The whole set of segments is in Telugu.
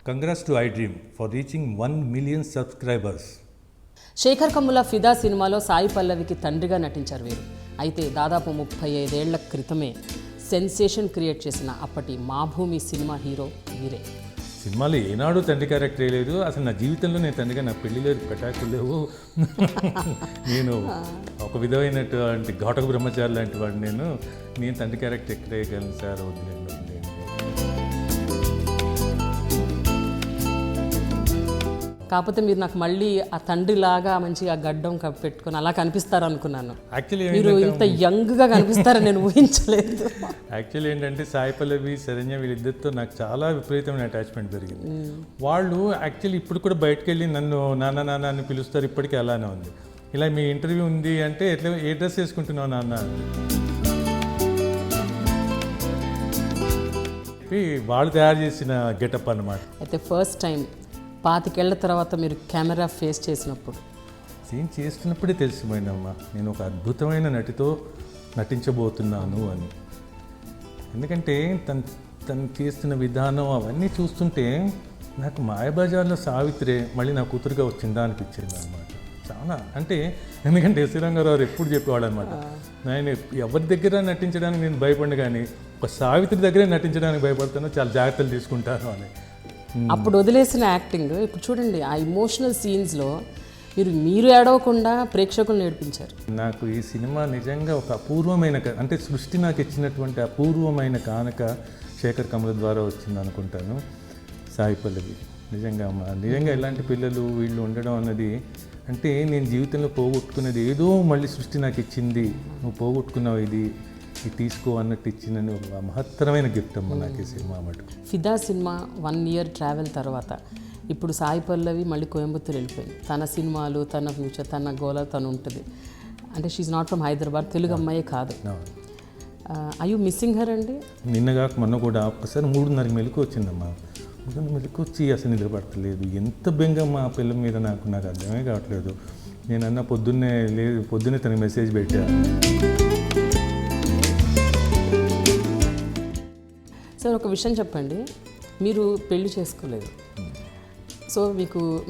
Congrats to iDream for reaching 1 million subscribers. Shekhar Kammula ఫిదా సినిమాలో సాయి పల్లవికి తండ్రిగా నటించారు వీరు. అయితే దాదాపు 35 ఏళ్ల క్రితమే సెన్సేషన్ క్రియేట్ చేసిన అప్పటి మా భూమి సినిమా హీరో వీరే. సినిమాలో ఏనాడు తండ్రి క్యారెక్టర్ లేదు. అసలు నా జీవితంలో నేను తండ్రిగా నా పెళ్లి లేదు, పెటాకులు లేవు. నేను ఒక విధమైనటువంటి ఘాటక బ్రహ్మచారి లాంటి వాడు. నేను తండ్రి క్యారెక్టర్ ఎక్కడ వేయగలను సార్, వదిలేండి. కాకపోతే మీరు నాకు మళ్ళీ ఆ తండ్రిలాగా మంచిగా గడ్డం పెట్టుకొని అలా కనిపిస్తారు అనుకున్నాను. మీరు ఇంత యంగ్గా కనిపిస్తారని నేను ఊహించలేదు. యాక్చువల్లీ ఏంటంటే సాయి పల్లవి, శరణ్య వీళ్ళిద్దరితో నాకు చాలా విపరీతమైన అటాచ్మెంట్ పెరిగింది. వాళ్ళు యాక్చువల్లీ ఇప్పుడు కూడా బయటకు వెళ్ళి నన్ను నాన్న నాన్న అని పిలుస్తారు. ఇప్పటికీ అలానే ఉంది. ఇలా మీ ఇంటర్వ్యూ ఉంది అంటే ఎట్లా ఏ డ్రెస్ వేసుకుంటున్నావు నాన్న అని వాళ్ళు తయారు చేసిన గెటప్ అన్నమాట. అయితే ఫస్ట్ టైం 25 ఏళ్ల తర్వాత మీరు కెమెరా ఫేస్ చేసినప్పుడు సీన్ చేస్తున్నప్పుడే తెలిసిపోయిందమ్మా నేను ఒక అద్భుతమైన నటితో నటించబోతున్నాను అని. ఎందుకంటే తను చేస్తున్న విధానం అవన్నీ చూస్తుంటే నాకు మాయాబజార్లో సావిత్రే మళ్ళీ నా కూతురుగా వచ్చిందా అనిపించింది అనమాట. చాలా అంటే ఎందుకంటే ఎస్వి రంగారావు ఎప్పుడు చెప్పేవాడు అనమాట, నేను ఎవరి దగ్గర నటించడానికి నేను భయపడిన కానీ ఒక సావిత్రి దగ్గరే నటించడానికి భయపడతాను, చాలా జాగ్రత్తలు తీసుకుంటాను అని. అప్పుడు వదిలేసిన యాక్టింగ్ ఇప్పుడు చూడండి, ఆ ఇమోషనల్ సీన్స్లో మీరు ఏడవకుండా ప్రేక్షకులను నేర్పించారు. నాకు ఈ సినిమా నిజంగా ఒక అపూర్వమైన అంటే సృష్టి నాకు ఇచ్చినటువంటి అపూర్వమైన కానుక శేఖర్ కమ్ముల ద్వారా వచ్చింది అనుకుంటాను. సాయి పల్లవి నిజంగా ఇలాంటి పిల్లలు వీళ్ళు ఉండడం అన్నది అంటే నేను జీవితంలో పోగొట్టుకునేది ఏదో మళ్ళీ సృష్టి నాకు ఇచ్చింది, నువ్వు పోగొట్టుకున్నావు ఇది తీసుకో అన్నట్టు ఇచ్చిందని ఒక మహత్తరమైన గిఫ్ట్ అమ్మ నాకు ఈ సినిమా మటుకు. ఫిదా సినిమా 1 year ట్రావెల్ తర్వాత ఇప్పుడు సాయి పల్లవి మళ్ళీ కోయంబత్తూరు వెళ్ళిపోయింది. తన సినిమాలు, తన ఫ్యూచర్, తన గోల తను ఉంటుంది. అంటే she's not from Hyderabad, Telugu అమ్మాయే కాదు. ఐ యూ మిస్సింగ్ హర్ అండి? నిన్నగా మొన్న కూడా ఒక్కసారి 3:30 మెలకు వచ్చిందమ్మా. 3:30 మెలకు వచ్చి అసలు నిద్రపడతలేదు. ఎంత బెంగమ్మా ఆ పిల్ల మీద నాకు అర్థమే కావట్లేదు. నేనన్నా పొద్దున్నే తనకి మెసేజ్ పెట్టా. సార్ ఒక విషయం చెప్పండి, మీరు పెళ్లి చేసుకోలేదు. సో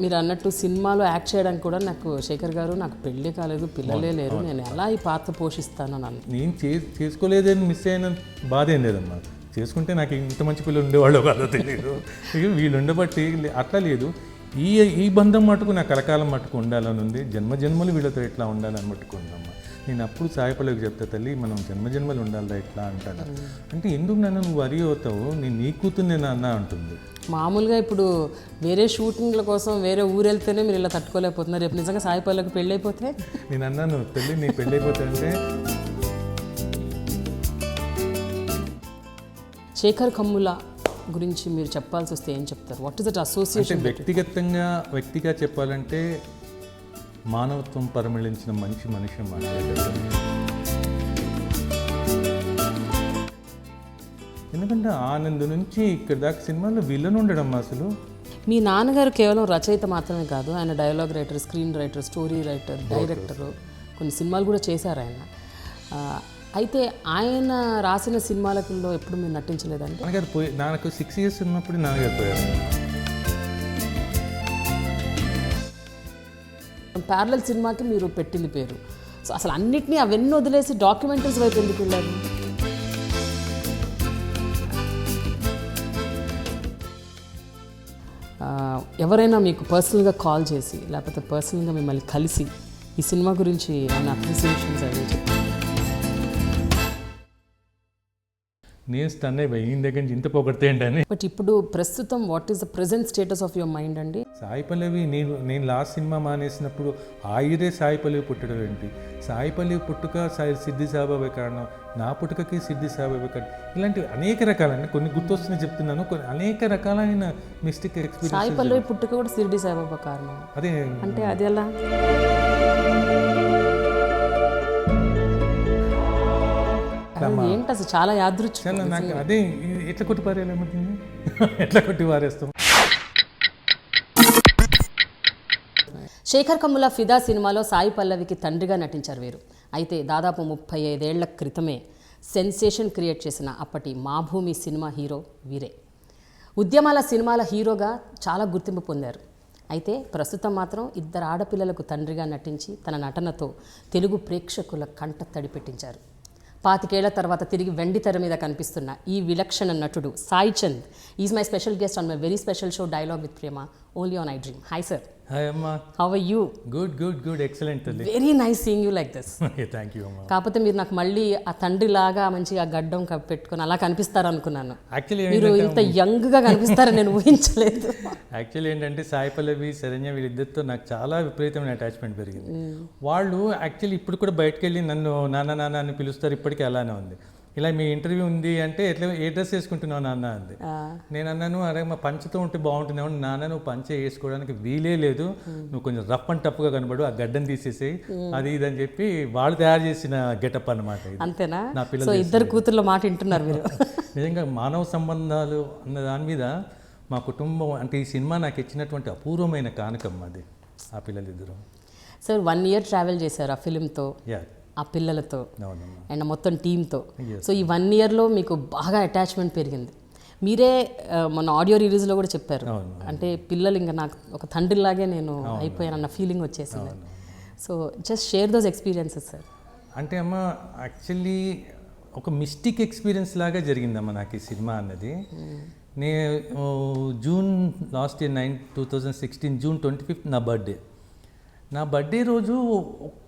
మీరు అన్నట్టు సినిమాలో యాక్ట్ చేయడానికి కూడా నాకు శేఖర్ గారు నాకు పెళ్ళి కాలేదు, పిల్లలే లేరు, నేను ఎలా ఈ పాత్ర పోషిస్తాను అని. నేను చేసుకోలేదని మిస్ అయిన బాధ ఏం లేదమ్మా. చేసుకుంటే నాకు ఇంత మంచి పిల్లలు ఉండేవాళ్ళు కాదో తెలియదు. వీళ్ళు ఉండబట్టి అట్లా లేదు. ఈ బంధం మటుకు నాకు కలకాలం మటుకు ఉండాలని ఉంది. జన్మజన్మలు వీళ్ళతో ఎట్లా ఉండాలని మటుకు ఉందమ్మా. నేను అప్పుడు సాయి పల్లవికి చెప్తా, తల్లి మనం జన్మజన్మలు ఉండాలిరా ఎట్లా అంటాను. అంటే ఎందుకు నన్ను నువ్వు వరి అవుతావు, నేను నీ కూతుర్నే నాన్న అంటుంది. మామూలుగా ఇప్పుడు వేరే షూటింగ్ల కోసం వేరే ఊరు వెళ్తేనే మీరు ఇలా తట్టుకోలేకపోతున్నారు. రేపు నిజంగా సాయి పల్లవికి పెళ్ళి అయిపోతే? నేను అన్నాను, తల్లి నీ పెళ్ళి అయిపోతే అంటే. శేఖర్ కమ్ముల గురించి మీరు చెప్పాల్సి వస్తే ఏం చెప్తారు? What is that association? వ్యక్తిగా చెప్పాలంటే మానవత్వం పరిమళించిన మనిషి మాట్లాడేది. ఎందుకంటే ఆనంద్ నుంచి ఇక్కడ దాకా సినిమాలో విలన్ ఉండడం అసలు. మీ నాన్నగారు కేవలం రచయిత మాత్రమే కాదు, ఆయన dialogue writer, screen writer, story writer, director, కొన్ని సినిమాలు కూడా చేశారు ఆయన. అయితే ఆయన రాసిన సినిమాలలో ఎప్పుడు మీరు నటించలేదండి? నాకు 6 years ఉన్నప్పుడు నాన్నగారు పోయారు. ప్యారలల్ సినిమాకి మీరు పెట్టింది పేరు. సో అసలు అన్నిటినీ అవన్నీ వదిలేసి డాక్యుమెంటరీస్ వైపు ఎందుకు వెళ్ళారు? ఎవరైనా మీకు పర్సనల్గా కాల్ చేసి లేకపోతే పర్సనల్గా మిమ్మల్ని కలిసి ఈ సినిమా గురించి ఆయన అప్రిసియేషన్స్ అవి చెప్పారు? నేను స్టన్ అయిపోయి ఈయన దగ్గర నుంచి ఇంత పొగడితే ఏంటని. బట్ ఇప్పుడు ప్రస్తుతం what is the present status of your mind అండి? సాయి పల్లవి నేను లాస్ట్ సినిమా మానేసినప్పుడు ఆయురే సాయి పల్లవి పుట్టడం ఏంటి, సాయి పల్లవి పుట్టుక సిద్ధి సాయిబాబా కారణం, నా పుట్టుకకి సిద్ధి సాయిబాబా కారణం, ఇలాంటివి అనేక రకాలైన కొన్ని గుర్తొస్తున్నాయి చెప్తున్నాను. కొన్ని అనేక రకాలైన మిస్టేక్ ఎక్స్పీరియన్స్. సాయి పల్లవి పుట్టుక కూడా సిద్ధి సాయిబాబా కారణం అదే అంటే అది ఎలా? ఏంటి అసలు చాలా యాదృచ్ఛికం. నాకు అదే ఎట్లా కొట్టి పారేయాలనుకుంటుంది, ఎట్లా కొట్టి పారేస్తాం. శేఖర్ కమ్ముల ఫిదా సినిమాలో సాయి పల్లవికి తండ్రిగా నటించారు వీరు. అయితే దాదాపు 35 ఏళ్ల క్రితమే సెన్సేషన్ క్రియేట్ చేసిన అప్పటి మా భూమి సినిమా హీరో వీరే. ఉద్యమాల సినిమాల హీరోగా చాలా గుర్తింపు పొందారు. అయితే ప్రస్తుతం మాత్రం 2 ఆడపిల్లలకు తండ్రిగా నటించి తన నటనతో తెలుగు ప్రేక్షకుల కంట తడిపెట్టించారు. 25 ఏళ్ల తర్వాత తిరిగి వెండి తెర మీద కనిపిస్తున్న ఈ విలక్షణ నటుడు Sai Chand is my special guest on my very special show dialogue with Prema only on iDream. Hi sir. Hi అమ్మా. How are you? Good excellent. Very nice seeing you like this. Thank you అమ్మా. కాకపోతే మీరు నాకు మళ్ళీ ఆ తండ్రిలాగా మంచిగా గడ్డం పెట్టుకొని అలా కనిపిస్తారు అనుకున్నాను. యాక్చువల్లీ మీరు ఇంత యంగ్గా కనిపిస్తారని నేను ఊహించలేదు. యాక్చువల్లీ ఏంటంటే సాయి పల్లవి, శరణ్య వీళ్ళిద్దరితో నాకు చాలా విపరీతమైన అటాచ్మెంట్ పెరిగింది. వాళ్ళు యాక్చువల్లీ ఇప్పుడు కూడా బయటకు వెళ్ళి నన్ను నాన్న అని పిలుస్తారు, ఇప్పటికీ అలానే ఉంది. ఇలా మీ ఇంటర్వ్యూ ఉంది అంటే ఎట్లా ఏ డ్రెస్ వేసుకుంటున్నావు నాన్న అంది. నేను అన్నాను, అరే మా పంచతో ఉంటే బాగుంటుందేమో. నాన్న నువ్వు పంచ వేసుకోవడానికి వీలే లేదు, నువ్వు కొంచెం రఫ్ అండ్ టఫ్గా కనబడు, ఆ గడ్డం తీసేసేయి అది ఇది అని చెప్పి వాళ్ళు తయారు చేసిన గెటప్ అనమాట. అంతేనా? నా పిల్లలు సో ఇద్దరు కూతుర్ల మాట వింటున్నారు మీరు. నిజంగా మానవ సంబంధాలు అన్న దాని మీద మా కుటుంబం అంటే ఈ సినిమా నాకు ఇచ్చినటువంటి అపూర్వమైన కానుకం అది, ఆ పిల్లలిద్దరు. సార్ 1 year ట్రావెల్ చేశారు ఆ ఫిలింతో, ఆ పిల్లలతో అండ్ మొత్తం టీంతో. సో ఈ 1 yearలో మీకు బాగా అటాచ్మెంట్ పెరిగింది. మీరే మన ఆడియో రిలీజ్లో కూడా చెప్పారు, అంటే పిల్లలు ఇంకా నాకు ఒక తండ్రిలాగే నేను అయిపోయానన్న ఫీలింగ్ వచ్చేసింది. So just share those experiences sir. అంటే అమ్మ యాక్చువల్లీ ఒక మిస్టిక్ ఎక్స్పీరియన్స్ లాగా జరిగిందమ్మా నాకు ఈ సినిమా అన్నది. నేను June last year 2016 June 25th నా బర్త్డే రోజు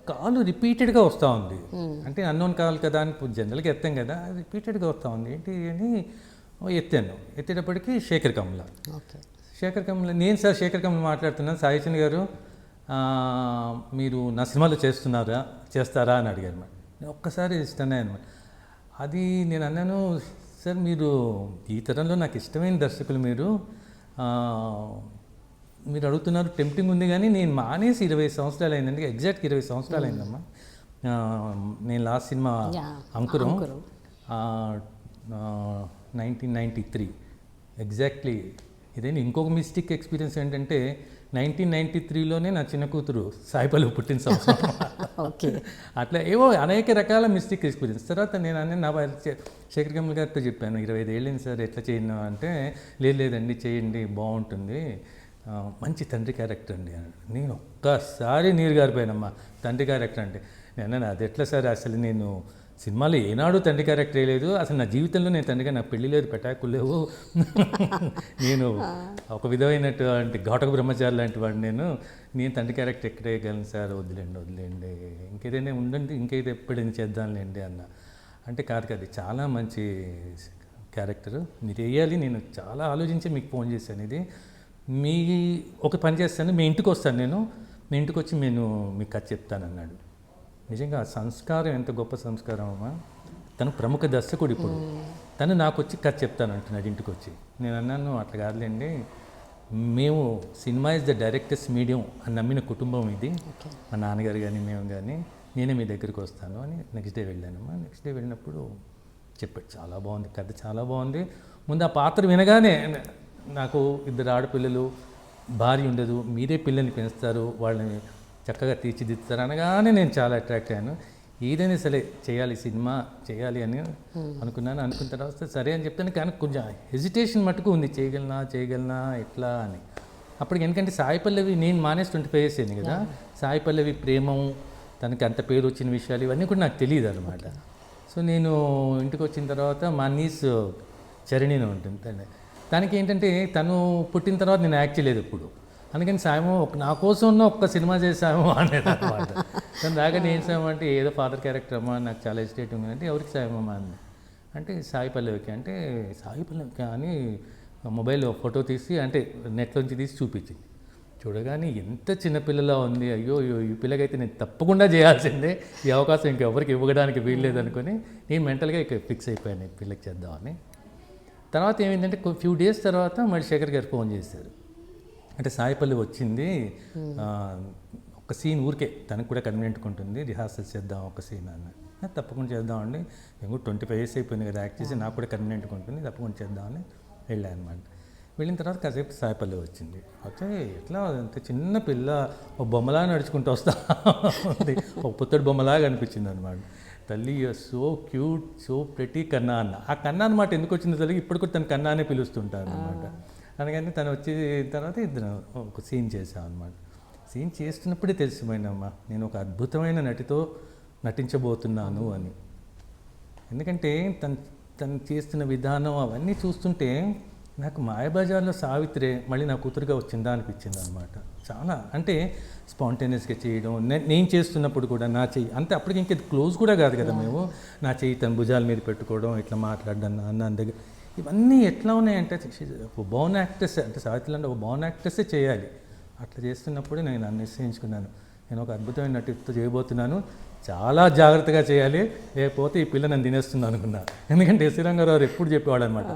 కాలు రిపీటెడ్గా వస్తూ ఉంది. అంటే అన్నోన్ కాల్ కదా అని జనరల్గా ఎత్తాం కదా, రిపీటెడ్గా వస్తూ ఉంది. ఏంటి అని ఎత్తేటప్పటికి శేఖర్ కమల. నేను సార్ శేఖర్ కమల మాట్లాడుతున్నాను, సాయి చంద్ గారు మీరు నా సినిమాలో చేస్తారా అని అడిగారు మరి. నేను ఒక్కసారి ఇష్టమే అనమాట. అది నేను అన్నాను, సార్ మీరు ఈ తరంలో నాకు ఇష్టమైన దర్శకులు మీరు అడుగుతున్నారు, టెంప్టింగ్ ఉంది కానీ నేను మానేసి 20 సంవత్సరాలు అయిందండి, ఎగ్జాక్ట్గా 20 సంవత్సరాలు అయిందమ్మా. నేను లాస్ట్ సినిమా అంకురం 1993 ఎగ్జాక్ట్లీ. ఇదేంటి ఇంకొక మిస్టిక్ ఎక్స్పీరియన్స్ ఏంటంటే 1993లోనే నా చిన్న కూతురు సాయి పల్లవి పుట్టిన సంవత్సరం. ఓకే. అట్లా ఏవో అనేక రకాల మిస్టిక్ ఎక్స్పీరియన్స్. తర్వాత నేను నా శేఖర్ కమల్ గారితో చెప్పాను, 25 ఏళ్ళైంది సార్ ఎట్లా చేయను అంటే, లేదండి చేయండి బాగుంటుంది, మంచి తండ్రి క్యారెక్టర్ అండి అని. నేను ఒక్కసారి నీరు గారిపోయానమ్మా, తండ్రి క్యారెక్టర్ అంటే. నేను అది ఎట్లా సార్, అసలు నేను సినిమాలో ఏనాడు తండ్రి క్యారెక్టర్ వేయలేదు, అసలు నా జీవితంలో నేను తండ్రిగా, నాకు పెళ్లి లేదు, పెటాకులు లేవు, నేను ఒక విధమైనటువంటి ఘాటక బ్రహ్మచారి లాంటి వాడు, నేను తండ్రి క్యారెక్టర్ ఎక్కడ వేయగలను సార్, వదిలేండి ఇంకేదైనా ఉండండి, ఇంకేదో ఎప్పుడైనా చేద్దాంలేండి అన్న. అంటే కాదు అది చాలా మంచి క్యారెక్టరు, మీరు వేయాలి, నేను చాలా ఆలోచించి మీకు ఫోన్ చేశాను. ఇది ఒక పని చేస్తాను, మీ ఇంటికి వస్తాను, మీ ఇంటికి వచ్చి నేను మీకు కథ చెప్తానన్నాడు. నిజంగా ఆ సంస్కారం ఎంత గొప్ప సంస్కారం అమ్మా. తను ప్రముఖ దర్శకుడు, ఇప్పుడు తను నాకు వచ్చి కథ చెప్తానంటున్నాడు ఇంటికి వచ్చి. నేను అన్నాను, అట్లా కాదులేండి, మేము cinema is the directors medium అని నమ్మిన కుటుంబం ఇది, మా నాన్నగారు కానీ మేము కానీ, నేనే మీ దగ్గరికి వస్తాను అని. నెక్స్ట్ డే వెళ్ళానమ్మా. నెక్స్ట్ డే వెళ్ళినప్పుడు చెప్పాడు, చాలా బాగుంది కథ, చాలా బాగుంది. ముందు ఆ పాత్ర వినగానే నాకు 2 ఆడపిల్లలు, భార్య ఉండదు, మీరే పిల్లల్ని పెంచుతారు, వాళ్ళని చక్కగా తీర్చిదిద్దుతారు అనగానే నేను చాలా అట్రాక్ట్ అయ్యాను. ఏదైనా సరే సినిమా చేయాలి అని అనుకున్న తర్వాత సరే అని చెప్తాను. కానీ కొంచెం హెజిటేషన్ మటుకు ఉంది, చేయగలనా ఎట్లా అని. అప్పటికి ఎందుకంటే సాయి పల్లవి, నేను మానేసి 25 years అయింది కదా, సాయి పల్లవి ప్రేమం, తనకి అంత పేరు వచ్చిన విషయాలు ఇవన్నీ కూడా నాకు తెలియదు అనమాట. సో నేను ఇంటికి వచ్చిన తర్వాత మా నీస్ చరణిని ఉంటుంది, దానికి ఏంటంటే తను పుట్టిన తర్వాత నేను యాక్ట్ చేయలేదు ఎప్పుడు, అందుకని సాయము నా కోసం ఒక్క సినిమా చేసాము అనేది అనమాట. తను రాగానే ఏం సాయం అంటే, ఏదో ఫాదర్ క్యారెక్టర్ అమ్మా, నాకు చాలా ఎస్టేట్ ఉంది అంటే, ఎవరికి సాయమమ్మా అంది. అంటే సాయి పల్లవికి. అంటే సాయి పల్లవికి అని మొబైల్లో ఫోటో తీసి, అంటే నెట్లోంచి తీసి చూపించింది. చూడగానే ఎంత చిన్నపిల్లలా ఉంది, అయ్యో ఈ పిల్లకైతే నేను తప్పకుండా చేయాల్సిందే, ఈ అవకాశం ఇంకెవరికి ఇవ్వడానికి వీల్లేదు అనుకుని నేను మెంటల్గా ఇక ఫిక్స్ అయిపోయాను పిల్లకి చేద్దామని. తర్వాత ఏమైందంటే ఫ్యూ డేస్ తర్వాత మళ్ళీ శేఖర్ గారు ఫోన్ చేశారు, అంటే సాయి పల్లవి వచ్చింది, ఒక సీన్ ఊరికే తనకు కూడా కన్వీనియంట్గా ఉంటుంది, రిహార్సల్స్ చేద్దాం ఒక సీన్ అన్న. తప్పకుండా చేద్దామండి, మేము కూడా 25 years అయిపోయింది కదా యాక్ట్ చేసి, నాకు కూడా కన్వీనియంట్గా ఉంటుంది, తప్పకుండా చేద్దామని వెళ్ళాను అనమాట. వెళ్ళిన తర్వాత కాసేపు సాయి పల్లవి వచ్చింది. వచ్చే ఎట్లా అంత చిన్న పిల్ల ఒక బొమ్మలా నడుచుకుంటూ వస్తా ఉంది, ఒక పుత్తడి బొమ్మలాగా అనిపించింది అనమాట. తల్లి సో క్యూట్ సో ప్రెటీ కన్నా అన్న. ఆ కన్నా అన్నమాట ఎందుకు వచ్చిందో తెలియదు, ఇప్పుడు కూడా తను కన్నా అనే పిలుస్తుంటాను అనమాట. అందుకని తను వచ్చి తర్వాత ఇద్దరు ఒక సీన్ చేసాం అనమాట. సీన్ చేస్తున్నప్పుడే తెలిసిపోయిందమ్మా నేను ఒక అద్భుతమైన నటితో నటించబోతున్నాను అని. ఎందుకంటే తను చేస్తున్న విధానం అవన్నీ చూస్తుంటే నాకు మాయాబజార్లో సావిత్రే మళ్ళీ నా కూతురుగా వచ్చిందా అనిపించింది అనమాట. చాలా అంటే స్పాంటేనియస్గా చేయడం, నేను చేస్తున్నప్పుడు కూడా నా చెయ్యి అంటే అప్పటికి ఇంకా క్లోజ్ కూడా కాదు కదా మేము, నా చెయ్యి తన భుజాల మీద పెట్టుకోవడం, ఇట్లా మాట్లాడడం అన్న దగ్గర ఇవన్నీ ఎట్లా ఉన్నాయంటే ఒక బోర్న్ యాక్ట్రెస్ అంటే సావిత్రి అంటే ఒక బోర్న్ యాక్ట్రెస్సే చేయాలి. అట్లా చేస్తున్నప్పుడు నేను నిశ్చయించుకున్నాను నేను ఒక అద్భుతమైన నటితో చేయబోతున్నాను, చాలా జాగ్రత్తగా చేయాలి, లేకపోతే ఈ పిల్ల నన్ను తినేస్తుంది అనుకున్నా. ఎందుకంటే ఎస్వి రంగారావు ఎప్పుడు చెప్పేవాడు అనమాట,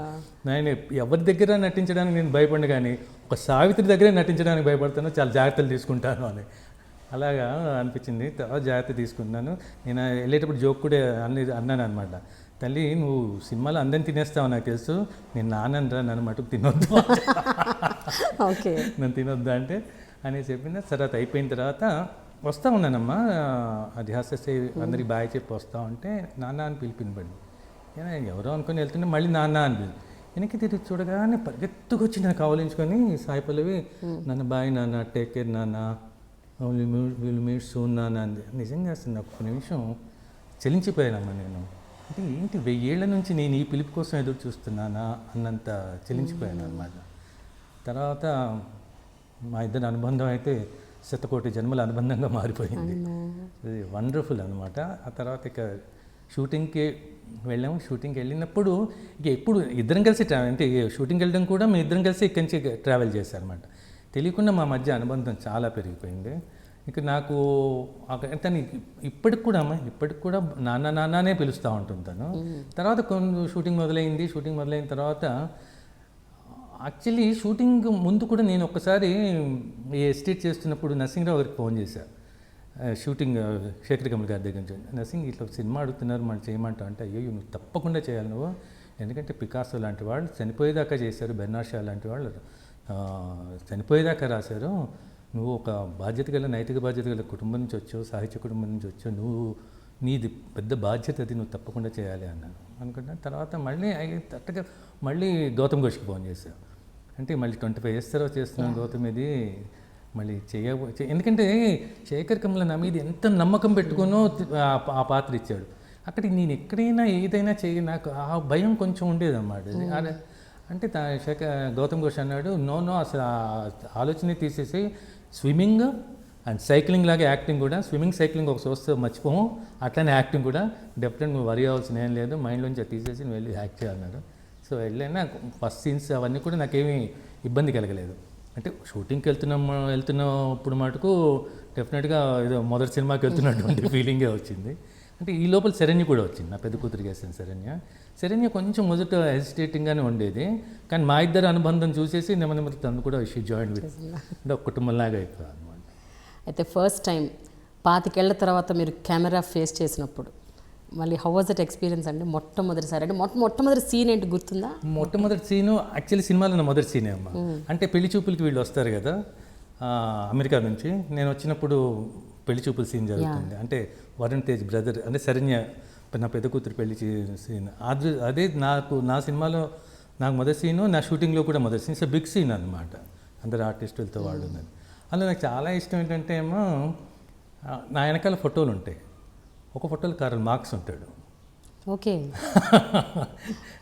నేను ఎవరి దగ్గర నటించడానికి నేను భయపడిన కానీ ఒక సావిత్రి దగ్గరే నటించడానికి భయపడతాను, చాలా జాగ్రత్తలు తీసుకుంటాను అని. అలాగా అనిపించింది. తర్వాత జాగ్రత్త తీసుకున్నాను. నేను వెళ్ళేటప్పుడు జోక్ కూడా అన్నాను అనమాట, తల్లి నువ్వు సినిమాలో అందరిని తినేస్తావు నాకు తెలుసు, నేను నాన్నరా నన్ను మటుకు తినొద్దు, ఓకే నన్ను తినొద్దు అంటే అని చెప్పింది. తర్వాత అయిపోయిన తర్వాత వస్తూ ఉన్నానమ్మా, అది హాస్య అందరికి బాయ్ చెప్పి వస్తూ ఉంటే నాన్న అని పిలిపినబడి ఎవరో అనుకుని వెళ్తుంటే మళ్ళీ నాన్న అని పిలిపి వెనక్కి తిరిగి చూడగానే పరిగెత్తుకు వచ్చి నేను కావలించుకొని సాయి పల్లవి నన్ను బాయ్ నాన్న, టేక్ కేర్ నాన్న, విల్ మీట్ సూన్ నాన్న అంది. నిజంగా అసలు నాకు ఒక నిమిషం చెలించిపోయానమ్మా నేను. అంటే ఏంటి 1000 ఏళ్ల నుంచి నేను ఈ పిలుపు కోసం ఎదురు చూస్తున్నానా అన్నంత చెలించిపోయాను అనమాట. తర్వాత మా ఇద్దరి అనుబంధం అయితే శతకోటి జన్మల అనుబంధంగా మారిపోయింది. ఇది వండర్ఫుల్ అనమాట. ఆ తర్వాత ఇక షూటింగ్కి వెళ్ళాము. షూటింగ్కి వెళ్ళినప్పుడు ఇక ఎప్పుడు ఇద్దరం కలిసి అంటే షూటింగ్కి వెళ్ళడం కూడా మేము ఇద్దరం కలిసి ఇక్కడి నుంచి ట్రావెల్ చేశారనమాట. తెలియకుండా మా మధ్య అనుబంధం చాలా పెరిగిపోయింది. ఇక నాకు తను ఇప్పటికి కూడా నాన్న నాన్ననే పిలుస్తూ ఉంటుంటాను. తర్వాత కొన్ని షూటింగ్ మొదలైన తర్వాత యాక్చువల్లీ షూటింగ్ ముందు కూడా నేను ఒక్కసారి ఎస్టేట్ చేస్తున్నప్పుడు నరసింహరావు గారికి ఫోన్ చేశాను. షూటింగ్ శేఖర్ కమల్ గారి దగ్గర నుంచి, నరసింహ్ ఇట్లా సినిమా అడుగుతున్నారు మనం చేయమంటావు అంటే, అయ్యో నువ్వు తప్పకుండా చేయాలి నువ్వు, ఎందుకంటే పికాసో లాంటి వాళ్ళు చనిపోయేదాకా చేశారు, బెర్నాడ్ షా లాంటి వాళ్ళు చనిపోయేదాకా రాశారు, నువ్వు ఒక బాధ్యత గల నైతిక బాధ్యత గల కుటుంబం నుంచి వచ్చావు, సాహిత్య కుటుంబం నుంచి వచ్చావు, నీది పెద్ద బాధ్యత, అది నువ్వు తప్పకుండా చేయాలి అన్నాను అనుకుంటా. తర్వాత మళ్ళీ గౌతమ్ ఘోష్కి ఫోన్ చేశాను. అంటే మళ్ళీ 25 years తర్వాత చేస్తున్నాను గౌతమ్, ఇది మళ్ళీ ఎందుకంటే శేఖర్ కమల నా మీద ఎంత నమ్మకం పెట్టుకునో ఆ పాత్ర ఇచ్చాడు. అక్కడికి నేను ఎక్కడైనా ఏదైనా నాకు ఆ భయం కొంచెం ఉండేదన్నమాట. అంటే గౌతమ్ ఘోష్ అన్నాడు, నో అసలు ఆలోచన తీసేసి స్విమ్మింగ్ అండ్ సైక్లింగ్ లాగా యాక్టింగ్ కూడా, స్విమ్మింగ్ సైక్లింగ్ ఒక చూస్తే మర్చిపోము, అట్లనే యాక్టింగ్ కూడా డెఫినెట్ నువ్వు వరి అవ్వాల్సిన ఏం లేదు, మైండ్లోంచి తీసేసి నువ్వు వెళ్ళి యాక్ట్ చేయాలన్నాడు. సో వెళ్ళినా ఫస్ట్ సీన్స్ అవన్నీ కూడా నాకేమీ ఇబ్బంది కలగలేదు. అంటే షూటింగ్కి వెళ్తున్నప్పుడు మటుకు డెఫినెట్గా ఏదో మొదటి సినిమాకి వెళ్తున్నటువంటి ఫీలింగే వచ్చింది. అంటే ఈ లోపల శరణ్య కూడా వచ్చింది, నా పెద్ద కూతురికి వేసిన శరణ్య కొంచెం మొదట హెసిటేటింగ్గానే ఉండేది, కానీ మా ఇద్దరు అనుబంధం చూసేసి నెమ్మది తను కూడా షీ జాయిన్ విత్ అంటే ఒక కుటుంబంలాగా అయిపోయింది అనమాట. అయితే ఫస్ట్ టైం 25 ఏళ్ల తర్వాత మీరు కెమెరా ఫేస్ చేసినప్పుడు మళ్ళీ హౌ వాజ్ దట్ ఎక్స్పీరియన్స్ అండి? మొట్టమొదటిసారి అంటే మొట్టమొదటి సీన్ ఏంటి గుర్తుందా? మొట్టమొదటి సీను యాక్చువల్లీ సినిమాలో నా మొదటి సీనే అమ్మ. అంటే పెళ్లి చూపులకి వీళ్ళు వస్తారు కదా అమెరికా నుంచి, నేను వచ్చినప్పుడు పెళ్లి చూపుల సీన్ జరుగుతుంది. అంటే వరుణ్ తేజ్ బ్రదర్ అంటే శరణ్య నా పెద్ద కూతురు పెళ్లి సీన్, అదే నా సినిమాలో నాకు మొదటి సీను, నా షూటింగ్లో కూడా మొదటి సీన్. సో బిగ్ సీన్ అనమాట, అందరు ఆర్టిస్టులతో వాళ్ళు ఉన్నది. అందులో నాకు చాలా ఇష్టం ఏంటంటే ఏమో నా వెనకాల ఫోటోలు ఉంటాయి, ఒక ఫోటోలో కారల్ మార్క్స్ ఉంటాడు. ఓకే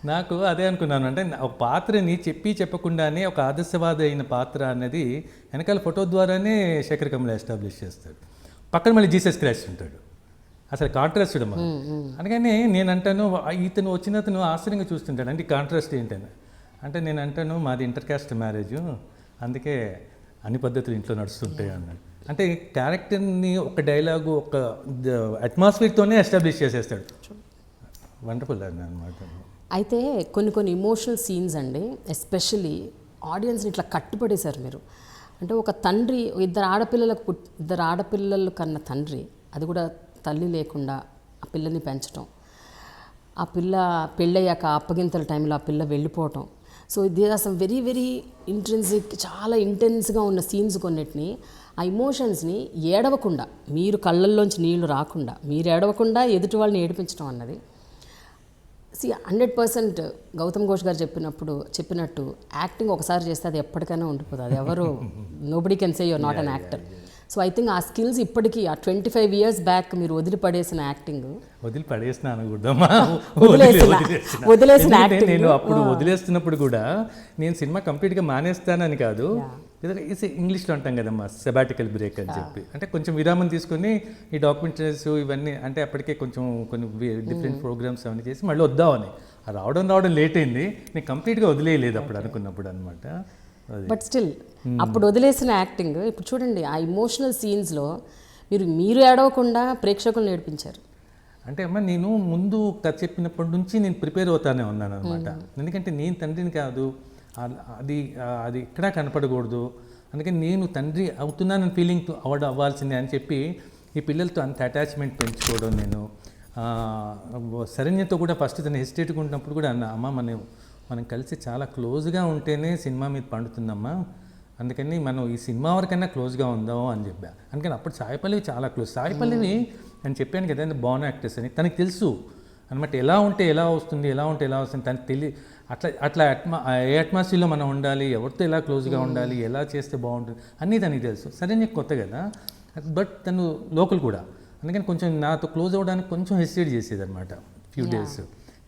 నాకు అదే అనుకున్నాను, అంటే ఒక పాత్రని చెప్పకుండానే ఒక ఆదర్శవాది అయిన పాత్ర అన్నది వెనకాల ఫోటో ద్వారానే శేఖర్ కమల ఎస్టాబ్లిష్ చేస్తాడు. పక్కన మళ్ళీ జీసస్ క్రైస్ట్ ఉంటాడు, అసలు కాంట్రాస్ట్ చూడమ్మా. అందుకని నేను అంటాను ఇతను వచ్చినతను ఆశ్చర్యంగా చూస్తుంటాడు, అంటే కాంట్రాస్ట్ ఏంటని. అంటే నేను అంటాను మాది ఇంటర్ కాస్ట్ మ్యారేజ్, అందుకే అన్ని పద్ధతులు ఇంట్లో నడుస్తుంటాయి అన్నాడు. అంటే క్యారెక్టర్ని ఒక డైలాగు ఒక అట్మాస్ఫియర్తోనే ఎస్టాబ్లిష్ చేసేస్తాడు. వండర్ఫుల్ అని అనమాట. అయితే కొన్ని ఇమోషనల్ సీన్స్ అండి, ఎస్పెషల్లీ ఆడియన్స్ని ఇట్లా కట్టుపడేశారు మీరు. అంటే ఒక తండ్రి ఇద్దరు ఆడపిల్లలు కన్న తండ్రి, అది కూడా తల్లి లేకుండా ఆ పిల్లని పెంచడం, ఆ పిల్ల పెళ్ళయ్యాక అప్పగింతల టైంలో ఆ పిల్ల వెళ్ళిపోవటం. సో ఇది అసలు వెరీ వెరీ ఇంట్రెన్సిక్, చాలా ఇంటెన్స్గా ఉన్న సీన్స్ కొన్నిటిని ఆ ఎమోషన్స్ని ఏడవకుండా, మీరు కళ్ళల్లోంచి నీళ్లు రాకుండా, మీరు ఏడవకుండా ఎదుటి వాళ్ళని ఏడిపించడం అన్నది 100% గౌతమ్ ఘోష్ గారు చెప్పినట్టు యాక్టింగ్ ఒకసారి చేస్తే అది ఎప్పటికైనా ఉండిపోతుంది. అది ఎవరు nobody can say you're not an actor. So I think ఆ స్కిల్స్ ఇప్పటికీ ఆ 25 years బ్యాక్ మీరు వదిలిపడేసిన యాక్టింగ్, వదిలిపడేసిన యాక్టింగ్ నేను అప్పుడు వదిలేస్తున్నప్పుడు కూడా నేను సినిమా కంప్లీట్గా మానేస్తానని కాదు, ఇంగ్లీష్లో అంటాం కదమ్మా సెబాటికల్ బ్రేక్ అని చెప్పి, అంటే కొంచెం విరామం తీసుకొని ఈ డాక్యుమెంటరీస్ ఇవన్నీ అంటే అప్పటికే కొంచెం కొన్ని డిఫరెంట్ ప్రోగ్రామ్స్ అవన్నీ చేసి మళ్ళీ వద్దామని, రావడం లేట్ అయింది. నేను కంప్లీట్గా వదిలేయలేదు అప్పుడు అనుకున్నప్పుడు అనమాట. బట్ స్టిల్ అప్పుడు వదిలేసిన యాక్టింగ్ ఇప్పుడు చూడండి, ఆ ఇమోషనల్ సీన్స్లో మీరు ఏడవకుండా ప్రేక్షకులను నేర్పించారు. అంటే అమ్మ నేను ముందు కథ చెప్పినప్పటి నుంచి నేను ప్రిపేర్ అవుతానే ఉన్నాను అనమాట. ఎందుకంటే నేను తండ్రిని కాదు, అది ఎక్కడా కనపడకూడదు, అందుకని నేను తండ్రి అవుతున్నానని ఫీలింగ్ అవ్వాల్సిందే అని చెప్పి ఈ పిల్లలతో అంత అటాచ్మెంట్ పెంచుకోవడం. నేను శరణ్యతో కూడా ఫస్ట్ తను హెసిటేట్గా ఉన్నప్పుడు కూడా అన్న, అమ్మ మనం కలిసి చాలా క్లోజ్గా ఉంటేనే సినిమా మీద పండుతుందమ్మా, అందుకని మనం ఈ సినిమా వరకైనా క్లోజ్గా ఉందాం అని చెప్పా. అందుకని అప్పుడు సాయిపల్లవి చాలా క్లోజ్. సాయిపల్లవి నేను చెప్పాను కదా బాన్ యాక్టర్స్ అని, తనకు తెలుసు అనమాట ఎలా ఉంటే ఎలా వస్తుంది తనకు అట్లా ఏ అట్మాస్ఫియర్లో మనం ఉండాలి, ఎవరితో ఎలా క్లోజ్గా ఉండాలి, ఎలా చేస్తే బాగుంటుంది అన్నీ తనకి తెలుసు. సరే నీకు కొత్త కదా, బట్ తను లోకల్ కూడా, అందుకని కొంచెం నాతో క్లోజ్ అవ్వడానికి కొంచెం హెసిటేట్ చేసేది అనమాట ఫ్యూ డేస్.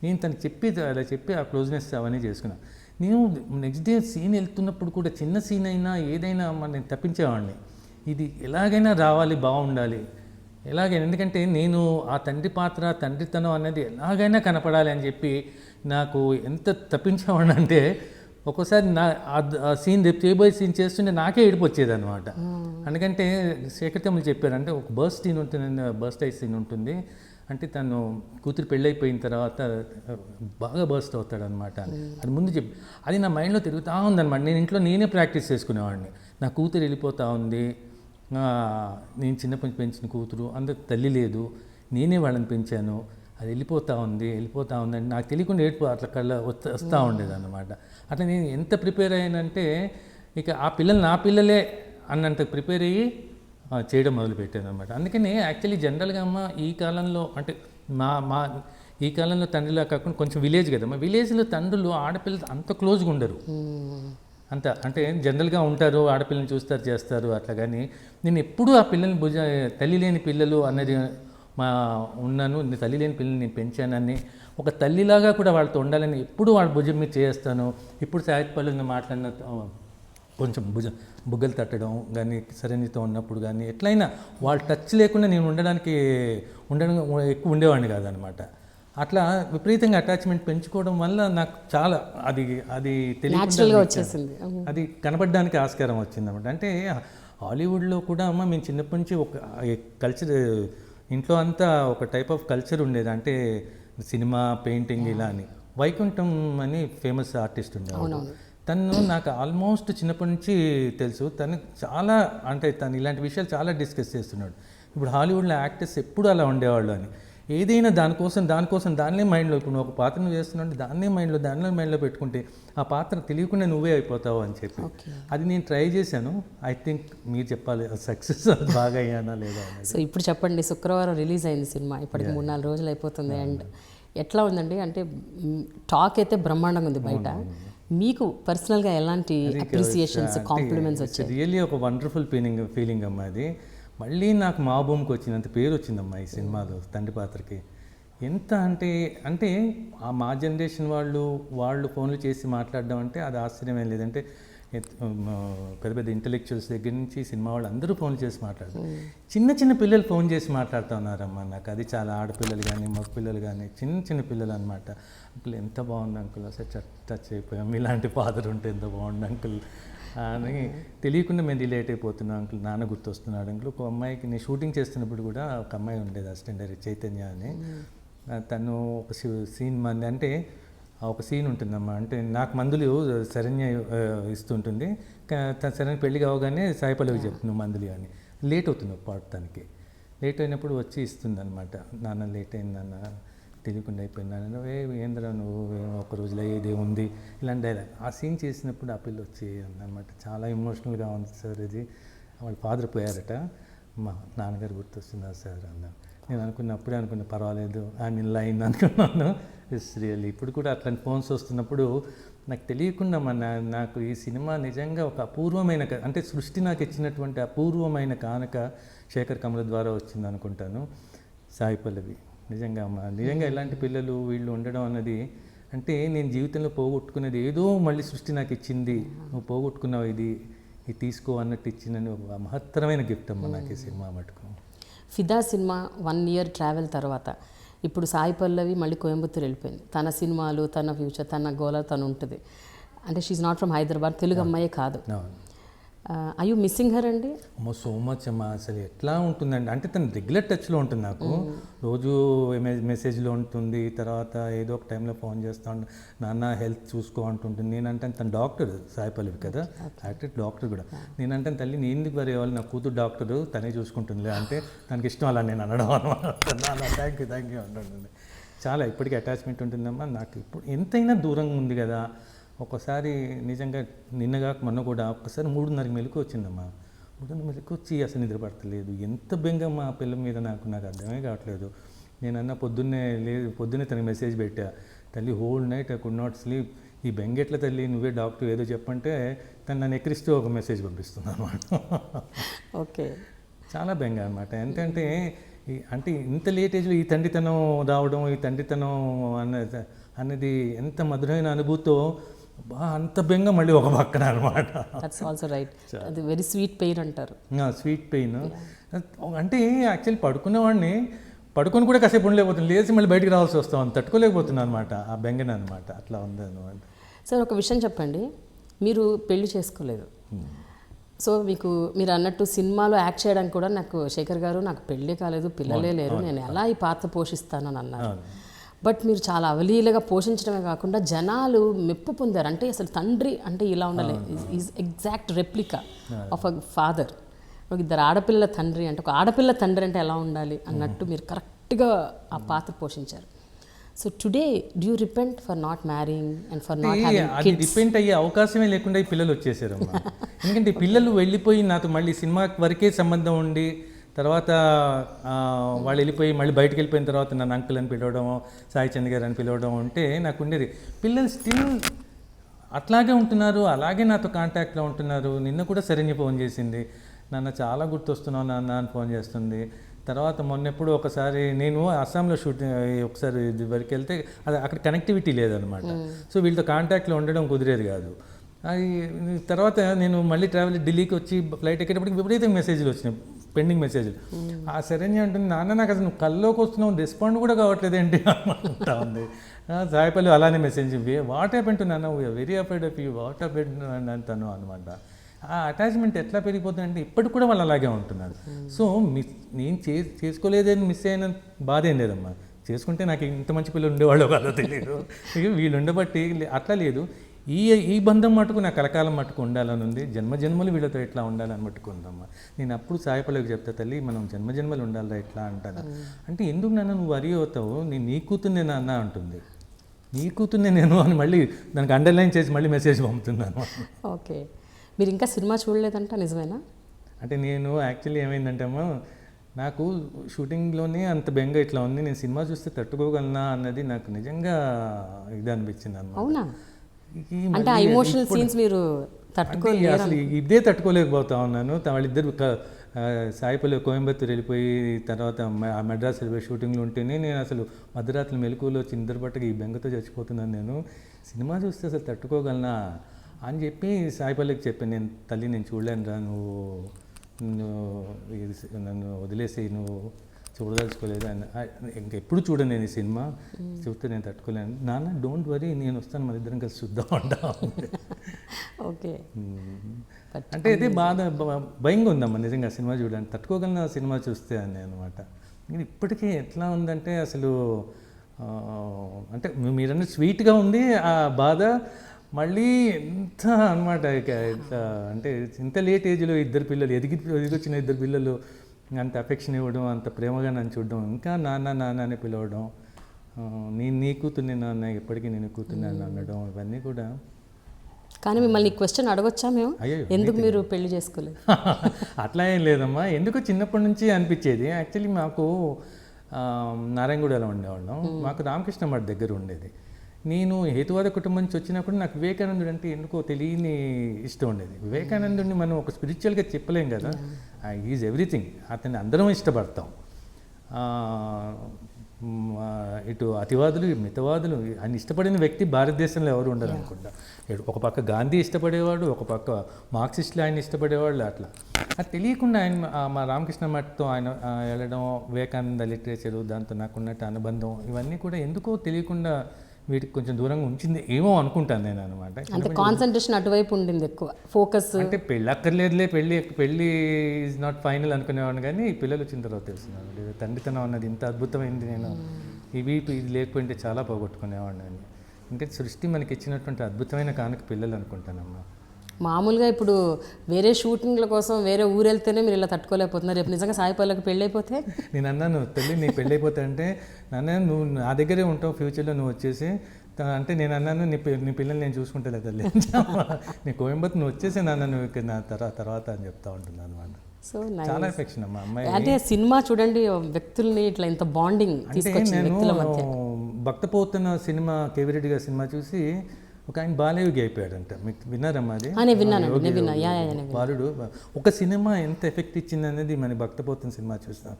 నేను తనకి అలా చెప్పి ఆ క్లోజ్నెస్ అవన్నీ చేసుకున్నాను. నేను నెక్స్ట్ డే సీన్ వెళ్తున్నప్పుడు కూడా చిన్న సీన్ అయినా ఏదైనా నేను తప్పించేవాడిని, ఇది ఎలాగైనా రావాలి, బాగుండాలి ఎలాగైనా, ఎందుకంటే నేను ఆ తండ్రితనం అనేది ఎలాగైనా కనపడాలి అని చెప్పి నాకు ఎంత తప్పించేవాడిని అంటే ఒక్కోసారి ఆ సీన్ చేయబోయే సీన్ చేస్తుంటే నాకే ఏడుపు వచ్చేది అనమాట. ఎందుకంటే శేఖర్ తమ్ములు చెప్పారు, అంటే ఒక బర్స్ట్ అయ్యే సీన్ ఉంటుంది, అంటే తను కూతురు పెళ్ళైపోయిన తర్వాత బాగా బర్స్ట్ అవుతాడనమాట. అది ముందు చెప్పి అది నా మైండ్లో తిరుగుతూ ఉందన్నమాట. నేనే ప్రాక్టీస్ చేసుకునేవాడిని. నా కూతురు వెళ్ళిపోతూ ఉంది, నేను చిన్నప్పటి నుంచి పెంచిన కూతురు, అందరు తల్లి లేదు, నేనే వాళ్ళని పెంచాను, అది వెళ్ళిపోతూ ఉంది అని నాకు తెలియకుండా ఏడుపు అట్లా వస్తూ ఉండేది అనమాట. అట్లా నేను ఎంత ప్రిపేర్ అయ్యానంటే ఇక ఆ పిల్లలు నా పిల్లలే అన్నంత ప్రిపేర్ అయ్యి చేయడం మొదలుపెట్టాను అనమాట. అందుకని యాక్చువల్లీ జనరల్గా అమ్మ ఈ కాలంలో అంటే ఈ కాలంలో తండ్రిలా కాకుండా కొంచెం విలేజ్ కదమ్మా, విలేజ్లో తండ్రులు ఆడపిల్లలు అంత క్లోజ్గా ఉండరు, అంత అంటే జనరల్గా ఉంటారు, ఆడపిల్లని చూస్తారు చేస్తారు అట్లా. కానీ నేను ఎప్పుడూ ఆ పిల్లల్ని తల్లి లేని పిల్లలు అన్నది ఉన్నాను, తల్లి లేని పిల్లల్ని నేను పెంచానని ఒక తల్లిలాగా కూడా వాళ్ళతో ఉండాలని ఎప్పుడూ వాళ్ళ భుజం మీద చేస్తాను. ఇప్పుడు సాహిత్యపల్లిని మాట్లాడిన కొంచెం బుగ్గలు తట్టడం కానీ సరైనతో ఉన్నప్పుడు కానీ ఎట్లయినా వాళ్ళు టచ్ లేకుండా నేను ఉండడం ఎక్కువ ఉండేవాడిని కాదనమాట. అట్లా విపరీతంగా అటాచ్మెంట్ పెంచుకోవడం వల్ల నాకు చాలా అది తెలియకుండా వచ్చేసింది, అది కనపడడానికి ఆస్కారం వచ్చిందన్నమాట. అంటే హాలీవుడ్లో కూడా అమ్మ మేము చిన్నప్పటి నుంచి ఒక కల్చర్ ఇంట్లో అంతా ఒక టైప్ ఆఫ్ కల్చర్ ఉండేది, అంటే సినిమా పెయింటింగ్ ఇలా అని. వైకుంఠం అని ఫేమస్ ఆర్టిస్ట్ ఉండేవాడు, తను నాకు ఆల్మోస్ట్ చిన్నప్పటి నుంచి తెలుసు. తను చాలా అంటే తను ఇలాంటి విషయాలు చాలా డిస్కస్ చేస్తున్నాడు. ఇప్పుడు హాలీవుడ్లో యాక్టర్స్ ఎప్పుడు అలా ఉండేవాళ్ళు అని, ఏదైనా దానికోసం దాన్నే మైండ్లో, ఇప్పుడు నువ్వు ఒక పాత్రను చేస్తున్నావు దాన్నే మైండ్లో పెట్టుకుంటే ఆ పాత్ర తెలియకుండా నువ్వే అయిపోతావు అని చెప్పి అది నేను ట్రై చేశాను. ఐ థింక్ మీరు చెప్పాలి సక్సెస్ బాగా అయ్యానా లేదా. సో ఇప్పుడు చెప్పండి, శుక్రవారం రిలీజ్ అయింది సినిమా, ఇప్పటికి 3-4 రోజులు అయిపోతుంది. అండ్ ఎట్లా ఉందండి? అంటే టాక్ అయితే బ్రహ్మాండంగా ఉంది బయట, మీకు పర్సనల్గా ఎలాంటి అప్రిసియేషన్స్, కాంప్లిమెంట్స్ వచ్చాయి? రియల్లీ ఒక వండర్ఫుల్ ఫీలింగ్ అమ్మా. అది మళ్ళీ నాకు మా భూమికి వచ్చినంత పేరు వచ్చిందమ్మా ఈ సినిమాలో తండ్రి పాత్రకి. ఎంత అంటే మా జనరేషన్ వాళ్ళు ఫోన్లు చేసి మాట్లాడడం అంటే అది ఆశ్చర్యమేం లేదంటే పెద్ద పెద్ద ఇంటలెక్చువల్స్ దగ్గర నుంచి సినిమా వాళ్ళు అందరూ ఫోన్ చేసి మాట్లాడతారు. చిన్న పిల్లలు ఫోన్ చేసి మాట్లాడుతూ ఉన్నారమ్మా. నాకు అది చాలా, ఆడపిల్లలు కానీ మగపిల్లలు కానీ చిన్న పిల్లలు అనమాట. అంకుల్ ఎంత బాగుంది అంకుల్, అసలు టచ్ అయిపోయాం, ఇలాంటి ఫాదర్ ఉంటే ఎంత బాగుంది అంకుల్ అని తెలియకుండా మేము రిలేట్ అయిపోతున్నాం అంకుల్, నాన్న గుర్తొస్తున్నాడు అంకుల్. ఒక అమ్మాయికి నేను షూటింగ్ చేస్తున్నప్పుడు కూడా ఒక అమ్మాయి ఉండేది అసిస్టెంట్ డైరెక్టర్ చైతన్య అని, తను ఒక సీన్ అంటే ఒక సీన్ ఉంటుందమ్మా, అంటే నాకు మందులు శరణ్య ఇస్తుంటుంది, శరణ్య పెళ్ళి కావగానే సాయిపల్లవికి చెప్తున్నావు మందులు అని. లేట్ అవుతుంది పాడటానికి, లేట్ అయినప్పుడు వచ్చి ఇస్తుంది అనమాట. నాన్న లేట్ అయిందన్న, తెలియకుండా అయిపోయింది, ఏంద్రా నువ్వు ఒక రోజులో ఏదే ఉంది ఇలాంటి డైలాగ్. ఆ సీన్ చేసినప్పుడు ఆ పిల్ల వచ్చి అనమాట. చాలా ఎమోషనల్గా ఉంది సార్ ఇది. వాళ్ళ ఫాదర్ పోయారట, మా నాన్నగారు గుర్తొస్తున్నారు సార్ అన్నారు. నేను అప్పుడే అనుకున్నా పర్వాలేదు, ఐ మీన్ లైన్ అనుకున్నాను. ఇట్స్ రియల్లీ ఇప్పుడు కూడా అట్లాంటి ఫోన్స్ వస్తున్నప్పుడు నాకు తెలియకుండా నాకు ఈ సినిమా నిజంగా ఒక అపూర్వమైన అంటే సృష్టి నాకు ఇచ్చినటువంటి అపూర్వమైన కానుక శేఖర్ కమల ద్వారా వచ్చింది అనుకుంటాను. సాయి పల్లవి నిజంగా ఇలాంటి పిల్లలు వీళ్ళు ఉండడం అన్నది, అంటే నేను జీవితంలో పోగొట్టుకునేది ఏదో మళ్ళీ సృష్టి నాకు ఇచ్చింది, నువ్వు పోగొట్టుకున్నావు ఇది తీసుకో అన్నట్టు ఇచ్చిందని ఒక మహత్తరమైన గిఫ్ట్ అమ్మ నాకు ఈ సినిమా మటుకు. ఫిదా సినిమా 1 year ట్రావెల్ తర్వాత ఇప్పుడు సాయి పల్లవి మళ్ళీ కోయంబత్తూరు వెళ్ళిపోయింది. తన సినిమాలు, తన ఫ్యూచర్, తన గోల తను ఉంటుంది. అంటే she's not from Hyderabad, Telugu అమ్మాయే కాదు. ఐ యూ మిస్సింగ్ హర్ అండి? అమ్మో సో మచ్ అమ్మా. అసలు ఎట్లా ఉంటుందండి అంటే తను రెగ్యులర్ టచ్లో ఉంటుంది నాకు. రోజు మెసేజ్లో ఉంటుంది, తర్వాత ఏదో ఒక టైంలో ఫోన్ చేస్తూ ఉంటుంది, నాన్న హెల్త్ చూసుకో అంటుంటుంది. నేనంటే తన డాక్టర్, సాయి పల్లవి కదా, యాక్టర్ డాక్టర్ కూడా. నేనంటే తల్లి నేను ఎందుకు మరి వాళ్ళు నా కూతురు డాక్టరు తనే చూసుకుంటుంది అంటే తనకి ఇష్టం అలా నేను అనడం అనమాట. థ్యాంక్ యూ అంటుంటుంది. చాలా ఇప్పటికీ అటాచ్మెంట్ ఉంటుందమ్మా నాకు. ఇప్పుడు ఎంతైనా దూరంగా ఉంది కదా. ఒకసారి నిజంగా నిన్నగాక మొన్న కూడా ఒక్కసారి 3:30 మెలకు వచ్చిందమ్మా. 3:30 మెలకు వచ్చి అసలు నిద్ర పడతలేదు. ఎంత బెంగ మా పిల్ల మీద నాకు అర్థమే కావట్లేదు. నేనన్నా పొద్దున్నే తనకి మెసేజ్ పెట్టా, తల్లి whole night I could not sleep, ఈ బెంగెట్ల తల్లి నువ్వే డాక్టర్ ఏదో చెప్పంటే తను నన్ను ఎక్కిరిస్తూ ఒక మెసేజ్ పంపిస్తుంది అనమాట. ఓకే, చాలా బెంగ అనమాట. ఎందుకంటే అంటే ఇంత లేట్ ఏజ్లో ఈ తండ్రితనం రావడం, ఈ తండ్రితనం అన్నది ఎంత మధురమైన అనుభూతో అంత బెంగ మళ్ళీ ఒక పక్కన అనమాట. That's also right. అది వెరీ స్వీట్ పెయిన్ అంటారు. స్వీట్ పెయిన్ అంటే యాక్చువల్లీ పడుకొని కూడా కాసేపు ఉండలేకపోతుంది, లేచి మళ్ళీ బయటికి రావాల్సి వస్తాం, తట్టుకోలేకపోతున్నాను అనమాట ఆ బెంగన అనమాట. అట్లా ఉంది అనమాట. సార్ ఒక విషయం చెప్పండి, మీరు పెళ్లి చేసుకోలేదు. సో మీరు అన్నట్టు సినిమాలో యాక్ట్ చేయడానికి కూడా నాకు శేఖర్ గారు నాకు పెళ్ళే కాలేదు, పిల్లలే లేరు, నేను ఎలా ఈ పాత్ర పోషిస్తానని అన్నారు. బట్ మీరు చాలా అవలీలగా పోషించడమే కాకుండా జనాలు మెప్పు పొందారు. అంటే అసలు తండ్రి అంటే ఇలా ఉండాలి, is exact replica of a father. ఒక 2 ఆడపిల్లల తండ్రి అంటే ఒక ఆడపిల్ల తండ్రి అంటే ఎలా ఉండాలి అన్నట్టు మీరు కరెక్ట్గా ఆ పాత్ర పోషించారు. So today do you repent for not మ్యారింగ్ and for not having kids? Repent అయ్యే అవకాశమే లేకుండా ఈ పిల్లలు వచ్చేసారు అమ్మా. ఎందుకంటే పిల్లలు వెళ్ళిపోయి నాతో మళ్ళీ సినిమా వరకే సంబంధం ఉండి తర్వాత వాళ్ళు వెళ్ళిపోయి మళ్ళీ బయటకు వెళ్ళిపోయిన తర్వాత నన్ను అంకుల్ అని పిలవడం, సాయి చంద్ గారు అని పిలవడం అంటే నాకు ఉండేది. పిల్లలు స్టిల్ అట్లాగే ఉంటున్నారు, అలాగే నాతో కాంటాక్ట్లో ఉంటున్నారు. నిన్న కూడా శరణ్య ఫోన్ చేసింది, నాన్న చాలా గుర్తొస్తున్నావు నాన్న అని ఫోన్ చేస్తుంది. తర్వాత మొన్నెప్పుడు ఒకసారి నేను అస్సాంలో షూటింగ్ ఒకసారి వరకు వెళ్తే అది అక్కడ కనెక్టివిటీ లేదనమాట. సో వీళ్ళతో కాంటాక్ట్లో ఉండడం కుదిరేది కాదు. తర్వాత నేను మళ్ళీ ఢిల్లీకి వచ్చి ఫ్లైట్ ఎక్కేటప్పటికి విపరీత మెసేజ్లు వచ్చినాయి, పెండింగ్ మెసేజ్లు. ఆ శరణ్య అంటుంది, నాన్న నాకు అసలు నువ్వు కల్లోకి వస్తున్నావు, రెస్పాండ్ కూడా కావట్లేదు ఏంటి అంటా ఉంది. సాయి పల్లవి అలానే మెసేజ్, వాట్ హ్యాపెన్ టు నాన్న, we're very afraid of you, what happen అంటాను అనమాట. ఆ అటాచ్మెంట్ ఎట్లా పెరిగిపోతుందంటే ఇప్పటికి కూడా వాళ్ళు అలాగే ఉంటున్నారు. సో నేను చేసుకోలేదని మిస్ అయిన బాధ ఏం లేదమ్మా. చేసుకుంటే నాకు ఇంత మంచి పిల్లలు ఉండేవాళ్ళు కాదో తెలియదు, వీళ్ళు ఉండబట్టి అట్లా లేదు. ఈ బంధం మటుకు నాకు కలకాలం మటుకు ఉండాలని ఉంది. జన్మజన్మలు వీళ్ళతో ఎట్లా ఉండాలని మటుకు ఉందమ్మా. నేను అప్పుడు సాయి పల్లవికి చెప్తా, తల్లి మనం జన్మజన్మలు ఉండాలా ఎట్లా అంటాను. అంటే ఎందుకు నన్ను నువ్వు వరి అవుతావు, నేను నీ కూతుర్నే నాన్న అంటుంది. నీ కూతుర్నే నేను అని మళ్ళీ దానికి అండర్లైన్ చేసి మళ్ళీ మెసేజ్ పంపుతున్నాను. ఓకే, మీరు ఇంకా సినిమా చూడలేదంట, నిజమేనా? అంటే నేను యాక్చువల్లీ ఏమైందంటే అమ్మా, నాకు షూటింగ్లోనే అంత బెంగ ఇట్లా ఉంది, నేను సినిమా చూస్తే తట్టుకోగలనా అన్నది నాకు నిజంగా ఇది అనిపించింది అన్నమాట. అవునా? అంటే ఆ ఎమోషనల్ సీన్స్ మీరు తట్టుకోలేరు? అసలు ఇదే తట్టుకోలేకపోతా ఉన్నాను. వాళ్ళిద్దరు సాయి పల్లవి కోయంబత్తూరు వెళ్ళిపోయి తర్వాత మెడ్రాస్ వెళ్ళిపోయి షూటింగ్లో ఉంటేనే నేను అసలు మధ్యరాత్రి మెలకువలో వచ్చి నిద్రపట్టగా ఈ బెంగతో చచ్చిపోతున్నాను. నేను సినిమా చూస్తే అసలు తట్టుకోగలనా అని చెప్పి సాయి పల్లవికి చెప్పాను, నేను తల్లి నేను చూడలేను రా, నన్ను వదిలేసి నువ్వు చూడదలుచుకోలేదు అని. ఇంకెప్పుడు చూడను నేను ఈ సినిమా, చూస్తే నేను తట్టుకోలేను. నాన్న డోంట్ వరీ, నేను వస్తాను, మన ఇద్దరం కలిసి చూద్దాం అంటా. ఓకే, అంటే ఇదే బాధ భయంగా ఉందమ్మా నిజంగా సినిమా చూడడానికి, తట్టుకోగలన సినిమా చూస్తే అని అనమాట. ఇప్పటికీ ఎట్లా ఉందంటే అసలు అంటే మీరన్నా స్వీట్గా ఉంది ఆ బాధ, మళ్ళీ ఎంత అనమాట ఇట్లా అంటే ఇంత లేట్ ఏజ్లో 2 పిల్లలు ఎదిగొచ్చిన 2 పిల్లలు అంత అఫెక్షన్ ఇవ్వడం, అంత ప్రేమగా నన్ను చూడడం, ఇంకా నాన్న నాన్న అని పిలవడం, నేను నీ కూతుర్ని నాన్న, ఎప్పటికీ నేను కూతుర్ని అనడం, ఇవన్నీ కూడా కానీ మిమ్మల్ని క్వశ్చన్ అడగొచ్చా మేము, అయ్యో, ఎందుకు మీరు పెళ్లి చేసుకోలేదు? అట్లా ఏం లేదమ్మా, ఎందుకు చిన్నప్పటి నుంచి అనిపించేది. యాక్చువల్లీ మాకు నారాయణగూడలో ఉండేవాళ్ళం, మాకు రామకృష్ణ మఠ్ దగ్గర ఉండేది. నేను హేతువాద కుటుంబం నుంచి వచ్చినప్పుడు నాకు వివేకానందుడు అంటే ఎందుకో తెలియని ఇష్టం ఉండేది. వివేకానందుడిని మనం ఒక స్పిరిచువల్గా చెప్పలేం కదా, ఈజ్ ఎవ్రీథింగ్. అతన్ని అందరం ఇష్టపడతాం. ఇటు అతివాదులు, మితవాదులు, ఆయన ఇష్టపడిన వ్యక్తి భారతదేశంలో ఎవరు ఉండరు అనుకుంటా. ఒక పక్క గాంధీ ఇష్టపడేవాడు, ఒక పక్క మార్క్సిస్టులు ఆయన ఇష్టపడేవాళ్ళు. అట్లా అది తెలియకుండా ఆయన మా రామకృష్ణ మఠ్తో ఆయన వెళ్ళడం, వివేకానంద లిటరేచరు, దాంతో నాకున్నట్టు అనుబంధం, ఇవన్నీ కూడా ఎందుకో తెలియకుండా వీటికి కొంచెం దూరంగా ఉంచింది ఏమో అనుకుంటాను నేను అనమాట. అంటే కాన్సన్ట్రేషన్ అటువైపు ఉండింది ఎక్కువ, ఫోకస్. అంటే పెళ్ళి అక్కర్లేదులే, పెళ్ళి ఈజ్ నాట్ ఫైనల్ అనుకునేవాడిని, కానీ పిల్లలు వచ్చిన తర్వాత తెలుస్తున్నాను తండ్రితనం అన్నది ఇంత అద్భుతమైంది. నేను ఇది లేకపోతే చాలా పోగొట్టుకునేవాడిని అని. అంటే సృష్టి మనకి ఇచ్చినటువంటి అద్భుతమైన కానుక పిల్లలు అనుకుంటానమ్మా. మామూలుగా ఇప్పుడు వేరే షూటింగ్ల కోసం వేరే ఊరు వెళ్తేనే మీరు ఇలా తట్టుకోలేకపోతున్నారు. రేపు నిజంగా సాయి పల్లవికి పెళ్ళి అయిపోతే? నేను అన్నాను, తల్లి నీ పెళ్ళి అయిపోతే అంటే నాన్న నువ్వు నా దగ్గరే ఉంటావు ఫ్యూచర్లో, నువ్వు వచ్చేసి అంటే నేను అన్నాను, నీ పిల్లల్ని నేను చూసుకుంటా తల్లి, నీ కోయంబత్తు నువ్వు వచ్చేసి నాన్న నువ్వు ఇక్కడ నా తర్వాత అని చెప్తా ఉంటున్నాను అనమాట. సో చాలా ఎఫెక్షన్ అమ్మా అమ్మాయి. అంటే సినిమా చూడండి, వ్యక్తుల్ని ఇట్లా ఇంత బాండింగ్ తీసుకొచ్చింది వ్యక్తుల మధ్య. భక్తపోతున్న సినిమా, కేవీ రెడ్డి గారి సినిమా చూసి ఒక ఆయన బాలయోగి అయిపోయాడంట. మీకు విన్నారమ్మా అది? బాలుడు. ఒక సినిమా ఎంత ఎఫెక్ట్ ఇచ్చింది అనేది మన భక్తపోతున్న సినిమా చూస్తాం.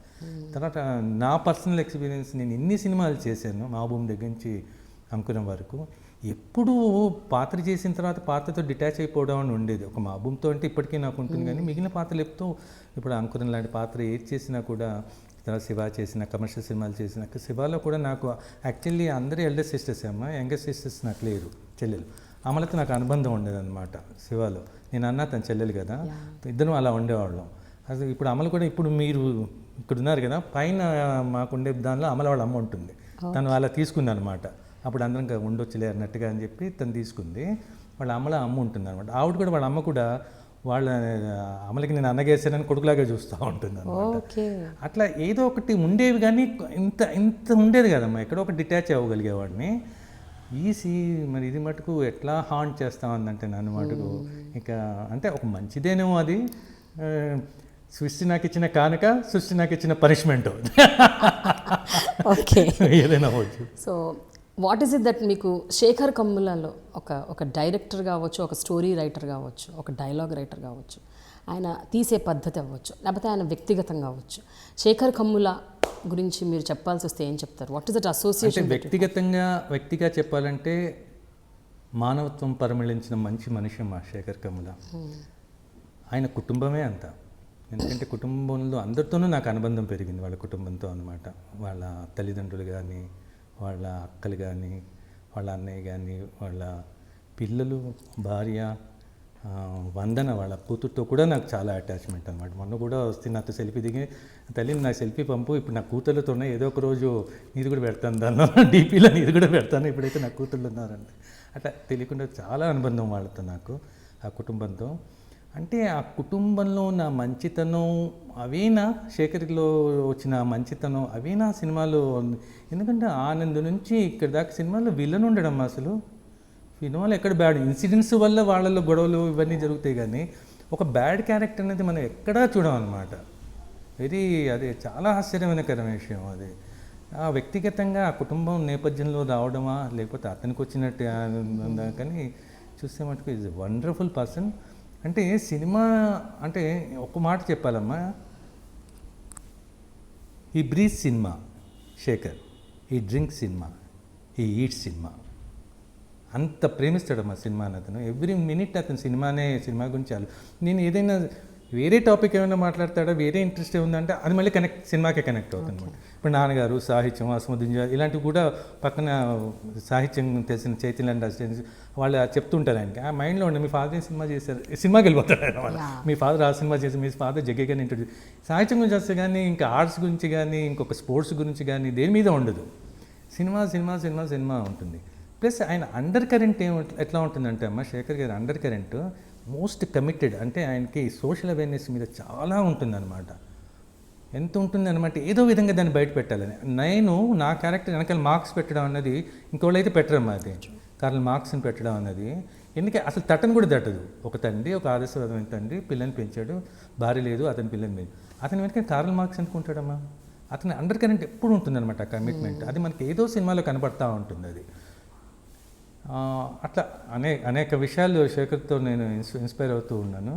తర్వాత నా పర్సనల్ ఎక్స్పీరియన్స్, నేను ఎన్ని సినిమాలు చేశాను మహబూబ్ దగ్గర నుంచి అంకురం వరకు, ఎప్పుడూ పాత్ర చేసిన తర్వాత పాత్రతో డిటాచ్ అయిపోవడం అని ఉండేది. ఒక మహబూబ్తో అంటే ఇప్పటికీ నాకు ఉంటుంది, కానీ మిగిలిన పాత్రలు ఎప్పుడూ, ఇప్పుడు అంకురం లాంటి పాత్ర ఏది చేసినా కూడా, తర్వాత శివ చేసిన, కమర్షియల్ సినిమాలు చేసిన, శివాలో కూడా నాకు యాక్చువల్లీ అందరూ ఎల్డర్ సిస్టర్స్ అమ్మ, యంగర్ సిస్టర్స్ నాకు లేరు, చెల్లెలు. అమలతో నాకు అనుబంధం ఉండేదన్నమాట శివాలో. నేను అన్నా తన చెల్లెలు కదా, ఇద్దరం అలా ఉండేవాళ్ళం. అసలు ఇప్పుడు అమలు కూడా, ఇప్పుడు మీరు ఇక్కడ ఉన్నారు కదా, పైన మాకుండే దానిలో అమల వాళ్ళ అమ్మ ఉంటుంది, తను అలా తీసుకుంది అనమాట. అప్పుడు అందరం ఉండొచ్చులే అన్నట్టుగా అని చెప్పి తను తీసుకుంది. వాళ్ళ అమ్మ ఉంటుంది అనమాట. ఆవిడ కూడా, వాళ్ళ అమ్మ కూడా వాళ్ళ అమలకి నేను అన్నగేసానని కొడుకులాగా చూస్తూ ఉంటుంది అనమాట. అట్లా ఏదో ఒకటి ఉండేవి, కానీ ఇంత ఉండేది కదమ్మా, ఎక్కడో ఒక డిటాచ్ అవ్వగలిగేవాడిని. మరి ఇది మటుకు ఎట్లా హాంట్ చేస్తా ఉందంటే నన్ను మటుకు ఇక అంటే ఒక మంచిదేనేమో అది. సృష్టి నాకు ఇచ్చిన కానుక, సృష్టి నాకు ఇచ్చిన పనిష్మెంట్, ఓకే ఏదైనా అవ్వచ్చు. So what is it that మీకు శేఖర్ కమ్ములలో ఒక డైరెక్టర్ కావచ్చు, ఒక స్టోరీ రైటర్ కావచ్చు, ఒక డైలాగ్ రైటర్ కావచ్చు, ఆయన తీసే పద్ధతి అవ్వచ్చు, లేకపోతే ఆయన వ్యక్తిగతంగా అవ్వచ్చు, శేఖర్ కమ్ముల గురించి మీరు చెప్పాల్సి వస్తే ఏం చెప్తారు? What is that association? వ్యక్తిగా చెప్పాలంటే మానవత్వం పరిమళించిన మంచి మనిషి మా శేఖర్ కమ్ముల. ఆయన కుటుంబమే అంతా. ఎందుకంటే కుటుంబంలో అందరితోనూ నాకు అనుబంధం పెరిగింది, వాళ్ళ కుటుంబంతో అనమాట. వాళ్ళ తల్లిదండ్రులు కానీ, వాళ్ళ అక్కలు కానీ, వాళ్ళ అన్నయ్య కానీ, వాళ్ళ పిల్లలు, భార్య వందన, వాళ్ళ కూతురుతో కూడా నాకు చాలా అటాచ్మెంట్ అనమాట. మొన్న కూడా వస్తే నాతో సెల్ఫీ దిగి, తల్లి నా సెల్ఫీ పంపు, ఇప్పుడు నా కూతుర్లతోనే ఏదో ఒక రోజు నీది కూడా పెడతాను, దానిలో డీపీలో నీది కూడా పెడతాను, ఇప్పుడైతే నా కూతుర్లు ఉన్నారంటే. అట్లా తెలియకుండా చాలా అనుబంధం వాళ్ళతో నాకు, ఆ కుటుంబంతో. అంటే ఆ కుటుంబంలో నా మంచితనం అవేనా, శేఖర్లో వచ్చిన మంచితనం అవేనా సినిమాలో. ఎందుకంటే ఆనంద్ నుంచి ఇక్కడ దాకా సినిమాలో విలన్ ఉండడం, అసలు సినిమాలో ఎక్కడ బ్యాడ్ ఇన్సిడెంట్స్ వల్ల వాళ్ళలో గొడవలు ఇవన్నీ జరుగుతాయి, కానీ ఒక బ్యాడ్ క్యారెక్టర్ అనేది మనం ఎక్కడా చూడమన్నమాట. అది చాలా ఆశ్చర్యకరమైన విషయం. అది ఆ వ్యక్తిగతంగా ఆ కుటుంబం నేపథ్యంలో రావడమా, లేకపోతే అతనికి వచ్చినట్టు కానీ చూస్తే మటుకు ఈజ్ ఎ వండర్ఫుల్ పర్సన్. అంటే సినిమా అంటే ఒక మాట చెప్పాలమ్మా, ఈ బ్రీత్ సినిమా శేఖర్, ఈ డ్రింక్ సినిమా, ఈ ఈట్ సినిమా. అంత ప్రేమిస్తాడమ్మా సినిమా అతను. ఎవ్రీ మినిట్ అతను సినిమా గురించి నేను ఏదైనా వేరే టాపిక్ ఏమైనా మాట్లాడతాడా, వేరే ఇంట్రెస్ట్ ఏముందంటే అది మళ్ళీ సినిమాకే కనెక్ట్ అవుతుంది అనమాట. ఇప్పుడు నాన్నగారు, సాహిత్యం, అసముద్దింజ ఇలాంటివి కూడా పక్కన సాహిత్యం తెలిసిన చైతన్య రెసిడెన్స్ వాళ్ళు చెప్తుంటారు ఆయనకి. ఆ మైండ్లో ఉండే మీ ఫాదర్ ఏం సినిమా చేశారు, సినిమాకి వెళ్ళిపోతాడు ఆయన వాళ్ళు. మీ ఫాదర్ ఆ సినిమా చేసి, మీ ఫాదర్ జగ్గే కానీ ఇంట్రడ్యూస్. సాహిత్యం గురించి వస్తే కానీ, ఇంకా ఆర్ట్స్ గురించి కానీ, ఇంకొక స్పోర్ట్స్ గురించి కానీ దేని మీద ఉండదు. సినిమా ఉంటుంది. ప్లస్ ఆయన అండర్ కరెంట్ ఎట్లా ఉంటుందంటే అమ్మ, శేఖర్ గారి అండర్ కరెంట్ మోస్ట్ కమిటెడ్. అంటే ఆయనకి సోషల్ అవేర్నెస్ మీద చాలా ఉంటుందన్నమాట. ఎంత ఉంటుందన్నమాట, ఏదో విధంగా దాన్ని బయట పెట్టాలని. నేను నా క్యారెక్టర్ వెనకాల మార్క్స్ పెట్టడం అన్నది ఇంకోళ్ళు అయితే పెట్టరమ్మా. అది కార్ల్ మార్క్స్ని పెట్టడం అన్నది ఎందుకంటే అసలు తట్టను కూడా తట్టదు. ఒక తండ్రి, ఒక ఆదర్శవంతమైన తండ్రి పిల్లని పెంచాడు, భార్య లేదు, అతని పిల్లని పెంచాడు. అతని వెనక కార్ల్ మార్క్స్ అనుకుంటాడమ్మా. అతని అండర్ కరెంట్ ఎప్పుడు ఉంటుందన్నమాట ఆ కమిట్మెంట్. అది మనకి ఏదో సినిమాలో కనపడతా ఉంటుంది అది. అట్లా అనేక విషయాలు శేఖర్తో నేను ఇన్స్పైర్ అవుతూ ఉన్నాను.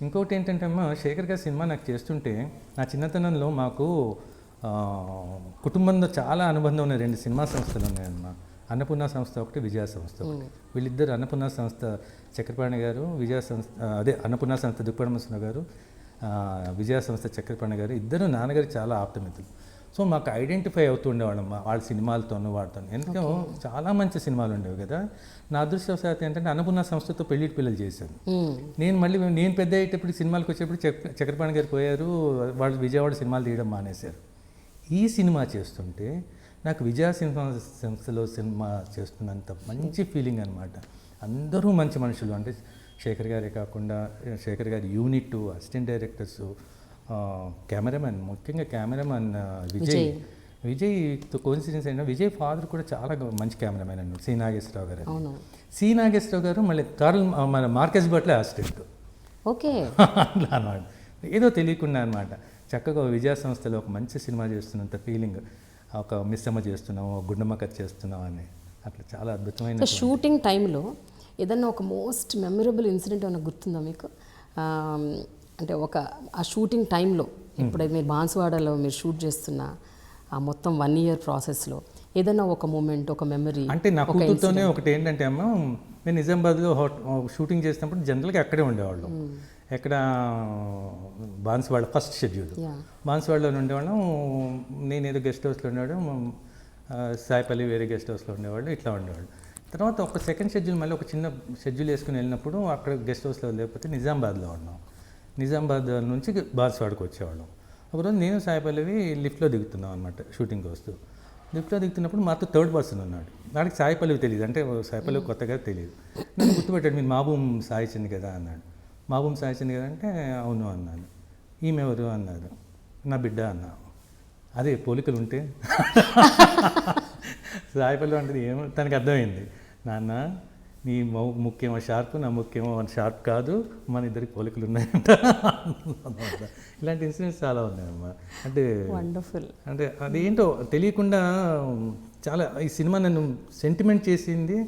ఇంకోటి ఏంటంటే అమ్మ, శేఖర్ గారి సినిమా నాకు చేస్తుంటే నా చిన్నతనంలో మాకు కుటుంబంలో చాలా అనుబంధం ఉన్న 2 సినిమా సంస్థలు ఉన్నాయమ్మా. అన్నపూర్ణ సంస్థ ఒకటి, విజయ సంస్థ ఒకటి. వీళ్ళిద్దరు అన్నపూర్ణ సంస్థ చక్రపాణి గారు, విజయ సంస్థ అన్నపూర్ణ సంస్థ దుప్పడమసరావు గారు, విజయ సంస్థ చక్రపాణి గారు ఇద్దరు నాన్నగారు చాలా ఆప్తమితులు. సో మాకు ఐడెంటిఫై అవుతూ ఉండేవాళ్ళం వాళ్ళ సినిమాలతోనూ వాడుతాను. ఎందుకంటే చాలా మంచి సినిమాలు ఉండేవి కదా. నా అదృష్టవశాత్తు ఏంటంటే అన్నపూర్ణ సంస్థతో పెళ్ళిటి పిల్లలు చేశాను. నేను పెద్ద అయ్యేటప్పుడు సినిమాలకు వచ్చేప్పుడు చక్రపాణి గారు పోయారు, వాళ్ళు విజయవాడ సినిమాలు తీయడం మానేశారు. ఈ సినిమా చేస్తుంటే నాకు విజయ సినిమా సంస్థలో సినిమా చేస్తున్నంత మంచి ఫీలింగ్ అనమాట. అందరూ మంచి మనుషులు, అంటే శేఖర్ గారే కాకుండా శేఖర్ గారి యూనిట్, అసిస్టెంట్ డైరెక్టర్స్, కెమెరామెన్, ముఖ్యంగా కెమెరామెన్ విజయ్ కోఇన్సిడెన్స్ అయినా విజయ్ ఫాదర్ కూడా చాలా మంచి కెమెరామెన్ అన్నాడు, సి నాగేశ్వరరావు గారు. సి నాగేశ్వరరావు గారు మళ్ళీ మన మార్కెస్ బట్లే అసిస్టెంట్. ఓకే, అట్లా అన్నమాట. ఏదో తెలియకుండా అనమాట. చక్కగా విజయ సంస్థలో ఒక మంచి సినిమా చేస్తున్నంత ఫీలింగ్, ఒక మిస్సమ్మ చేస్తున్నాం, గుండమ్మ కథ చేస్తున్నాం అని అట్లా చాలా అద్భుతమైన. షూటింగ్ టైంలో ఏదన్నా ఒక మోస్ట్ మెమరబుల్ ఇన్సిడెంట్ ఏమైనా గుర్తుందా మీకు? అంటే ఆ షూటింగ్ టైంలో ఎప్పుడైతే మీరు బాన్సువాడలో మీరు షూట్ చేస్తున్న ఆ మొత్తం 1 year ప్రాసెస్లో ఏదైనా ఒక మూమెంట్, ఒక మెమరీ? అంటే నా కూతురుతోనే ఒకటి ఏంటంటే అమ్మ, నేను నిజామాబాద్లో షూటింగ్ చేసినప్పుడు జనరల్గా అక్కడే ఉండేవాళ్ళం. ఎక్కడ బాన్సువాడ ఫస్ట్ షెడ్యూల్ బాన్సువాడలో ఉండేవాళ్ళం. నేను ఏదో గెస్ట్ హౌస్లో ఉండేవాడు, సాయిపల్లి వేరే గెస్ట్ హౌస్లో ఉండేవాళ్ళు, ఇట్లా ఉండేవాళ్ళు. తర్వాత ఒక సెకండ్ షెడ్యూల్ మళ్ళీ ఒక చిన్న షెడ్యూల్ వేసుకుని వెళ్ళినప్పుడు అక్కడ గెస్ట్ హౌస్లో లేకపోతే నిజామాబాద్లో ఉన్నాం. నిజామాబాద్ నుంచి బాన్సువాడకు వచ్చేవాళ్ళం. ఒకరోజు నేను సాయిపల్లివి లిఫ్ట్లో దిగుతున్నాం అనమాట షూటింగ్కి వస్తూ. లిఫ్ట్లో దిగుతున్నప్పుడు మాతో 3rd person ఉన్నాడు. వాడికి సాయిపల్లివి తెలియదు, అంటే సాయిపల్లివి కొత్తగా తెలియదు. నన్ను గుర్తుపెట్టాడు, మీరు మాబూమ్ సాయిచంద్ కదా అన్నాడు. మాబూమ్ సాయిచంద్ కదా అంటే అవును అన్నాను. ఈమె ఎవరు అన్నారు. నా బిడ్డ అన్నా. అదే పోలికలు ఉంటే సాయిపల్లి అంటే ఏమో తనకు అర్థమైంది. నాన్న నీ ముఖ్యమో షార్ప్, నా ముఖ్యమో షార్ప్ కాదు, మన ఇద్దరికి పోలికలు ఉన్నాయంట. ఇలాంటి ఇన్సిడెంట్స్ చాలా ఉన్నాయమ్మా. అంటే వండర్ఫుల్. అంటే అదేంటో తెలియకుండా చాలా ఈ సినిమా నన్ను సెంటిమెంట్ చేసింది.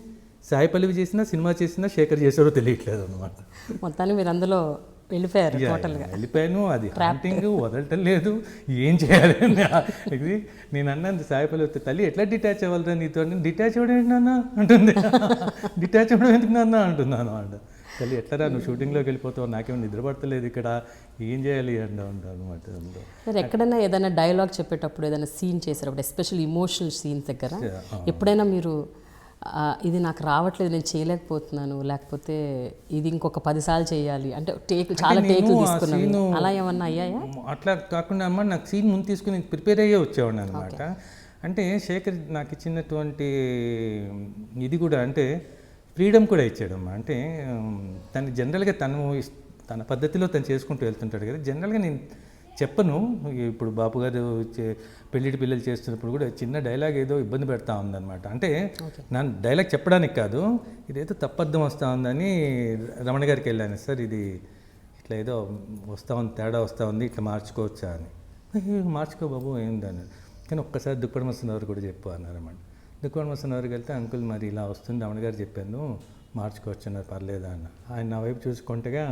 సాయిపల్లివి చేసినా, సినిమా చేసినా, శేఖర్ చేసారో తెలియట్లేదు అనమాట. మొత్తాన్ని మీరు అందులో వెళ్ళిపోయారు టోటల్గా. వెళ్ళిపోయాను. అది హ్యాంటింగ్ వదలటం లేదు, ఏం చేయాలి ఇది. నేను అన్నాను సాయిపల్లి వస్తే, తల్లి ఎట్లా డిటాచ్ అవ్వాలిరా నీతో? డిటాచ్ అవ్వడం ఏంటి నాన్న అంటుంది. డిటాచ్ అవ్వడం ఎందుకు నాన్న అంటున్నాను అనమాట. తల్లి ఎట్లరా నువ్వు షూటింగ్లోకి వెళ్ళిపోతావు, నాకేమో నిద్రపడతలేదు ఇక్కడ, ఏం చేయాలి అంటూ ఉంటాను అనమాట. మీరు ఎక్కడైనా ఏదైనా డైలాగ్ చెప్పేటప్పుడు, ఏదైనా సీన్ చేసేటప్పుడు, ఎస్పెషల్లీ ఇమోషనల్ సీన్స్ దగ్గర ఎప్పుడైనా మీరు ఇది నాకు రావట్లేదు, నేను చేయలేకపోతున్నాను, లేకపోతే ఇది ఇంకొక 10 సార్లు చేయాలి అంటే చాలా టేకులు తీసుకున్నాను, అలా ఏమన్నా అయ్యాయా? అట్లా కాకుండా అమ్మ, నాకు సీన్ ముందు తీసుకుని ప్రిపేర్ అయ్యే వచ్చేవాడిని అనమాట. అంటే శేఖర్ నాకు ఇచ్చినటువంటి ఇది కూడా, అంటే ఫ్రీడమ్ కూడా ఇచ్చాడమ్మా. అంటే తను జనరల్గా తన పద్ధతిలో తను చేసుకుంటూ వెళ్తుంటాడు కదా. జనరల్గా నేను చెప్పను. ఇప్పుడు బాపు గారు పెళ్ళిటి పిల్లలు చేస్తున్నప్పుడు కూడా చిన్న డైలాగ్ ఏదో ఇబ్బంది పెడతా ఉందన్నమాట. అంటే నన్ను డైలాగ్ చెప్పడానికి కాదు, ఇదేదో తప్పర్థం వస్తూ ఉందని రమణ గారికి వెళ్ళాను. సార్ ఇది ఇట్లా ఏదో వస్తూ ఉంది, తేడా వస్తూ ఉంది, ఇట్లా మార్చుకోవచ్చా అని. మార్చుకో బాబు ఏందని. కానీ ఒక్కసారి దుప్పటి మస్తున్నవారు కూడా చెప్పు అన్నారన్నమాట. దుప్పటి మస్తున్నవారికి వెళ్తే, అంకుల్ మరి ఇలా వస్తుంది, రమణ గారు చెప్పాను, మార్చుకోవచ్చు అన్నారు, పర్లేదా అన్న. ఆయన నా వైపు చూసుకుంటేగా,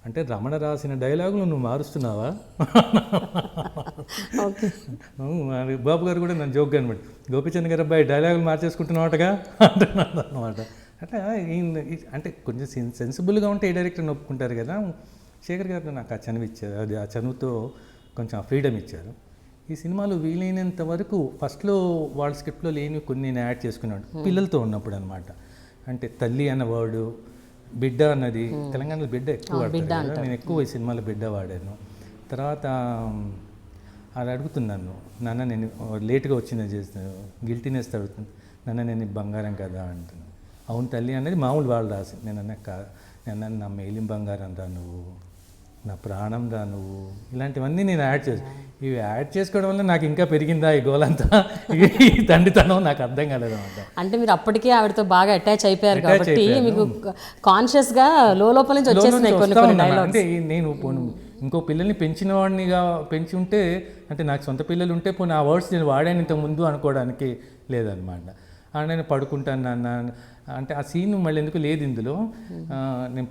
అంటే రమణ రాసిన డైలాగులు నువ్వు మారుస్తున్నావా? బాబు గారు కూడా నన్ను జోక్గా అనమాట, గోపిచంద్ గారు అబ్బాయి డైలాగులు మార్చేసుకుంటున్నావటగా అంటున్నాను అనమాట. అట్లా అంటే కొంచెం సెన్సిబుల్గా ఉంటే ఏ డైరెక్టర్ని ఒప్పుకుంటారు కదా. శేఖర్ గారు నాకు ఆ చనువు ఇచ్చారు, అది ఆ చనువుతో కొంచెం ఆ ఫ్రీడమ్ ఇచ్చారు. ఈ సినిమాలో వీలైనంత వరకు ఫస్ట్లో వాళ్ళ స్క్రిప్ట్లో లేని కొన్ని నేను యాడ్ చేసుకున్నాడు పిల్లలతో ఉన్నప్పుడు అనమాట. అంటే తల్లి అన్న వర్డు, బిడ్డ అన్నది తెలంగాణలో బిడ్డ ఎక్కువ వాడతారు, నేను ఎక్కువ ఈ సినిమాలో బిడ్డ వాడాను. తర్వాత అది అడుగుతున్నాను, నాన్న నేను లేట్గా వచ్చింది చేస్తాను, గిల్టీనెస్ అడుగుతుంది, నాన్న నేను బంగారం కదా అంటున్నాను. అవును తల్లి అనేది మామూలు వాళ్ళు రాసి, నేను అన్నా నా మేలిం బంగారం రా నువ్వు, నా ప్రాణం రా నువ్వు, ఇలాంటివన్నీ నేను యాడ్ ఇవి యాడ్ చేసుకోవడం వల్ల నాకు ఇంకా పెరిగిందా ఈ గోలంతా, ఈ తండ్రితనం నాకు అర్థం కాలేదన్నమాట. అంటే మీరు అప్పటికే ఆవిడతో బాగా అటాచ్ అయిపోయారు కాబట్టి మీకు కాన్షియస్గా లోపల నుంచి వచ్చేసినాయి కొన్ని కొన్ని డైలాగ్స్. అంటే నేను ఇంకో పిల్లల్ని పెంచిన వాడినిగా పెంచి ఉంటే, అంటే నాకు సొంత పిల్లలు ఉంటే పోనీ ఆ వర్డ్స్ నేను వాడాను ఇంతకుముందు అనుకోవడానికి లేదనమాట. నేను పడుకుంటాను నాన్న అంటే ఆ సీన్ మళ్ళీ ఎందుకు లేదు ఇందులో. నేను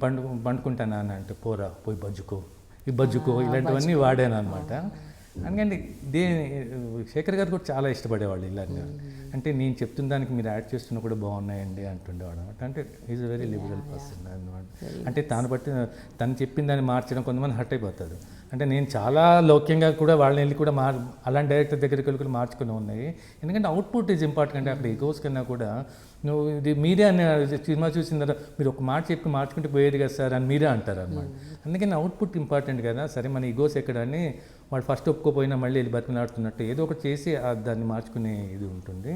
పండుకుంటాను నాన్న అంటే పోరా పోయి బజ్జుకో ఇలాంటివన్నీ వాడాను అనమాట. అందుకని శేఖర్ గారు కూడా చాలా ఇష్టపడేవాళ్ళు ఇలాంటి. అంటే నేను చెప్తున్న దానికి మీరు యాడ్ చేస్తున్నా కూడా బాగున్నాయండి అంటుండేవాడు అనమాట. అంటే is a very liberal person అనమాట. అంటే తను చెప్పిన దాన్ని మార్చడం కొంతమంది హర్ట్ అయిపోతారు. అంటే నేను చాలా లౌక్యంగా కూడా వాళ్ళని వెళ్ళి కూడా అలాంటి డైరెక్టర్ దగ్గరికి వెళ్ళి కూడా మార్చుకుని ఉన్నాయి. ఎందుకంటే అవుట్పుట్ ఈజ్ ఇంపార్టెంట్. అంటే అక్కడ ఈగోస్ కన్నా కూడా నువ్వు ఇది మీరే అని సినిమా చూసిన తర్వాత మీరు ఒక మాట చెప్పి మార్చుకుంటే పోయేది కదా సార్ అని మీరే అంటారు అనమాట. అందుకని అవుట్పుట్ ఇంపార్టెంట్ కదా. సరే మన ఈగోస్ ఎక్కడ అని వాళ్ళు ఫస్ట్ ఒప్పుకోపోయినా మళ్ళీ వెళ్ళి బతిమలాడుతున్నట్టు ఏదో ఒకటి చేసి దాన్ని మార్చుకునే ఇది ఉంటుంది.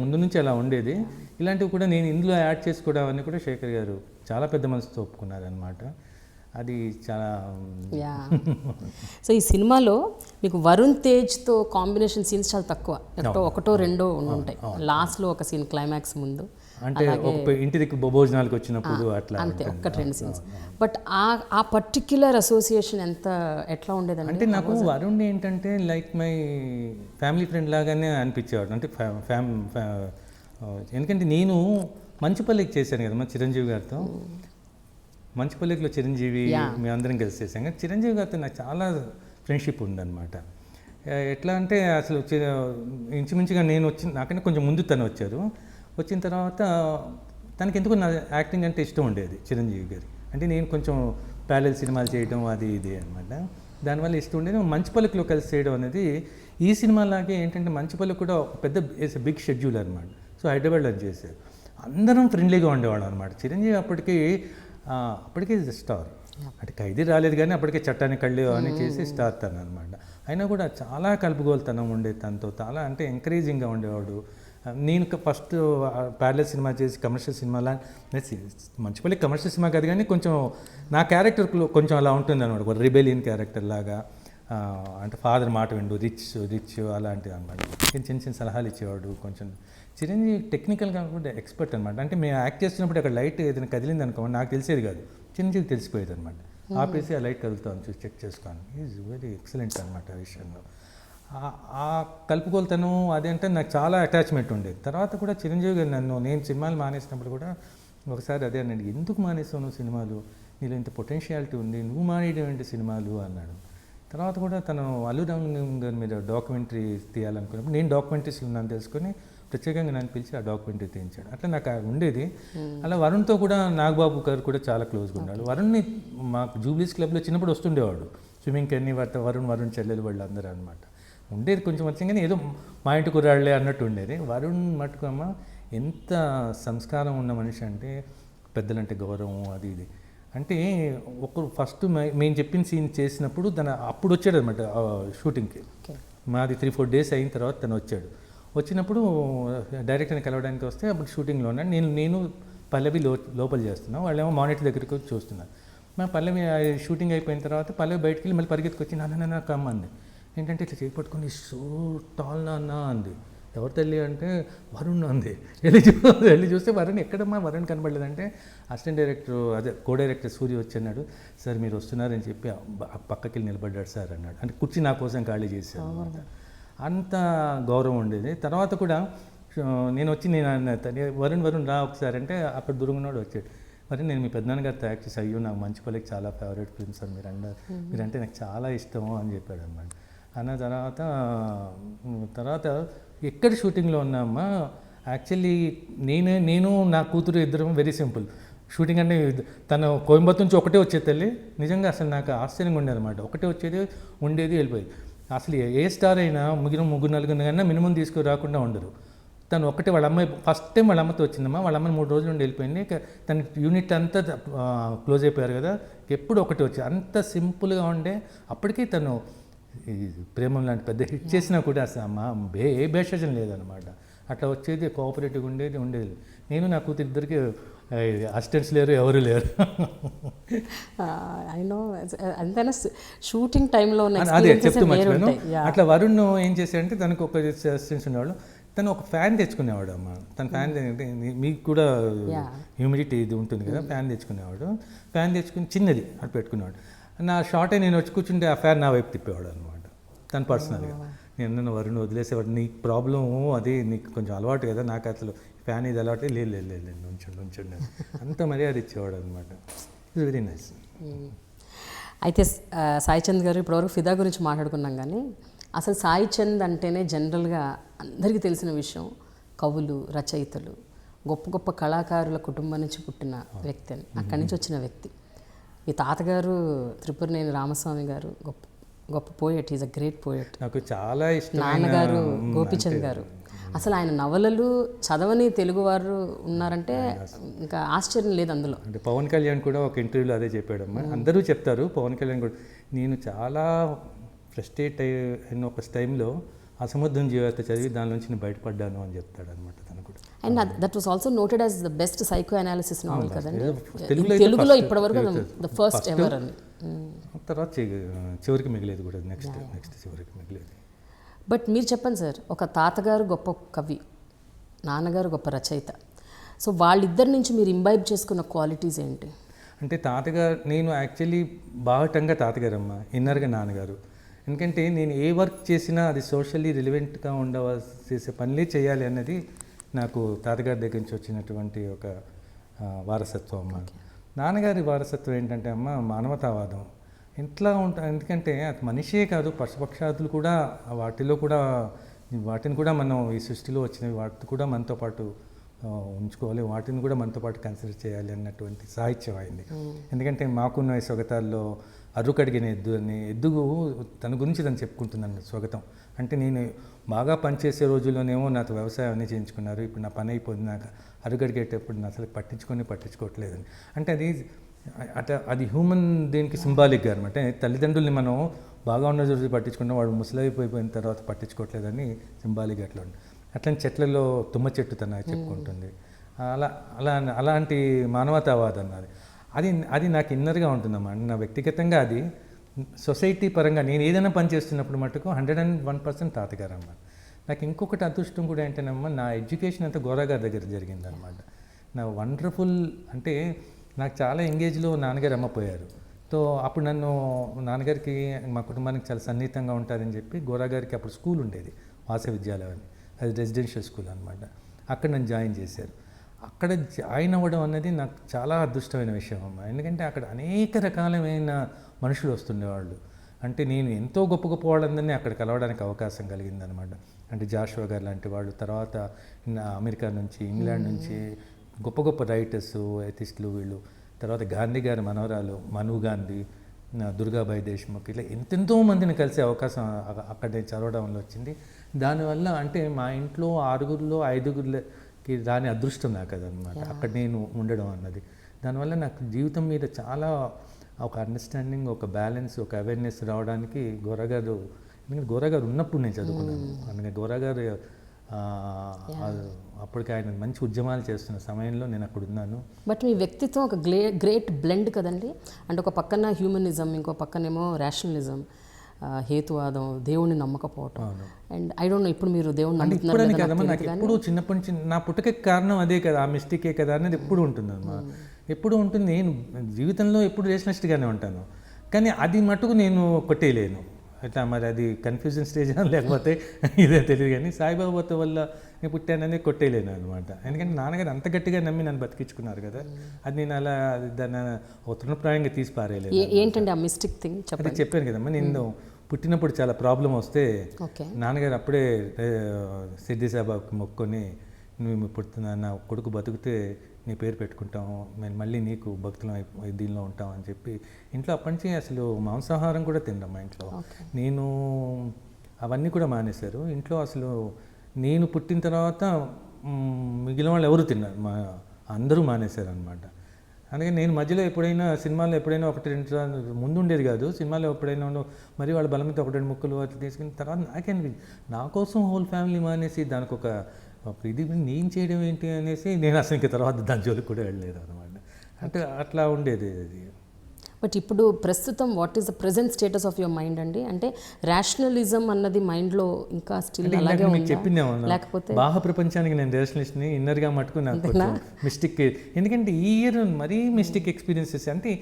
ముందు నుంచి అలా ఉండేది. ఇలాంటివి కూడా నేను ఇందులో యాడ్ చేసుకోవడం అని కూడా శేఖర్ గారు చాలా పెద్ద మనసుతో ఒప్పుకున్నారనమాట. అది చాలా సో ఈ సినిమాలో మీకు వరుణ్ తేజ్తో కాంబినేషన్ సీన్స్ చాలా తక్కువ, ఒకటో రెండో ఉంటాయి. లాస్ట్లో ఒక సీన్ క్లైమాక్స్ ముందు అంటే ఇంటి దగ్గర భోజనాలకు వచ్చినప్పుడు అట్లా అంతే, ఒక్కటి రెండు సీన్స్. బట్ ఆ పర్టిక్యులర్ అసోసియేషన్ ఎట్లా ఉండేదండి? అంటే నాకు వరుణ్ ఏంటంటే లైక్ మై ఫ్యామిలీ ఫ్రెండ్ లాగానే అనిపించేవాడు. అంటే ఎందుకంటే నేను మంచుపల్లికి చేశాను కదా మా చిరంజీవి గారితో. మంచుపల్లిలో చిరంజీవి మేమందరం కలిసి చేసాం కానీ చిరంజీవి గారితో నాకు చాలా ఫ్రెండ్షిప్ ఉందన్నమాట. ఎట్లా అంటే అసలు ఇంచుమించుగా నేను నాకంటే కొంచెం ముందు తను వచ్చారు. వచ్చిన తర్వాత తనకి ఎందుకు నా యాక్టింగ్ అంటే ఇష్టం ఉండేది చిరంజీవి గారి. అంటే నేను కొంచెం ప్యారలల్ సినిమాలు చేయడం అది ఇది అనమాట. దానివల్ల ఇష్టం ఉండేది. మంచుపల్లిలో కలిసి చేయడం అనేది ఈ సినిమాలాగే ఏంటంటే మంచుపల్లి కూడా ఒక పెద్ద బిగ్ షెడ్యూల్ అనమాట. సో హైదరాబాద్లో చేశారు. అందరం ఫ్రెండ్లీగా ఉండేవాళ్ళం అనమాట. చిరంజీవి అప్పటికే స్టార్. అంటే ఖైదీ రాలేదు కానీ అప్పటికే చట్టానికి కళ్ళు అని చేసి స్టార్ తను అనమాట. అయినా కూడా చాలా కలుపుగోలుతనం ఉండేది తనతో. చాలా అంటే ఎంకరేజింగ్గా ఉండేవాడు. నేను ఫస్ట్ ప్యారలల్ సినిమా చేసి కమర్షియల్ సినిమాలా మంచిపల్లి కమర్షియల్ సినిమా కాదు కానీ కొంచెం నా క్యారెక్టర్ కొంచెం అలా ఉంటుంది అనమాట. ఒక రిబెలియన్ క్యారెక్టర్ లాగా. అంటే ఫాదర్ మాట విండు, రిచ్ అలాంటివి అనమాట. చిన్న చిన్న సలహాలు ఇచ్చేవాడు. కొంచెం చిరంజీవి టెక్నికల్గా కూడా ఎక్స్పర్ట్ అనమాట. అంటే మేము యాక్ట్ చేస్తున్నప్పుడు అక్కడ లైట్ ఏదైనా కదిలింది అనుకో నాకు తెలిసేది కాదు, చిరంజీవి తెలిసిపోయేది అనమాట. ఆపేసి ఆ లైట్ కదులుతాను చూసి చెక్ చేసుకోను. ఈజ్ వెరీ ఎక్సలెంట్ అనమాట ఆ విషయంలో. ఆ కలుపుకోలుతను అదంటే నాకు చాలా అటాచ్మెంట్ ఉండేది. తర్వాత కూడా చిరంజీవి గారు నేను సినిమాలు మానేసినప్పుడు కూడా ఒకసారి అదే అన్నాడు, ఎందుకు మానేస్తావు నువ్వు సినిమాలు, నీలో ఇంత పొటెన్షియాలిటీ ఉంది, నువ్వు మానేయడం ఏంటి సినిమాలు అన్నాడు. తర్వాత కూడా తను అల్లు రామలింగం గారి మీద డాక్యుమెంటరీ తీయాలనుకున్నప్పుడు నేను డాక్యుమెంటరీస్ ఉన్నాను తెలుసుకొని ప్రత్యేకంగా నన్ను పిలిచి ఆ డాక్యుమెంటరీ తీయించాడు. అట్లా నాకు ఉండేది. అలా వరుణ్తో కూడా నాగబాబు గారు కూడా చాలా క్లోజ్గా ఉన్నాడు. వరుణ్ని మాకు జూబ్లీస్ క్లబ్లో చిన్నప్పుడు వస్తుండేవాడు. స్విమ్మింగ్కి అన్ని వరుణ్ చెల్లెలు వాళ్ళు అందరూ అనమాట. ఉండేది కొంచెం వచ్చింది కానీ ఏదో మా ఇంటి కుర్రాళ్లే అన్నట్టు ఉండేది. వరుణ్ మటుకు అమ్మ ఎంత సంస్కారం ఉన్న మనిషి అంటే పెద్దలంటే గౌరవం అది ఇది. అంటే ఒకరు ఫస్ట్ మేము చెప్పిన సీన్ చేసినప్పుడు అప్పుడు వచ్చాడు అనమాట షూటింగ్కి. మాది 3-4 డేస్ అయిన తర్వాత తను వచ్చాడు. వచ్చినప్పుడు డైరెక్టర్ని కలవడానికి వస్తే అప్పుడు షూటింగ్లో ఉన్నాను. నేను పల్లవి లోపల చేస్తున్నాను, వాళ్ళేమో మానిటర్ దగ్గరికి వచ్చి చూస్తున్నారు. మా పల్లవి షూటింగ్ అయిపోయిన తర్వాత పల్లవి బయటికి వెళ్ళి మళ్ళీ పరిగెత్తుకు వచ్చి నాన్న కమ్మంది. ఏంటంటే ఇట్లా చేపట్టుకొని సో టాల్ నాన్న అంది. ఎవరు తల్లి అంటే వరుణ్ అంది. వెళ్ళి చూస్తే వరుణ్ ఎక్కడమ్మా వరుణ్ కనబడలేదంటే assistant director co director Surya వచ్చి అన్నాడు, సార్ మీరు వస్తున్నారని చెప్పి పక్కకి వెళ్ళి నిలబడ్డాడు సార్ అన్నాడు. అంటే కుర్చీ నా కోసం ఖాళీ చేశాను అనమాట. అంత గౌరవం ఉండేది. తర్వాత కూడా నేను వచ్చి వరుణ్ రా ఒకసారి అంటే అక్కడ దూరంగా వచ్చాడు. మరి నేను మీ పెద్దనాన్నగారితో యాక్ట్ చేసి అయ్యో నాకు మంచిపల్లికి చాలా ఫేవరెట్ ఫిల్మ్ సార్ మీరంటే నాకు చాలా ఇష్టము అని చెప్పాడు అనమాట. అన్న తర్వాత ఎక్కడ షూటింగ్లో ఉన్నామా యాక్చువల్లీ నేను నా కూతురు ఇద్దరం వెరీ సింపుల్. షూటింగ్ అంటే తను కోయంబత్తూరు నుంచి ఒకటే వచ్చేది తల్లి. నిజంగా అసలు నాకు ఆశ్చర్యంగా ఉండేది అనమాట. ఒకటే ఉండేది వెళ్ళిపోయేది. అసలు ఏ స్టార్ అయినా ముగ్గురు నలుగురు కన్నా మినిమం తీసుకుని రాకుండా ఉండరు. తను ఒకటే వాళ్ళ అమ్మాయి ఫస్ట్ టైం వాళ్ళ అమ్మతో వచ్చిందమ్మా. వాళ్ళ అమ్మని 3 రోజులు నుండి వెళ్ళిపోయింది. తన యూనిట్ అంతా క్లోజ్ అయిపోయారు కదా, ఎప్పుడు ఒకటి వచ్చి అంత సింపుల్గా ఉండే. అప్పటికీ తను ప్రేమం లాంటి పెద్ద హిట్ చేసినా కూడా అసలు ఏ భేషజం లేదనమాట. అట్లా వచ్చేది కోఆపరేటివ్గా ఉండేది. నేను నా కూతురు ఇద్దరికి అసిస్టెంట్స్ లేరు, ఎవరు లేరు. I know. అంతైనా షూటింగ్ టైంలో అదే చెప్తూ మర్చిపోయాను. అట్లా వరుణ్ ఏం చేశాడంటే తనకు ఒక అసిస్టెంట్స్ ఉండేవాళ్ళు, తను ఒక ఫ్యాన్ తెచ్చుకునేవాడు అమ్మ. తన ఫ్యాన్ మీకు కూడా హ్యూమిడిటీ ఇది ఉంటుంది కదా, ఫ్యాన్ తెచ్చుకునేవాడు. ఫ్యాన్ తెచ్చుకుని చిన్నది అటు పెట్టుకునేవాడు. నా షార్టే నేను వచ్చి కూర్చుంటే ఆ ఫ్యాన్ నా వైపు తిప్పేవాడు అనమాట, తను పర్సనల్గా. నేను వరుణ్ వదిలేసేవాడు, నీకు ప్రాబ్లం అది, నీకు కొంచెం అలవాటు కదా, నాకు అసలు ఫ్యాన్ ఇది అలవాటే, లేదు లేదు లేదు ఉంచండి అంత మర్యాద ఇచ్చేవాడు అనమాట. It's very nice. అయితే సాయి చంద్ గారు ఇప్పటివరకు ఫిదా గురించి మాట్లాడుకున్నాం, కానీ అసలు సాయి చంద్ అంటేనే జనరల్గా అందరికీ తెలిసిన విషయం, కవులు, రచయితలు, గొప్ప గొప్ప కళాకారుల కుటుంబం నుంచి పుట్టిన వ్యక్తి అని, అక్కడి నుంచి వచ్చిన వ్యక్తి. మీ తాతగారు త్రిపురనేని రామస్వామి గారు గొప్ప గొప్ప poet, is a great poet. నాకు చాలా ఇష్టం. నాన్నగారు గోపీచంద్ గారు. అసలు ఆయన నవలలు చదవని తెలుగువారు ఉన్నారంటే ఇంకా ఆశ్చర్యం లేదు అందులో. అంటే పవన్ కళ్యాణ్ కూడా ఒక ఇంటర్వ్యూలో అదే చెప్పాడమ్మా. అందరూ చెప్తారు, పవన్ కళ్యాణ్ కూడా, నేను చాలా ఫ్రస్ట్రేట్ అయిన ఒక టైంలో అసముద్రం జీవిత చదివి దాని నుంచి నేను బయటపడ్డాను అని చెప్తాడు అనమాట తను కూడా. And that was also noted as the best psychoanalysis novel కదండి తెలుగులో ఇప్పటివరకు, ద ఫస్ట్ ఎవర్ అని. తర్వాత చివరికి మిగిలేదు కూడా, నెక్స్ట్ చివరికి మిగిలేదు. బట్ మీరు చెప్పండి సార్, ఒక తాతగారు గొప్ప కవి, నాన్నగారు గొప్ప రచయిత, సో వాళ్ళిద్దరి నుంచి మీరు ఇంబైబ్ చేసుకున్న క్వాలిటీస్ ఏంటి? అంటే తాతగారు, నేను యాక్చువల్లీ బాహటంగా తాతగారమ్మ, ఇన్నర్గా నాన్నగారు. ఎందుకంటే నేను ఏ వర్క్ చేసినా అది సోషల్లీ రిలివెంట్గా చేసే పనులే చేయాలి అన్నది నాకు తాతగారి దగ్గర నుంచి వచ్చినటువంటి ఒక వారసత్వం అమ్మ. నాన్నగారి వారసత్వం ఏంటంటే అమ్మ, మానవతావాదం. ఇంట్లో ఎందుకంటే అది మనిషే కాదు, పశుపక్షాదులు కూడా, వాటిని కూడా మనం ఈ సృష్టిలో వచ్చినవి, వాటిని కూడా మనతో పాటు ఉంచుకోవాలి, వాటిని కూడా మనతో పాటు కన్సిడర్ చేయాలి అన్నటువంటి సాహిత్యం అయింది. ఎందుకంటే మాకున్న ఈ స్వగతాల్లో అర్రుకడిగిన ఎద్దు అని, ఎద్దుగు తన గురించి తను చెప్పుకుంటుందండి స్వగతం. అంటే నేను బాగా పనిచేసే రోజుల్లోనేమో నాతో వ్యవసాయం అన్నీ చేయించుకున్నారు, ఇప్పుడు నా పని అయిపోయింది, నాకు అరుగడిగేటప్పుడు నా అసలు పట్టించుకోవట్లేదని. అంటే అది హ్యూమన్ దీనికి సింబాలిక్గా అనమాట. తల్లిదండ్రుల్ని మనం బాగా ఉన్న రోజు పట్టించుకుంటాం, వాడు ముసలైపోయిన తర్వాత పట్టించుకోవట్లేదని సింబాలిక్గా అట్లా ఉంది. అట్లని చెట్లలో తుమ్మ చెట్టు తన చెప్పుకుంటుంది. అలాంటి మానవతావాదం అది నాకు ఇన్నర్గా ఉంటుందమ్మా. నా వ్యక్తిగతంగా అది సొసైటీ పరంగా నేను ఏదైనా పని చేస్తున్నప్పుడు మటుకు 101% తాతగారమ్మ. నాకు ఇంకొకటి అదృష్టం కూడా ఏంటంటేనమ్మా, నా ఎడ్యుకేషన్ అంతా గోరాగారి దగ్గర జరిగిందనమాట. నా వండర్ఫుల్, అంటే నాకు చాలా ఎంగేజ్లో నాన్నగారు అమ్మ పోయారు. సో అప్పుడు నన్ను నాన్నగారికి మా కుటుంబానికి చాలా సన్నిహితంగా ఉంటారని చెప్పి గోరాగారికి అప్పుడు స్కూల్ ఉండేది, వాసవి విద్యాలయం అని, అది రెసిడెన్షియల్ స్కూల్ అనమాట. అక్కడ నన్ను జాయిన్ చేశారు. అక్కడ జాయిన్ అవ్వడం అనేది నాకు చాలా అదృష్టమైన విషయం అమ్మ. ఎందుకంటే అక్కడ అనేక రకాలమైన మనుషులు వస్తుండేవాళ్ళు. అంటే నేను ఎంతో గొప్ప గొప్ప వాళ్ళందరినీ అక్కడ కలవడానికి అవకాశం కలిగిందనమాట. అంటే జాషువా గారు లాంటి వాళ్ళు, తర్వాత అమెరికా నుంచి, ఇంగ్లాండ్ నుంచి గొప్ప గొప్ప రైటర్స్, ఎథిస్టులు వీళ్ళు, తర్వాత గాంధీ గారి మనవరాలు మను గాంధీ, దుర్గాబాయి దేశ్ముఖ్, ఇట్లా ఎంతెంతో మందిని కలిసే అవకాశం అక్కడ చదవడం వల్ల వచ్చింది. దానివల్ల అంటే మా ఇంట్లో 6గురిలో 5గురికి రాని అదృష్టం నాకు అదనమాట, అక్కడ నేను ఉండడం అన్నది. దానివల్ల నాకు జీవితం మీద చాలా ఒక అండర్స్టాండింగ్, ఒక బ్యాలెన్స్, ఒక అవేర్నెస్ రావడానికి గోరాగారు, ఎందుకంటే గోరాగారు ఉన్నప్పుడు నేను చదువుకున్నాను. అందుకే గోరాగారు అప్పటికి ఆయన మంచి ఉద్యమాలు చేస్తున్న సమయంలో నేను అక్కడ ఉన్నాను. బట్ మీ వ్యక్తిత్వం ఒక గ్రేట్ బ్లెండ్ కదండి. అంటే ఒక పక్కన హ్యూమనిజం, ఇంకో పక్కనేమో రేషనలిజం, హేతువాదం, దేవుణ్ణి నమ్మకపోవటం. అండ్ ఐ డోంట్ నో ఇప్పుడు మీరు దేవుణ్ణి నమ్ముతున్నారని కదమ్మా, నాకు ఎప్పుడు చిన్నప్పటి నుంచి నా పుట్టకకి కారణం అదే కదా, ఆ మిస్టేకే కదా అనేది ఎప్పుడు ఉంటుందమ్మా, ఎప్పుడు ఉంటుంది. నేను జీవితంలో ఎప్పుడు రేషనలిస్ట్గానే ఉంటాను, కానీ అది మటుకు నేను కొట్టేయలేను. అట్లా మరి అది కన్ఫ్యూజన్ స్టేజ్ లేకపోతే ఇదే తెలియదు, కానీ సాయిబాబాతో వల్ల నేను పుట్టానని కొట్టేయలేను అనమాట. ఎందుకంటే నాన్నగారు అంత గట్టిగా నమ్మి నన్ను బతికించుకున్నారు కదా, అది నేను అలా దాన్ని ఒక తృణప్రాయంగా తీసి పారేయలేదు. ఏంటంటే ఆ మిస్టేక్ థింగ్ అది చెప్పాను కదమ్మా, నేను పుట్టినప్పుడు చాలా ప్రాబ్లం వస్తే నాన్నగారు అప్పుడే సిద్ధి సాబాకి మొక్కుని, నువ్వు పుడుతున్నా, నా కొడుకు బతికితే నీ పేరు పెట్టుకుంటాము, మేము మళ్ళీ నీకు భక్తులం దీనిలో ఉంటాం అని చెప్పి ఇంట్లో అప్పటి నుంచి అసలు మాంసాహారం కూడా తిన్నాం మా ఇంట్లో. నేను అవన్నీ కూడా మానేశారు ఇంట్లో. అసలు నేను పుట్టిన తర్వాత మిగిలిన వాళ్ళు ఎవరు తిన్నారు, అందరూ మానేశారు అనమాట. అందుకని నేను మధ్యలో ఎప్పుడైనా సినిమాలో ఎప్పుడైనా 1-2 ముందు ఉండేది కాదు, సినిమాలో ఎప్పుడైనా మరి వాళ్ళ బలం మీద 1-2 ముక్కలు అట్లా తీసుకున్న తర్వాత నాకేం నా కోసం హోల్ ఫ్యామిలీ మానేసి దానికి ఒక అప్పుడు ఇది నేను చేయడం ఏంటి అనేసి నేను అసలు ఇంకా తర్వాత దాని జోలికి కూడా వెళ్ళలేదు అనమాట. అంటే అట్లా ఉండేది అది. బట్ ఇప్పుడు ప్రస్తుతం what is the present status of your mind అండి? అంటే రేషనలిజం అన్నది మైండ్లో ఇంకా స్టిల్ అలాగే మీకు ఉందా? చెప్పిందేమన్నా లేకపోతే బాహ్య ప్రపంచానికి నేను రేషనలిస్ట్ని, ఇన్నర్గా మటుకు నాకు కొంచెం మిస్టేక్. ఎందుకంటే ఈ ఇయర్ మరీ మిస్టేక్ ఎక్స్పీరియన్సెస్. అంటే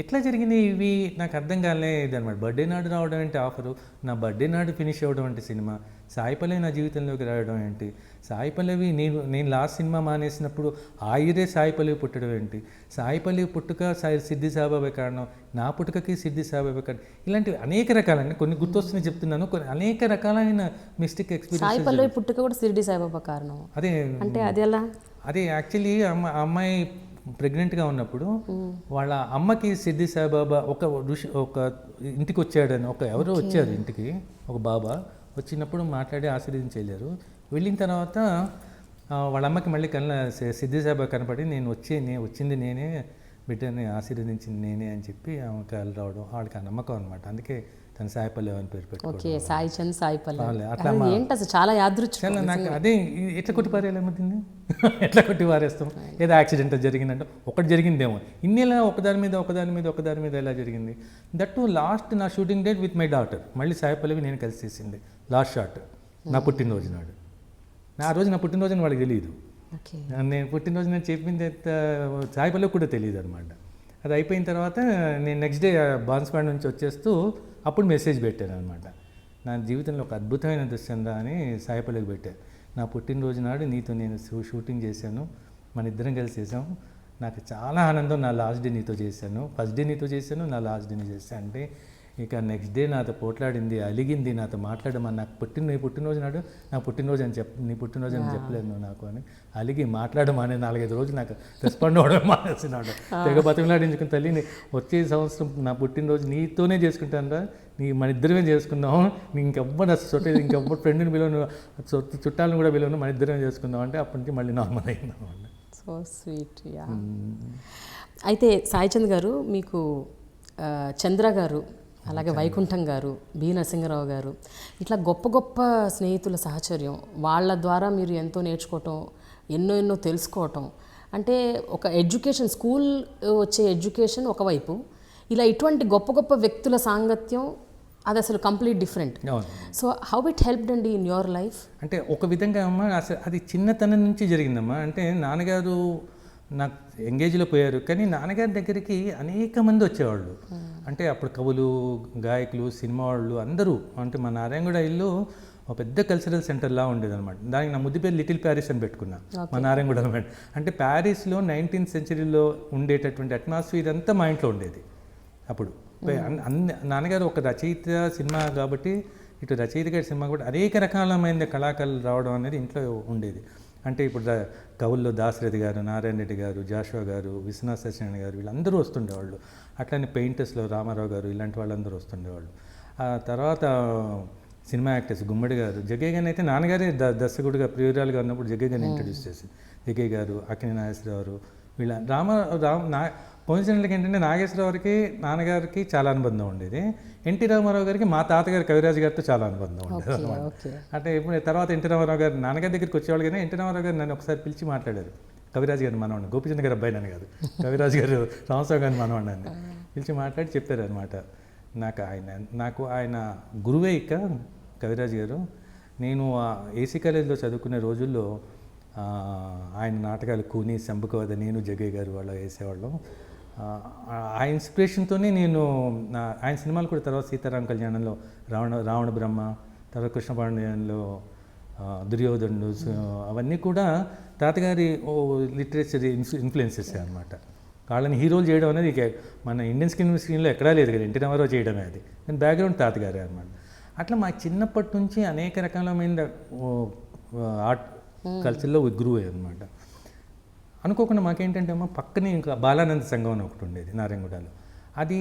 ఎట్లా జరిగినాయి ఇవి నాకు అర్థం కాలేదు అనమాట. బర్త్డే నాడు రావడం ఏంటి ఆఫరు, నా బర్త్డే నాడు ఫినిష్ అవ్వడం అంటే సినిమా, సాయి పల్లవి నా జీవితంలోకి రావడం ఏంటి, సాయి పల్లవి నేను లాస్ట్ సినిమా మానేసినప్పుడు ఆ ఇయరే సాయి పల్లవి పుట్టడం ఏంటి, సాయి పల్లవి పుట్టుక సిద్ధి సాయిబాబా కారణం, నా పుట్టుకకి సిద్ధి సాయిబాబా కారణం, ఇలాంటివి అనేక రకాలండి. కొన్ని గుర్తొస్తున్నాయి చెప్తున్నాను, కొన్ని అనేక రకాలైన మిస్టేక్ సాయి ఎక్స్పీరియన్స్. పల్లవి పుట్టుక కూడా షిరిడి సాయిబాబా కారణం అదే అంటే అది ఎలా? అదే యాక్చువల్లీ అమ్మాయి ప్రెగ్నెంట్గా ఉన్నప్పుడు వాళ్ళ అమ్మకి సిద్ధి సాయిబాబా ఒక ఇంటికి వచ్చాడని, ఎవరో వచ్చారు ఇంటికి, ఒక బాబా వచ్చినప్పుడు మాట్లాడి ఆశీర్వదించి వెళ్ళారు. వెళ్ళిన తర్వాత వాళ్ళ అమ్మకి మళ్ళీ సిద్ధి సాయిబాబా కనపడి వచ్చింది నేనే, బిడ్డని ఆశీర్వదించింది నేనే అని చెప్పి ఆమెకి కళ్ళు రావడం, వాళ్ళకి ఆ నమ్మకం అనమాట. అందుకే తను సాయి పల్లవి అని పేరు పెట్టుకోవడం. ఓకే, సాయి చంద్ సాయి పల్లవి. అట్లా ఏంటి అసలు చాలా యాదృచ్ఛికం. నాకు అదే ఎట్లా కొట్టి పారేయాలేమవుతుంది, ఎట్లా కొట్టి పారేస్తాం, ఏదో యాక్సిడెంట్ జరిగిందంటే ఒకటి జరిగిందేమో, ఇన్నేలా ఒకదాని మీద ఎలా జరిగింది. దట్టు లాస్ట్ నా shooting date with my daughter, మళ్ళీ సాయి పల్లవి నేను కలిసి చేసింది లాస్ట్ షాట్ నా పుట్టినరోజు నాడు. ఆ రోజు నా పుట్టినరోజు వాళ్ళకి తెలియదు, నేను పుట్టినరోజు నేను చెప్పింది సాయి పల్లవి కూడా తెలియదు అనమాట. అది అయిపోయిన తర్వాత నేను నెక్స్ట్ డే బాన్స్వాడ నుంచి వచ్చేస్తూ అప్పుడు మెసేజ్ పెట్టాను అనమాట, నా జీవితంలో ఒక అద్భుతమైన దృశ్యం రా అని సాయి పల్లవికి పెట్టాను. నా పుట్టినరోజు నాడు నీతో నేను షూటింగ్ చేశాను, మన ఇద్దరం కలిసి చేసాము, నాకు చాలా ఆనందం, నా లాస్ట్ డే నీతో చేశాను, ఫస్ట్ డే నీతో చేశాను, నా లాస్ట్ డే చేశాను అంటే ఇక నెక్స్ట్ డే నాతో పోట్లాడింది, అలిగింది, నాతో మాట్లాడమని. నాకు నీ పుట్టినరోజు నాడు నా పుట్టినరోజు అని నీ పుట్టినరోజు అని చెప్పలేదు నువ్వు నాకు అని అలిగి మాట్లాడమని 4-5 రోజులు నాకు రెస్పాండ్ అవ్వడం మానేసినాడు. తెగ బతిమలాడించుకుని తల్లి వచ్చే సంవత్సరం నా పుట్టినరోజు నీతోనే చేసుకుంటాను రా, మన ఇద్దరమే చేసుకున్నాం, ఇంకెవ్వరు అసలు ఇంకెవ్వరు ఫ్రెండ్ని పిలవను, చుట్టాలను కూడా పిలవను, మన ఇద్దరమే చేసుకున్నాం అంటే అప్పటి నుంచి మళ్ళీ నార్మల్ అయిందాం. So sweet. అయితే సాయి చంద్ గారు, మీకు చంద్ర గారు, అలాగే వైకుంఠం గారు, బి నరసింహరావు గారు, ఇట్లా గొప్ప గొప్ప స్నేహితుల సహచర్యం, వాళ్ళ ద్వారా మీరు ఎంతో నేర్చుకోవటం, ఎన్నో తెలుసుకోవటం, అంటే ఒక ఎడ్యుకేషన్, స్కూల్ వచ్చే ఎడ్యుకేషన్ ఒకవైపు, ఇలా ఇటువంటి గొప్ప గొప్ప వ్యక్తుల సాంగత్యం అది అసలు complete different. So how it helped అండి ఇన్ యువర్ లైఫ్? అంటే ఒక విధంగా అమ్మ అసలు అది చిన్నతనం నుంచి జరిగిందమ్మా. అంటే నాన్నగారు నాకు ఎంగేజ్లో పోయారు, కానీ నాన్నగారి దగ్గరికి అనేక మంది వచ్చేవాళ్ళు. అంటే అప్పుడు కవులు, గాయకులు, సినిమా వాళ్ళు అందరూ. అంటే మా నారాయణగూడ ఇల్లు ఒక పెద్ద కల్చరల్ సెంటర్లా ఉండేదన్నమాట. దానికి నా ముద్దు పేరు లిటిల్ ప్యారిస్ అని పెట్టుకున్నా, మా నారాయణగూడ అనమాట. అంటే ప్యారిస్లో 19th centuryలో ఉండేటటువంటి అట్మాస్ఫియర్ అంతా మా ఇంట్లో ఉండేది అప్పుడు. నాన్నగారు ఒక రచయిత సినిమా కాబట్టి, ఇటు రచయిత గారి సినిమా కూడా అనేక రకాలమైన కళాకారులు రావడం అనేది ఇంట్లో ఉండేది. అంటే ఇప్పుడు కవుల్లో దాశరథి గారు, నారాయణ రెడ్డి గారు, జాషువా గారు, విశ్వనాథ సత్యనారాయణ గారు, వీళ్ళందరూ వస్తుండేవాళ్ళు. అట్లనే పెయింటర్స్లో రామారావు గారు, ఇలాంటి వాళ్ళందరూ వస్తుండేవాళ్ళు. ఆ తర్వాత సినిమా యాక్టర్స్ గుమ్మడి గారు, జగ్గయ్య గారిని అయితే నాన్నగారే దర్శకుడిగా ప్రియురాలుగా ఉన్నప్పుడు జగ్గయ్య గారిని ఇంట్రడ్యూస్ చేసింది. జగ్గయ్య గారు, అక్కినేని నాగేశ్వరరావు, వీళ్ళ కోయిన్సిడెంట్లకి ఏంటంటే నాగేశ్వరరావుకి నాన్నగారికి చాలా అనుబంధం ఉండేది. ఎన్టీ రామారావు గారికి మా తాతగారు కవిరాజు గారితో చాలా అనుబంధం ఉండేది అనమాట. అంటే ఇప్పుడు తర్వాత ఎన్టీ రామారావు గారు నాన్నగారి దగ్గరికి వచ్చేవాళ్ళు, కానీ ఎన్టీ రామారావు గారు నన్ను ఒకసారి పిలిచి మాట్లాడారు. కవిరాజు గారిని మనవాడిని, గోపిచంద్ర గారు అబ్బాయి నన్ను కాదు, కవిరాజు గారు రామస్వామి గారిని మనవాడిని పిలిచి మాట్లాడి చెప్పారు అనమాట. నాకు ఆయన గురువే ఇక కవిరాజు గారు. నేను ఏసీ కాలేజీలో చదువుకునే రోజుల్లో ఆయన నాటకాలు కూని, శంభుకవద, నేను జగ్గయ్య గారు వాళ్ళు వేసేవాళ్ళం. ఆ ఇన్స్పిరేషన్తోనే నేను ఆయన సినిమాలు కూడా తర్వాత సీతారామ కళ్యాణంలో రావణ బ్రహ్మ, తర్వాత కృష్ణపాండ్యంలో దుర్యోధనుడు, అవన్నీ కూడా తాతగారి లిటరేచర్ ఇన్ఫ్లుయెన్సెస్ అనమాట. వాళ్ళని హీరోలు చేయడం అనేది మన ఇండియన్ స్క్రీన్లో ఎక్కడా లేదు కదా, ఎన్టీ రామారావు చేయడమే అది. నేను బ్యాక్గ్రౌండ్ తాతగారే అనమాట. అట్లా మా చిన్నప్పటి నుంచి అనేక రకాలమైన ఆర్ట్ కల్చర్లో గురువు అనమాట. అనుకోకుండా మాకేంటంటే అమ్మ పక్కనే ఇంకా బాలానంద సంఘం అని ఒకటి ఉండేది నారాయణగూడలో. అది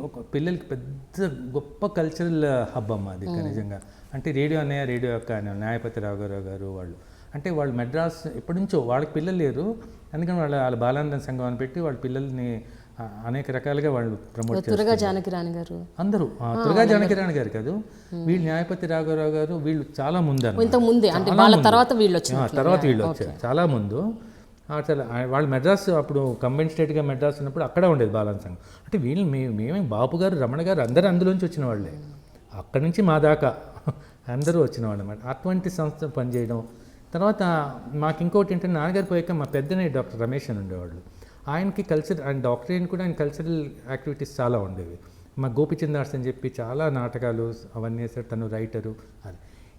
ఒక పిల్లలకి పెద్ద గొప్ప కల్చరల్ హబ్ అమ్మ అది నిజంగా. అంటే రేడియో అక్క న్యాయపతి రాఘవరావు గారు వాళ్ళు, అంటే వాళ్ళు మెడ్రాస్ ఎప్పటి నుంచో, వాళ్ళకి పిల్లలు లేరు, అందుకని వాళ్ళ బాలానంద సంఘం అని పెట్టి వాళ్ళ పిల్లల్ని అనేక రకాలుగా వాళ్ళు ప్రమోట్ చేస్తారు. తురగా జానకి రాణి గారు అందరూ తురగా జానకిరాణి గారు కాదు, వీళ్ళు న్యాయపతి రాఘవరావు గారు, వీళ్ళు చాలా ముందు ఇంత ముందే అంటే వాళ్ళ తర్వాత వీళ్ళు వచ్చారు. తర్వాత వీళ్ళు వచ్చారు చాలా ముందు. అసలు వాళ్ళు మెడ్రాస్ అప్పుడు కంబైన్ స్టేట్గా మెడ్రాస్ ఉన్నప్పుడు అక్కడ ఉండేది బాలన్ సంఘం. అంటే వీళ్ళు మేమే బాపు గారు, రమణ గారు అందరూ అందులోంచి వచ్చిన వాళ్ళే, అక్కడి నుంచి మా దాకా అందరూ వచ్చిన వాళ్ళు అన్నమాట. అటువంటి సంస్థ పనిచేయడం. తర్వాత మాకు ఇంకోటి ఏంటంటే నాన్నగారు పోయాక మా పెద్దనే డాక్టర్ రమేష్ అని ఉండేవాళ్ళు. ఆయనకి ఆయన డాక్టర్ అయిన కూడా ఆయన కల్చరల్ యాక్టివిటీస్ చాలా ఉండేవి. మా గోపిచందార్స్ అని చెప్పి చాలా నాటకాలు అవన్నీ వేసారు, తను రైటరు. అది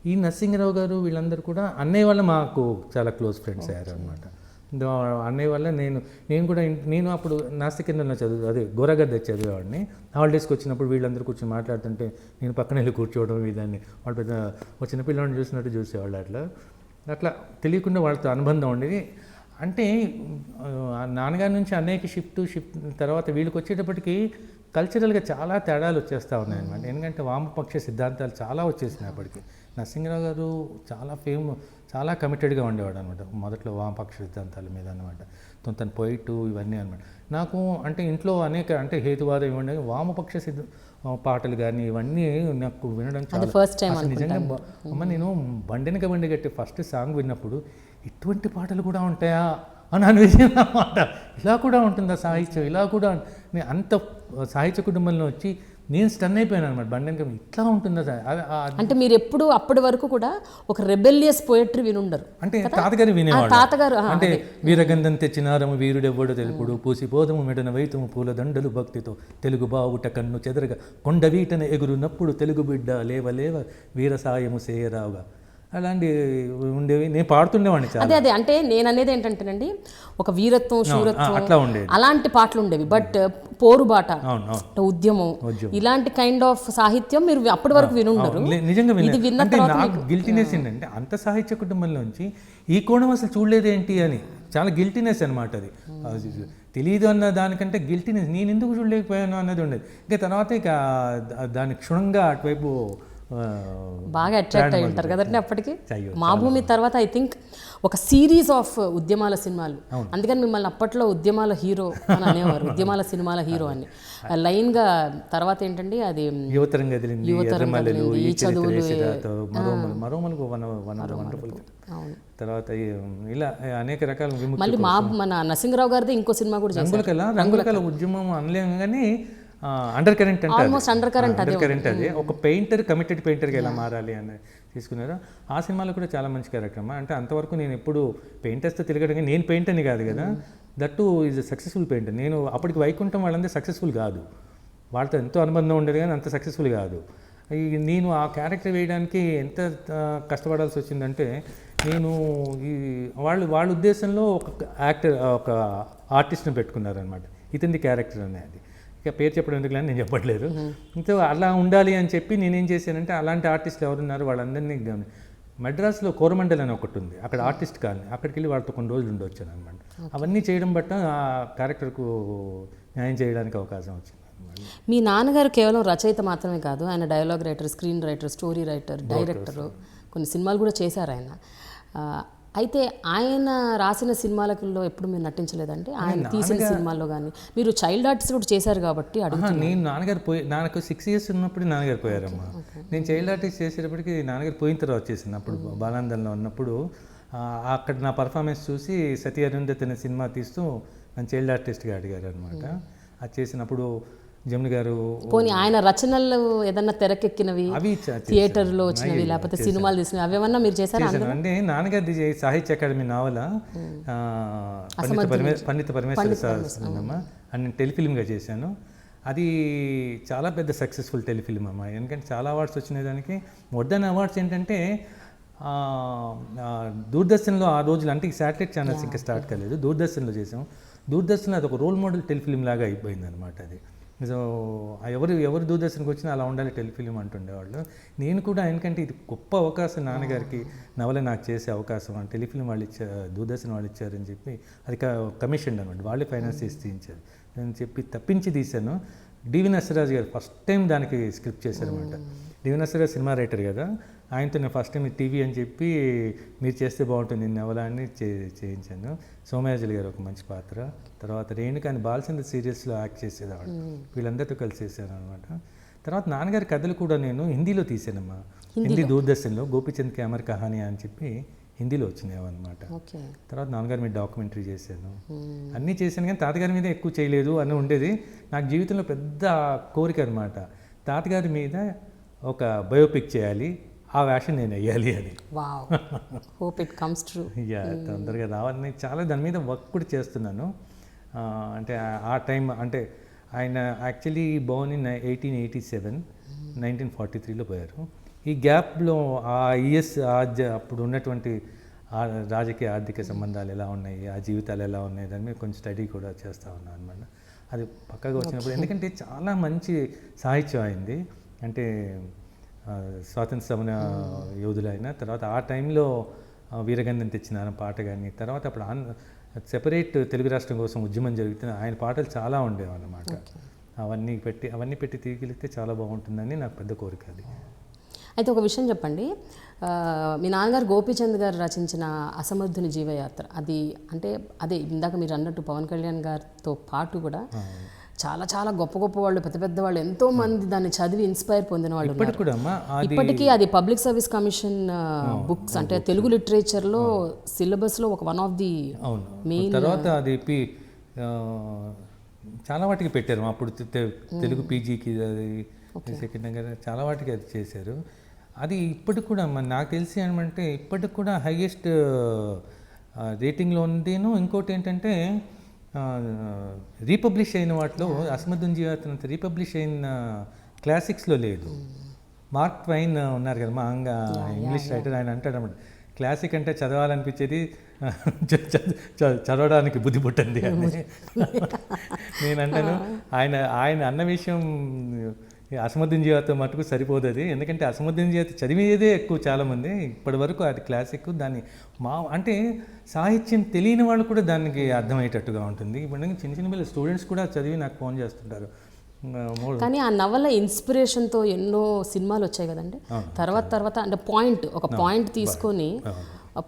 ఈ నరసింహరావు గారు వీళ్ళందరూ కూడా అన్నయ్య వల్ల మాకు చాలా క్లోజ్ ఫ్రెండ్స్ అయ్యారు అనమాట. అన్నయ్య వల్ల నేను అప్పుడు నాస్తికేంద్రంలో అదే గోరగద్ద చదివేవాడిని. హాలిడేస్కి వచ్చినప్పుడు వీళ్ళందరూ కూర్చొని మాట్లాడుతుంటే నేను పక్కన వెళ్ళి కూర్చోవడం, ఇదాన్ని వాళ్ళు పెద్ద ఒక చిన్నపిల్లని చూసినట్టు చూసేవాళ్ళు. అట్లా తెలియకుండా వాళ్ళతో అనుబంధం ఉండేది. అంటే నాన్నగారి నుంచి అన్నయ్యకి షిఫ్ట్ తర్వాత వీళ్ళకి వచ్చేటప్పటికి కల్చరల్గా చాలా తేడాలు వచ్చేస్తూ ఉన్నాయి అనమాట. ఎందుకంటే వామపక్ష సిద్ధాంతాలు చాలా వచ్చేసినాయి అప్పటికి. నరసింహరావు గారు చాలా కమిటెడ్గా ఉండేవాడు అనమాట మొదట్లో వామపక్ష సిద్ధాంతాల మీద అనమాట. తన పొయిటు ఇవన్నీ అనమాట. నాకు అంటే ఇంట్లో అనేక అంటే హేతువాదం ఇవ్వండి వామపక్ష పాటలు కానీ ఇవన్నీ నాకు వినడం చాలా ఫస్ట్ టైం. నిజంగా అమ్మ నేను బండెనక బండి కట్టి ఫస్ట్ సాంగ్ విన్నప్పుడు ఇటువంటి పాటలు కూడా ఉంటాయా అని అనిపించింది అన్నమాట. ఇలా కూడా ఉంటుందా సాహిత్యం, ఇలా కూడా అంత సాహిత్య కుటుంబంలో వచ్చి నేను స్టన్ అయిపోయాను అనమాట. బండెనక ఇట్లా ఉంటుందా అంటే మీరు ఎప్పుడు అప్పటి వరకు కూడా ఒక రెబెలియస్ పోయట్రీ వినుండరు. అంటే తాతగారు వినేవాడు. తాతగారు అంటే వీరగంధం తెచ్చినారము వీరుడెవ్వడు తెలుపుడు పూసిపోదము మెడన వైతము పూల దండలు భక్తితో తెలుగు బావుట కన్ను చెదరగా కొండ వీటన ఎగురునప్పుడు తెలుగు బిడ్డ లేవలేవ వీర సాయము సేయరావుగా అలాంటి ఉండేవి. నేను పాడుతుండేవాడిని చాలా. అదే అంటే నేను అనేది ఏంటంటేనండి ఒక వీరత్వం శూరత్వం అట్లా ఉండేది, అలాంటి పాటలు ఉండేవి. బట్ పోరుబాట ఉద్యమం ఇలాంటి కైండ్ ఆఫ్ సాహిత్యం మీరు అప్పటి వరకు వినుండరు. నిజంగా అంటే నాకు గిల్టీనెస్ ఏంటంటే అంత సాహిత్య కుటుంబంలోంచి ఈ కోణం అసలు చూడలేదేంటి అని చాలా గిల్టీనెస్ అనమాట. అది తెలియదు అన్న దానికంటే గిల్టీనెస్ నేను ఎందుకు చూడలేకపోయాను అన్నది ఉండేది. ఇంకా తర్వాత ఇక దాని క్షుణ్ణంగా అటువైపు బాగా అట్రాక్ట్ అయి ఉంటారు కదండి అప్పటికి. మా భూమి తర్వాత ఐ థింక్ ఒక సిరీస్ ఆఫ్ ఉద్యమాల సినిమాలు, అందుకని మిమ్మల్ని అప్పట్లో ఉద్యమాల హీరో అని అనేవారు, ఉద్యమాల సినిమాల హీరో అని లైన్గా. తర్వాత ఏంటండి అది యువతరం కదిలింది, ఈ చదువులు, తర్వాత ఇలా అనేక రకాల. మళ్ళీ మన నరసింహరావు గారిది ఇంకో సినిమా కూడా చేశారు, రంగుల ఉద్యమం అనలేము కానీ అండర్ కరెంట్ అంటే ఆల్మోస్ట్ అండర్ కరెంట్ అదే ఒక పెయింటర్ కమిటెడ్ పెయింటర్గా ఎలా మారాలి అని తీసుకున్నారు. ఆ సినిమాలో కూడా చాలా మంచి క్యారెక్టర్ అమ్మా. అంటే అంతవరకు నేను ఎప్పుడు పెయింటర్స్తో తిరగడం, నేను పెయింటర్ని కాదు కదా, దట్టు ఈజ్ సక్సెస్ఫుల్ పెయింటర్. నేను అప్పటికి వైకుంఠం వాళ్ళందరూ సక్సెస్ఫుల్ కాదు, వాళ్ళతో ఎంతో అనుబంధం ఉండేది కానీ అంత సక్సెస్ఫుల్ కాదు. నేను ఆ క్యారెక్టర్ వేయడానికి ఎంత కష్టపడాల్సి వచ్చిందంటే నేను వాళ్ళ ఉద్దేశంలో ఒక ఆర్టిస్ట్ని పెట్టుకున్నారనమాట, ఇతని క్యారెక్టర్ అనేది. ఇక పేరు చెప్పడం ఎందుకు అని నేను చెప్పట్లేదు. సో అలా ఉండాలి అని చెప్పి నేనేం చేశానంటే అలాంటి ఆర్టిస్టులు ఎవరున్నారు వాళ్ళందరినీ మెడ్రాస్లో కోరమండల్ అని ఒకటి ఉంది, అక్కడ ఆర్టిస్ట్ కాలనీ, అక్కడికి వెళ్ళి వాళ్ళతో కొన్ని రోజులు ఉండొచ్చాను అనమాట. అవన్నీ చేయడం బట్ట ఆ క్యారెక్టర్కు న్యాయం చేయడానికి అవకాశం వచ్చింది. మీ నాన్నగారు కేవలం రచయిత మాత్రమే కాదు, ఆయన dialogue writer, screen writer, story writer, director, కొన్ని సినిమాలు కూడా చేశారు ఆయన. అయితే ఆయన రాసిన సినిమాలలో ఎప్పుడు మీరు నటించలేదండి? ఆయన తీసిన సినిమాల్లో కానీ మీరు చైల్డ్ ఆర్టిస్ట్ కూడా చేశారు కాబట్టి అడుగుతున్నాను. నేను నాకు 6 years ఉన్నప్పుడు నాన్నగారు పోయారమ్మా. నేను చైల్డ్ ఆర్టిస్ట్ చేసేటప్పటికి నాన్నగారు పోయిన తర్వాత వచ్చేసింది. అప్పుడు బాలానందంలో ఉన్నప్పుడు అక్కడ నా పర్ఫార్మెన్స్ చూసి సతీ అరుంధతి అనే సినిమా తీస్తూ నన్ను చైల్డ్ ఆర్టిస్ట్గా అడిగారు అనమాట. అది చేసినప్పుడు జమున గారు పోనీ ఆయన రచనలు ఏదన్నా తెరకెక్కినవి, థియేటర్లో వచ్చినవి, లేకపోతే సినిమాలు తీసినవి అవేమన్నా మీరు చేశారా? అంటే నాన్నగారి సాహిత్య అకాడమీ నావల పండిత పరమేశ్వర సినిమా అని టెలిఫిల్మ్గా చేశాను. అది చాలా పెద్ద సక్సెస్ఫుల్ టెలిఫిల్మ్ అమ్మా. ఎందుకంటే చాలా అవార్డ్స్ వచ్చినాయి దానికి. మోర్ దెన్ అవార్డ్స్ ఏంటంటే దూరదర్శన్లో ఆ రోజులు, అంటే శాటిలైట్ ఛానల్స్ ఇంకా స్టార్ట్ కాలేదు, దూరదర్శన్లో చేసాం. దూరదర్శన్లో అది ఒక రోల్ మోడల్ టెలిఫిల్మ్ లాగా అయిపోయింది అనమాట. అది సో ఎవరు దూరదర్శన్కి వచ్చినా అలా ఉండాలి టెలిఫిలిం అంటుండేవాళ్ళు. నేను కూడా ఎందుకంటే ఇది గొప్ప అవకాశం, నాన్నగారికి నవల నాకు చేసే అవకాశం అని టెలిఫిలిం వాళ్ళు ఇచ్చారు, దూరదర్శన్ వాళ్ళు ఇచ్చారని చెప్పి అది కమిషన్ అనమాట, వాళ్ళే ఫైనాన్స్ చేసి తీయించారు అని చెప్పి తప్పించి తీశాను. డివి నరసరాజు గారు ఫస్ట్ టైం దానికి స్క్రిప్ట్ చేశారనమాట. డివి నరసరాజు సినిమా రైటర్ కదా, ఆయనతో నేను ఫస్ట్ టైం టీవీ అని చెప్పి మీరు చేస్తే బాగుంటుంది నేను నవల అని చేయించాను. సోమయాజులు గారు ఒక మంచి పాత్ర, తర్వాత రేణుకాని బాలచంద్ర సీరియల్స్లో యాక్ట్ చేసేదాడు, వీళ్ళందరితో కలిసి చేశాను అనమాట. తర్వాత నాన్నగారి కథలు కూడా నేను హిందీలో తీసానమ్మా. హిందీ దూరదర్శన్లో గోపీచంద్ క్యామర్ కహానీ అని చెప్పి హిందీలో వచ్చినాయి అనమాట. తర్వాత నాన్నగారి మీద డాక్యుమెంటరీ చేశాను, అన్నీ చేశాను. కానీ తాతగారి మీద ఎక్కువ చేయలేదు అని ఉండేది. నాకు జీవితంలో పెద్ద కోరిక అనమాట, తాతగారి మీద ఒక బయోపిక్ చేయాలి, ఆ వేషం నేను వేయాలి అని. Hope it comes true. Yeah, తొందరగా రావాలని చాలా దాని మీద వర్క్ కూడా చేస్తున్నాను. అంటే ఆ టైం అంటే ఆయన యాక్చువల్లీ బోర్న్ ఇన్ 1887, 1943లో పోయారు. ఈ గ్యాప్లో ఆ ఇయర్స్ అప్పుడు ఉన్నటువంటి రాజకీయ ఆర్థిక సంబంధాలు ఎలా ఉన్నాయి, ఆ జీవితాలు ఎలా ఉన్నాయి, దాని మీద కొంచెం స్టడీ కూడా చేస్తూ ఉన్నాను అనమాట. అది పక్కగా వచ్చినప్పుడు ఎందుకంటే చాలా మంచి సాహిత్యం అయింది. అంటే స్వాతంత్ర సమర యోధులైన తర్వాత ఆ టైంలో వీరగంధం తెచ్చిన పాట కానీ, తర్వాత అప్పుడు సెపరేట్ తెలుగు రాష్ట్రం కోసం ఉద్యమం జరుగుతున్న ఆయన పాటలు చాలా ఉండేవి అన్నమాట. అవన్నీ పెట్టి తిరిగిలిస్తే చాలా బాగుంటుందని నాకు పెద్ద కోరిక అది. అయితే ఒక విషయం చెప్పండి, మీ నాన్నగారు గోపీచంద్ గారు రచించిన అసమర్థుని జీవయాత్ర, అది అంటే అదే ఇందాక మీరు అన్నట్టు పవన్ కళ్యాణ్ గారితో పాటు కూడా చాలా చాలా గొప్ప గొప్ప వాళ్ళు, పెద్ద పెద్ద వాళ్ళు, ఎంతో మంది దాన్ని చదివి ఇన్స్పైర్ పొందిన వాళ్ళు ఇప్పటికీ. అది పబ్లిక్ సర్వీస్ కమిషన్ బుక్స్, అంటే తెలుగు లిటరేచర్లో సిలబస్లో ఒక వన్ ఆఫ్ ది మెయిన్. తర్వాత అది చాలా వాటికి పెట్టారు అప్పుడు, తెలుగు పీజీకి అది సెకండ్ చాలా వాటికి అది చేశారు. అది ఇప్పటికి కూడా నాకు తెలిసి ఏమంటే ఇప్పటికి కూడా హైయెస్ట్ రేటింగ్లో ఉందేను. ఇంకోటి ఏంటంటే రీపబ్లిష్ అయిన వాటిలో అసమర్థుని జీవితం రీపబ్లిష్ అయిన క్లాసిక్స్లో లేదు. మార్క్ ట్వైన్ ఉన్నారు కదా మా ఇంగ్లీష్ రైటర్, ఆయన అంటాడు అన్నమాట, క్లాసిక్ అంటే చదవాలనిపించేది, చదవడానికి బుద్ధి పుట్టింది అని. నేను అంటాను ఆయన అన్న విషయం అసమర్థుని జీవితం మటుకు సరిపోదు అది. ఎందుకంటే అసమర్థుని జీవితం చదివేదే ఎక్కువ చాలామంది ఇప్పటి వరకు, అది క్లాసిక్. దాన్ని అంటే సాహిత్యం తెలియని వాళ్ళు కూడా దానికి అర్థమయ్యేటట్టుగా ఉంటుంది. ఇప్పుడు చిన్న చిన్న పిల్లలు స్టూడెంట్స్ కూడా చదివి నాకు ఫోన్ చేస్తుంటారు. కానీ ఆ నవల ఇన్స్పిరేషన్తో ఎన్నో సినిమాలు వచ్చాయి కదండి. తర్వాత అంటే ఒక పాయింట్ తీసుకొని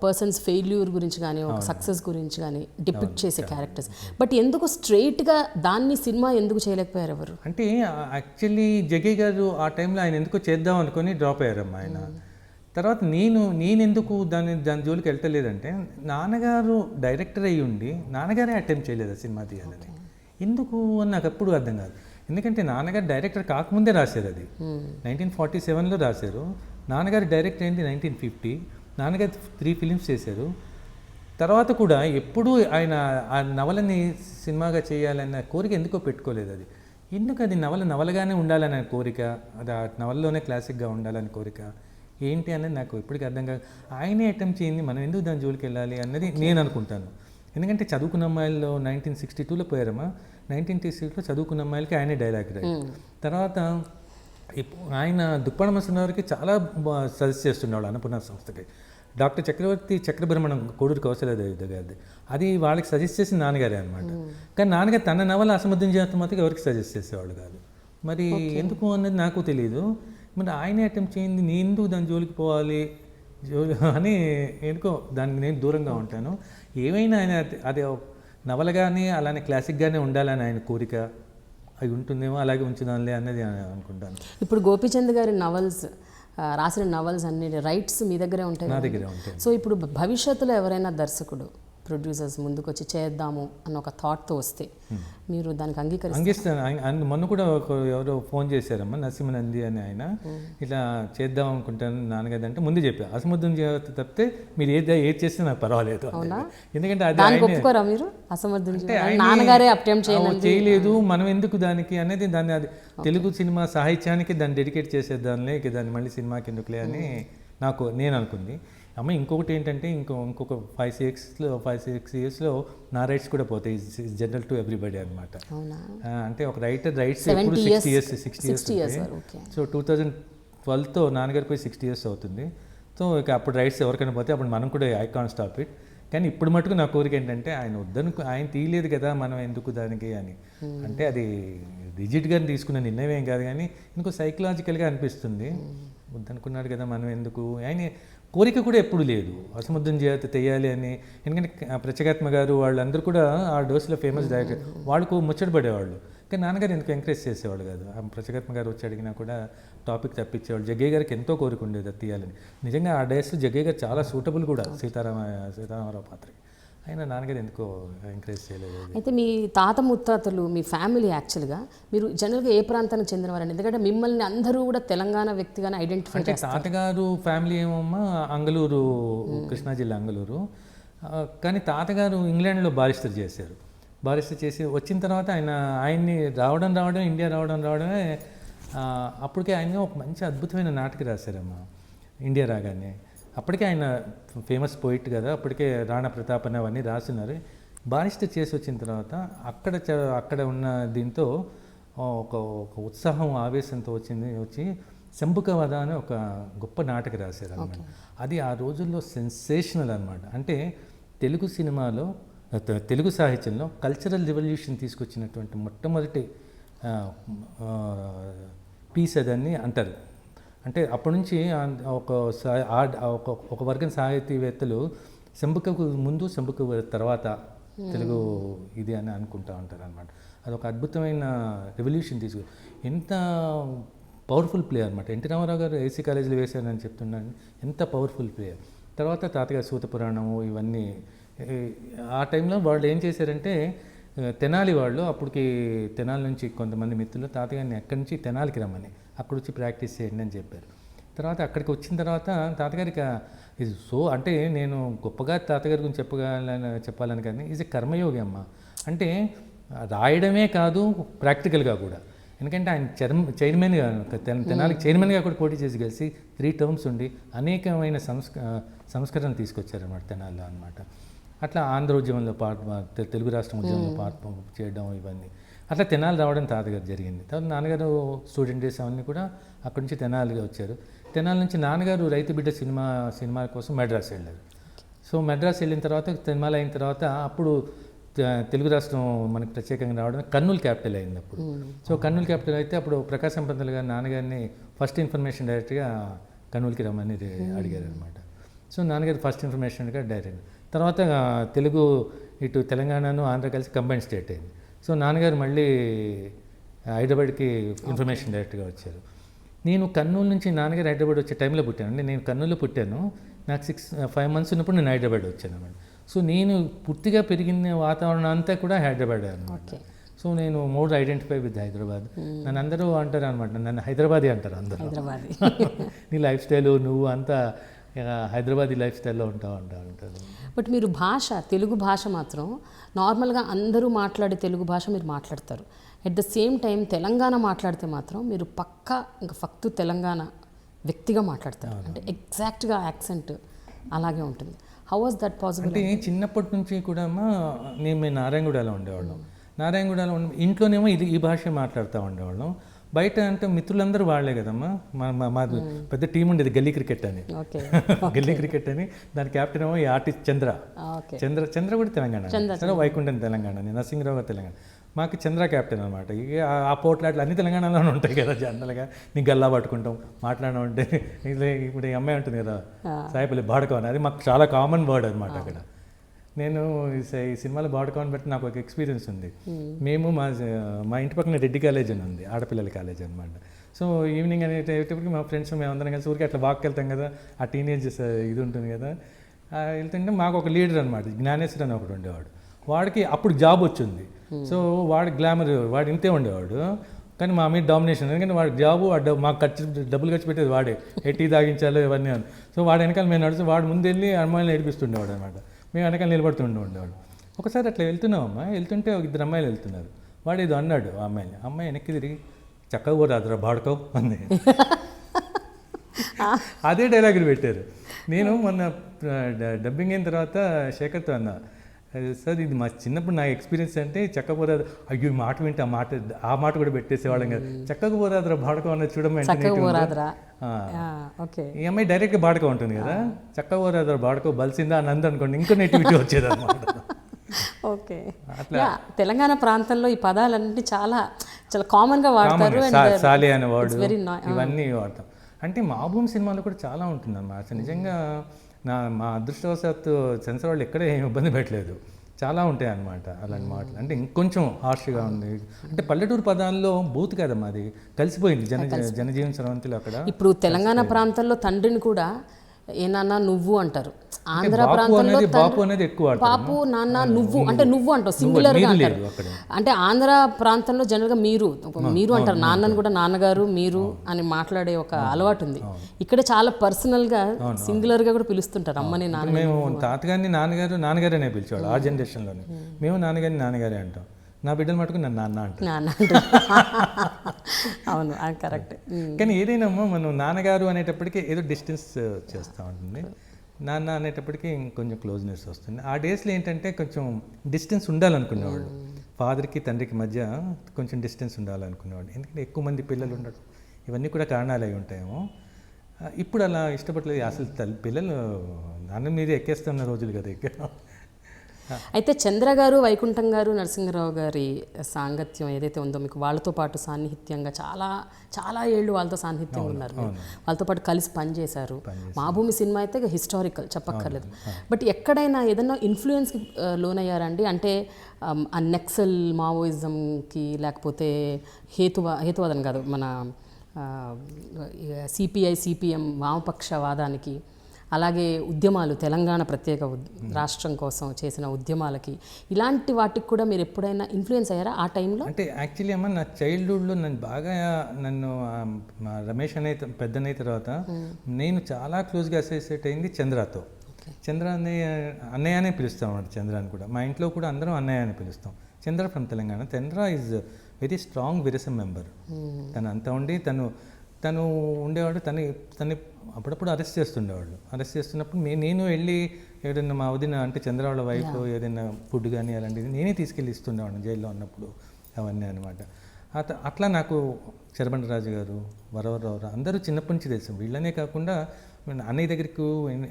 పర్సన్స్ ఫెయిల్యూర్ గురించి కానీ, ఒక సక్సెస్ గురించి కానీ డిపిక్ట్ చేసే క్యారెక్టర్స్. బట్ ఎందుకు స్ట్రైట్గా దాన్ని సినిమా ఎందుకు చేయలేకపోయారు ఎవరు? అంటే యాక్చువల్లీ జగయ్య గారు ఆ టైంలో ఆయన ఎందుకో చేద్దాం అనుకుని డ్రాప్ అయ్యారమ్మా ఆయన. తర్వాత నేనెందుకు దాని జోలికి వెళ్తలేదంటే, నాన్నగారు డైరెక్టర్ అయ్యి ఉండి నాన్నగారే అటెంప్ట్ చేయలేదు ఆ సినిమా తీయాలని. ఎందుకు అని నాకు అప్పుడు అర్థం కాదు. ఎందుకంటే నాన్నగారు డైరెక్టర్ కాకముందే రాశారు, అది 1947లో రాశారు. నాన్నగారు డైరెక్టర్ అయింది 1950. నాన్నగారు 3 ఫిలిమ్స్ చేశారు. తర్వాత కూడా ఎప్పుడూ ఆయన ఆ నవలని సినిమాగా చేయాలన్న కోరిక ఎందుకో పెట్టుకోలేదు. అది ఎందుకు, అది నవలగానే ఉండాలనే కోరిక, అది ఆ నవలలోనే క్లాసిక్గా ఉండాలని కోరిక ఏంటి అనేది నాకు ఇప్పటికీ అర్థం కాదు. ఆయనే అటెంప్ట్ చేయండి, మనం ఎందుకు దాని జోలికి వెళ్ళాలి అన్నది నేను అనుకుంటాను. ఎందుకంటే చదువుకున్న అమ్మాయిల్లో 1962లో పోయారమ్మా, 1966లో చదువుకున్న అమ్మాయిలకి ఆయనే డైలాగ్ రైట్. తర్వాత ఆయన దుప్పణ మసనవారికి చాలా సజెస్ట్ చేస్తున్నాడు అన్నపూర్ణ సంస్థకి. డాక్టర్ చక్రబ్రహ్మణం కోడూరు కౌశలదేవి గారిది, అది వాళ్ళకి సజెస్ట్ చేసి నాన్నగారే అనమాట. కానీ నాన్నగారు తన నవల అసమర్థుని జీవితం మాత్రం ఎవరికి సజెస్ట్ చేసేవాళ్ళు కాదు. మరి ఎందుకు అన్నది నాకు తెలియదు. మరి ఆయనే అటెంప్ట్ చేయింది, నేను ఎందుకు దాని జోలికి పోవాలి అని ఎందుకో దానికి నేను దూరంగా ఉంటాను. ఏమైనా ఆయన అది నవలగానే అలానే క్లాసిక్గానే ఉండాలని ఆయన కోరిక అవి ఉంటుందేమో, అలాగే ఉంచుదాంలే అన్నది అనుకుంటాను. ఇప్పుడు గోపీచంద్ గారి రాసిన నవల్స్ అన్ని రైట్స్ మీ దగ్గరే ఉంటాయి, నా దగ్గరే ఉంటాయి. సో ఇప్పుడు భవిష్యత్తులో ఎవరైనా దర్శకుడు, ప్రొడ్యూసర్స్ ముందుకు వచ్చి చేద్దాము అన్న ఒక థాట్తో వస్తే మీరు దానికి అంగీకరిస్తాను. మొన్న కూడా ఎవరో ఫోన్ చేశారమ్మా, నరసింహనంది అని ఆయన, ఇట్లా చేద్దాం అనుకుంటాను నాన్నగారు అంటే ముందు చెప్పారు, అసమర్థం తప్పితే మీరు ఏది చేస్తే నాకు పర్వాలేదు. ఎందుకంటే అది ఒప్పుకోరా మీరు? అసమర్థం నాన్నగారే అటెంప్ట్ చేయలేదు, మనం ఎందుకు దానికి అనేది, దాన్ని అది తెలుగు సినిమా సాహిత్యానికి దాన్ని డెడికేట్ చేసేద్దాంలే, దాన్ని మళ్ళీ సినిమాకి ఎందుకులే అని నేను అనుకుంది. అమ్మ ఇంకొకటి ఏంటంటే ఇంకొక 5-6 ఇయర్స్లో నా రైట్స్ కూడా పోతాయి. జనరల్ టు ఎవ్రీబడి అనమాట. అంటే ఒక రైటర్ రైట్స్ ఎప్పుడు 60 ఇయర్స్. సో 2012తో నాన్నగారు పోయి 60 ఇయర్స్ అవుతుంది. సో ఇక అప్పుడు రైట్స్ ఎవరికైనా పోతే అప్పుడు మనం కూడా ఐ కాంట్ స్టాప్ ఇట్. కానీ ఇప్పుడు మటుకు నా కోరిక ఏంటంటే ఆయన తీయలేదు కదా మనం ఎందుకు దానికి అని. అంటే అది రిజిడ్గా తీసుకున్న నిర్ణయం ఏం కాదు, కానీ ఇంకో సైకలాజికల్గా అనిపిస్తుంది. వద్దనుకున్నాడు కదా మనం ఎందుకు, ఆయన కోరిక కూడా ఎప్పుడు లేదు అసముద్రం తెయ్యాలి అని. ఎందుకంటే ప్రత్యేకాత్మ గారు వాళ్ళందరూ కూడా ఆ డోస్లో ఫేమస్ డైరెక్టర్, వాళ్ళకు ముచ్చటపడేవాళ్ళు. కానీ నాన్నగారు ఎందుకు ఎంకరేజ్ చేసేవాళ్ళు కాదు. ఆ ప్రత్యేకాత్మ గారు వచ్చి అడిగినా కూడా టాపిక్ తప్పించేవాళ్ళు. జగ్గయ్య గారికి ఎంతో కోరిక ఉండేది అది తీయాలని. నిజంగా ఆ డేస్లో జగ్గయ్య గారు చాలా సూటబుల్ కూడా సీతారామరావు పాత్రకి. అయినా నాన్నగారు ఎందుకో ఎంకరేజ్ చేయలేదు. అయితే మీ తాత ముత్తాతలు, మీ ఫ్యామిలీ యాక్చువల్గా మీరు జనరల్గా ఏ ప్రాంతానికి చెందినవారండి? ఎందుకంటే మిమ్మల్ని అందరూ కూడా తెలంగాణ వ్యక్తిగానే ఐడెంటిఫై చేస్తారు. తాతగారు ఫ్యామిలీ ఏమమ్మా అంగళూరు, కృష్ణా జిల్లా అంగళూరు. కానీ తాతగారు ఇంగ్లాండ్లో బారిస్టర్ చేశారు. బారిస్టర్ చేసి వచ్చిన తర్వాత ఆయన్ని రావడం ఇండియా రావడమే అప్పటికే ఆయన ఒక మంచి అద్భుతమైన నాటక రాశారమ్మా ఇండియా రాగానే. అప్పటికే ఆయన ఫేమస్ పోయిట్ కదా, అప్పటికే రాణా ప్రతాప్ అని అవన్నీ రాస్తున్నారు. బారిస్టర్ చేసి వచ్చిన తర్వాత అక్కడ ఉన్న దీంతో ఒక ఉత్సాహం ఆవేశంతో వచ్చి శంభుకవధ అని ఒక గొప్ప నాటక రాశారు అన్నమాట. అది ఆ రోజుల్లో సెన్సేషనల్ అనమాట. అంటే తెలుగు సినిమాలో, తెలుగు సాహిత్యంలో కల్చరల్ రివల్యూషన్ తీసుకొచ్చినటువంటి మొట్టమొదటి పీస్ అదని అంటారు. అంటే అప్పటి నుంచి ఒక వర్గం సాహితీవేత్తలు శంభుకకు ముందు శంభుక తర్వాత తెలుగు ఇది అని అనుకుంటూ ఉంటారు అనమాట. అదొక అద్భుతమైన రెవల్యూషన్ ఎంత పవర్ఫుల్ ప్లేయర్ అనమాట. ఎన్టీ రామారావు గారు ఏసీ కాలేజీలో వేశారని చెప్తున్నాను, ఎంత పవర్ఫుల్ ప్లేయర్. తర్వాత తాతగారు సూతపురాణము ఇవన్నీ ఆ టైంలో వాళ్ళు ఏం చేశారంటే, తెనాలి వాళ్ళు అప్పటికి తెనాలి నుంచి కొంతమంది మిత్రులు తాతగారిని ఎక్కడి నుంచి తెనాలికి రమ్మని, అక్కడ వచ్చి ప్రాక్టీస్ చేయండి అని చెప్పారు. తర్వాత అక్కడికి వచ్చిన తర్వాత తాతగారికి ఇది అంటే నేను గొప్పగా తాతగారి గురించి చెప్పాలని కానీ ఈజ్ ఎ కర్మయోగి అమ్మ. అంటే రాయడమే కాదు, ప్రాక్టికల్గా కూడా. ఎందుకంటే ఆయన చైర్మన్గా తెనాలికి చైర్మన్గా కూడా పోటీ చేసి కలిసి 3 టర్మ్స్ ఉండి అనేకమైన సంస్కరణ తీసుకొచ్చారన్నమాట తెనాలిలో అనమాట. అట్లా ఆంధ్ర ఉద్యమంలో తెలుగు రాష్ట్రం ఉద్యమంలో పార్ట్ చేయడం ఇవన్నీ అట్లా తెనాలి రావడం తాతగారు జరిగింది. తర్వాత నాన్నగారు స్టూడెంట్ డేస్ అవన్నీ కూడా అక్కడి నుంచి తెనాలిగా వచ్చారు. తెనాలి నుంచి నాన్నగారు రైతు బిడ్డ సినిమా కోసం మెడ్రాస్ వెళ్ళారు. సో మెడ్రాస్ వెళ్ళిన తర్వాత తెనాలి అయిన తర్వాత అప్పుడు తెలుగు రాష్ట్రం మనకి ప్రత్యేకంగా రావడం కర్నూలు క్యాపిటల్ అయింది అప్పుడు. సో కర్నూలు క్యాపిటల్ అయితే అప్పుడు ప్రకాశం పంతులు గారు నాన్నగారిని ఫస్ట్ ఇన్ఫర్మేషన్ డైరెక్ట్గా కర్నూలుకి రమ్మని అడిగారు అనమాట. సో నాన్నగారు ఫస్ట్ ఇన్ఫర్మేషన్గా డైరెక్ట్. తర్వాత తెలుగు ఇటు తెలంగాణను ఆంధ్ర కలిసి కంబైన్ స్టేట్ అయింది. సో నాన్నగారు మళ్ళీ హైదరాబాద్కి ఇన్ఫర్మేషన్ డైరెక్ట్గా వచ్చారు. నేను కర్నూలు నుంచి నాన్నగారు హైదరాబాద్ వచ్చే టైంలో పుట్టాను. అంటే నేను కర్నూలులో పుట్టాను, నాకు 5 months ఉన్నప్పుడు నేను హైదరాబాద్ వచ్చాను అన్నమాట. సో నేను పూర్తిగా పెరిగిన వాతావరణం అంతా కూడా హైదరాబాద్ అనమాట. సో నేను మోర్ ఐడెంటిఫై విత్ హైదరాబాద్. నన్ను అందరూ అంటారు అనమాట, నన్ను హైదరాబాదీ అంటారు అందరూ. నీ లైఫ్ స్టైలు నువ్వు అంతా హైదరాబాదీ లైఫ్ స్టైల్లో ఉంటారు. బట్ మీరు తెలుగు భాష మాత్రం నార్మల్గా అందరూ మాట్లాడే తెలుగు భాష మీరు మాట్లాడతారు. At the same time Telangana మాట్లాడితే మాత్రం మీరు ఇంకా ఫక్తు తెలంగాణ వ్యక్తిగా మాట్లాడతారు. అంటే ఎగ్జాక్ట్గా యాక్సెంట్ అలాగే ఉంటుంది. How was that possible? అంటే చిన్నప్పటి నుంచి కూడా మేము నారాయణగూడలో ఉండేవాళ్ళం. నారాయణగూడలో ఇంట్లోనేమో ఈ భాష మాట్లాడుతూ ఉండేవాళ్ళం. బయట అంటే మిత్రులందరూ వాళ్ళే కదమ్మా. మాది పెద్ద టీం ఉండేది గల్లీ క్రికెట్ అని. గల్లీ క్రికెట్ అని దాని క్యాప్టెన్ ఏమో ఈ ఆర్టిస్ట్ చంద్ర కూడా తెలంగాణ, వైకుంఠం తెలంగాణ, నరసింహరావు గారు తెలంగాణ. మాకు చంద్ర క్యాప్టెన్ అనమాట. ఇక ఆ పోట్లాట్లు అన్ని తెలంగాణలోనే ఉంటాయి కదా జనరల్గా. నీ గల్లా పట్టుకుంటాం మాట్లాడడం అంటే. ఇప్పుడు ఈ అమ్మాయి ఉంటుంది కదా సాయిపల్లి బాడకవన్, అది మాకు చాలా కామన్ వర్డ్ అనమాట అక్కడ. నేను ఈ సినిమాలో బాడకవన్ బట్టి నాకు ఒక ఎక్స్పీరియన్స్ ఉంది. మేము మా ఇంటి పక్కన రెడ్డి కాలేజ్ అని ఉంది, ఆడపిల్లల కాలేజ్ అనమాట. సో ఈవినింగ్ అనేటప్పటికి మా ఫ్రెండ్స్ మేమందరం కలిసి ఊరికి అట్లా వాక్కి వెళ్తాం కదా, ఆ టీనేజెస్ ఇది ఉంటుంది కదా. వెళ్తుంటే మాకు ఒక లీడర్ అనమాట, జ్ఞానేశ్వర్ అని ఒకడు ఉండేవాడు. వాడికి అప్పుడు జాబ్ వచ్చింది. సో వాడు గ్లామర్, వాడు ఇంతే ఉండేవాడు. కానీ మా మీద డామినేషన్, ఎందుకంటే వాడి జాబు మాకు డబ్బులు ఖర్చు పెట్టేది వాడే, టీ తాగించాలో ఇవన్నీ అని. సో వాడు వెనకాల మేము నడుస్తూ వాడు ముందు వెళ్ళి అమ్మాయిలు ఏడిపిస్తుండేవాడు అనమాట. మేము వెనకాల నిలబడుతుండేవాడు. ఒకసారి అట్లా వెళ్తున్నామమ్మా, వెళ్తుంటే 2 అమ్మాయిలు వెళ్తున్నారు. వాడు ఏదో అన్నాడు ఆ అమ్మాయి వెనక్కి తిరిగి చక్కగా పోరాదురా బాడుకో అంది. అదే డైలాగులు పెట్టారు. నేను మొన్న డబ్బింగ్ అయిన తర్వాత శేఖర్తో అన్నా, సార్ ఇది మా చిన్నప్పుడు నా ఎక్స్పీరియన్స్ అంటే చక్కపోరాదు, అయ్యో మాట వింటే ఆ మాట కూడా పెట్టేసేవాళ్ళం కదా, చక్కగా పోరాదురా బాడకం అన్నది చూడమని. ఈ అమ్మాయి డైరెక్ట్గా బాడక ఉంటుంది కదా, చక్కగా పోరాదురా బాడకో బలిసిందా అని అందనుకోండి, ఇంకో నెటివిటీ వచ్చేది అన్నమాట. ఓకే, అట్లా తెలంగాణ ప్రాంతంలో ఈ పదాలన్నీ చాలా చాలా కామన్గా వాడతారు. సాలి అనే వర్డ్ ఇవన్నీ వాడతాం. అంటే మా భూమి సినిమాలో కూడా చాలా ఉంటుందన్నమాట. అసలు నిజంగా మా అదృష్టవశాత్తు సెన్సార్ వాళ్ళు ఎక్కడ ఏం ఇబ్బంది పెట్టలేదు. చాలా ఉంటాయి అన్నమాట అలాంటి మాటలు. అంటే ఇంకొంచెం హార్ష్గా ఉంది. అంటే పల్లెటూరు పదాల్లో బూత్ కదమ్మా, అది కలిసిపోయింది జనజీవన స్రవంతిలో. అక్కడ ఇప్పుడు తెలంగాణ ప్రాంతంలో తండ్రిని కూడా ఏనాన్న నువ్వు అంటారు. ఆంధ్ర ప్రాంతంలో బాపు అనేది ఎక్కువ పాపు నాన్న నువ్వు అంటే నువ్వు అంటావు, సింగులర్గా అంటారు. అంటే ఆంధ్ర ప్రాంతంలో జనరల్గా మీరు అంటారు, నాన్నని కూడా నాన్నగారు మీరు అని మాట్లాడే ఒక అలవాటు ఉంది. ఇక్కడ చాలా పర్సనల్గా సింగులర్గా కూడా పిలుస్తుంటారు అమ్మని నాన్న. మేము తాతగారిని నాన్నగారు అనే పిలిచేవాళ్ళు ఆ జనరేషన్లోనే. మేము నాన్నగారే అంటాం. నా బిడ్డలు మటుకు నన్ను నాన్న అంటారు. అవును, కరెక్ట్. కానీ ఏదైనా మనం నాన్నగారు అనేటప్పటికీ ఏదో డిస్టెన్స్ చేస్తూ ఉంటుంది, నాన్న అనేటప్పటికీ ఇంకొంచెం క్లోజ్నెస్ వస్తుంది. ఆ డేస్లో ఏంటంటే కొంచెం డిస్టెన్స్ ఉండాలనుకునేవాళ్ళు, ఫాదర్కి తండ్రికి మధ్య కొంచెం డిస్టెన్స్ ఉండాలనుకునేవాళ్ళు. ఎందుకంటే ఎక్కువ మంది పిల్లలు ఉండడం, ఇవన్నీ కూడా కారణాలు అయి ఉంటాయేమో. ఇప్పుడు అలా ఇష్టపడలేదు అసలు. పిల్లలు నాన్న మీదే ఎక్కేస్తున్న రోజులు కదా ఇక్కడ. అయితే చంద్ర గారు, వైకుంఠం గారు, నరసింహరావు గారి సాంగత్యం ఏదైతే ఉందో మీకు, వాళ్ళతో పాటు సాన్నిహిత్యంగా చాలా ఏళ్ళు వాళ్ళతో సాన్నిహిత్యంగా ఉన్నారు, వాళ్ళతో పాటు కలిసి పనిచేశారు. మా భూమి సినిమా అయితే హిస్టారికల్ చెప్పక్కర్లేదు. బట్ ఎక్కడైనా ఏదైనా ఇన్ఫ్లుయెన్స్కి లోనయ్యారండి? అంటే ఆ నెక్సల్ మావోయిజంకి, లేకపోతే హేతువాదం కాదు, మన సిపిఐ సిపిఎం వామపక్షవాదానికి, అలాగే ఉద్యమాలు, తెలంగాణ ప్రత్యేక రాష్ట్రం కోసం చేసిన ఉద్యమాలకి, ఇలాంటి వాటికి కూడా మీరు ఎప్పుడైనా ఇన్ఫ్లుయెన్స్ అయ్యారా ఆ టైంలో? అంటే యాక్చువల్లీ అమ్మ నా చైల్డ్హుడ్లో నన్ను రమేష్ పెద్దనైన తర్వాత నేను చాలా క్లోజ్గా అసోసియేట్ అయింది చంద్రతో. చంద్ర అన్నయ్య అనే పిలుస్తాం అన్నమాట. చంద్రాన్ని కూడా మా ఇంట్లో కూడా అందరం అన్నయ్య అని పిలుస్తాం. Chandra from Telangana. Chandra is very strong Virasam member. తను అంతా ఉండి తను ఉండేవాడు. తను అప్పుడప్పుడు అరెస్ట్ చేస్తుండేవాళ్ళు. అరెస్ట్ చేస్తున్నప్పుడు నేను వెళ్ళి ఏదైనా మా వదిన అంటే చంద్ర వాళ్ళ వైఫ్ ఏదైనా ఫుడ్ కానీ అలాంటిది నేనే తీసుకెళ్ళి ఇస్తుండేవాడిని జైల్లో ఉన్నప్పుడు, అవన్నీ అనమాట. అట్లా నాకు చెరబండరాజు గారు, వరవరరావు అందరూ చిన్నప్పటి నుంచి తెలుసు. వీళ్ళనే కాకుండా అన్నయ్య దగ్గరికి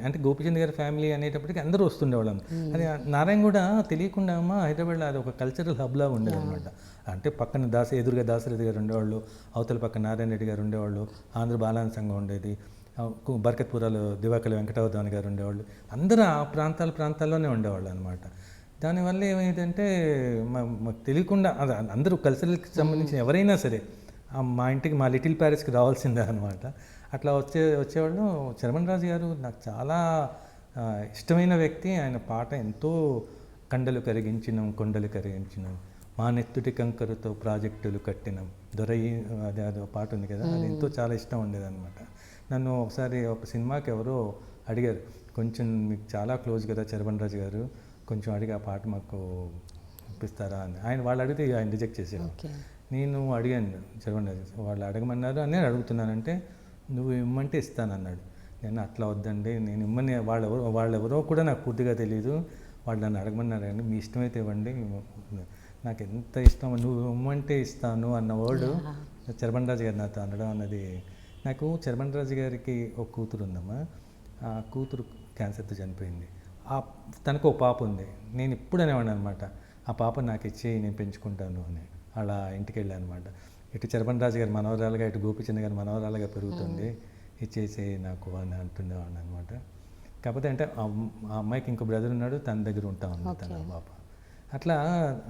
అంటే గోపిచంద్ గారి ఫ్యామిలీ అనేటప్పటికీ అందరూ వస్తుండేవాళ్ళం. అది నారాయణ కూడా తెలియకుండా హైదరాబాద్లో అది ఒక కల్చరల్ హబ్లా ఉండేది అనమాట. అంటే పక్కన ఎదురుగా దాసరెడ్డి గారు ఉండేవాళ్ళు, అవతల పక్కన నారాయణ రెడ్డి గారు ఉండేవాళ్ళు, ఆంధ్ర బాలాన సంఘం ఉండేది, బర్కత్పురాలో దివాకర్ వెంకటవధాని గారు ఉండేవాళ్ళు. అందరూ ఆ ప్రాంతాల్లోనే ఉండేవాళ్ళు అనమాట. దానివల్ల ఏమైందంటే మాకు తెలియకుండా అందరూ కల్చరల్కి సంబంధించిన ఎవరైనా సరే మా ఇంటికి, మా లిటిల్ ప్యారిస్కి రావాల్సిందే అనమాట. అట్లా వచ్చేవాళ్ళు. చరమణరాజు గారు నాకు చాలా ఇష్టమైన వ్యక్తి. ఆయన పాట ఎంతో కొండలు కరిగించినం మా నెత్తుటి కంకరుతో ప్రాజెక్టులు కట్టినం దొరయి, అదో పాట ఉంది కదా, అది ఎంతో చాలా ఇష్టం ఉండేదన్నమాట. నన్ను ఒకసారి ఒక సినిమాకి ఎవరో అడిగారు, కొంచెం మీకు చాలా క్లోజ్ కదా చరమణరాజు గారు, కొంచెం అడిగి ఆ పాట మాకు ఇప్పిస్తారా అని. వాళ్ళు అడిగితే ఆయన రిజెక్ట్ చేసేవారు. నేను అడిగాను చరమణరాజు, వాళ్ళు అడగమన్నారు అని అడుగుతున్నానంటే, నువ్వు ఇమ్మంటే ఇస్తానన్నాడు. నేను అట్లా వద్దండి, నేను ఇమ్మని వాళ్ళెవరో కూడా నాకు పూర్తిగా తెలియదు, వాళ్ళు నన్ను అడగమన్నారండి, మీ ఇష్టమైతే ఇవ్వండి, నాకు ఎంత ఇష్టం, నువ్వు ఇమ్మంటే ఇస్తాను అన్న వర్డ్ చరమణరాజు గారు నాతో అనడం అన్నది. నాకు చరమణరాజు గారికి ఒక కూతురు ఉందమ్మా. ఆ కూతురు క్యాన్సర్తో చనిపోయింది. తనకు ఒక పాప ఉంది. నేను ఇప్పుడు అనేవాడిని అనమాట, ఆ పాప నాకు ఇచ్చి నేను పెంచుకుంటాను అని. అలా ఇంటికి వెళ్ళాను అనమాట. ఇటు చరమణరాజు గారి మనవరాలుగా, ఇటు గోపిచంద్ గారి మనవరాలుగా పెరుగుతుంది, ఇచ్చేసి నాకు అని అంటుండేవాడిని అనమాట. కాకపోతే అంటే ఆ అమ్మాయికి ఇంకో బ్రదర్ ఉన్నాడు, తన దగ్గర ఉంటా ఉంది తన పాప. అట్లా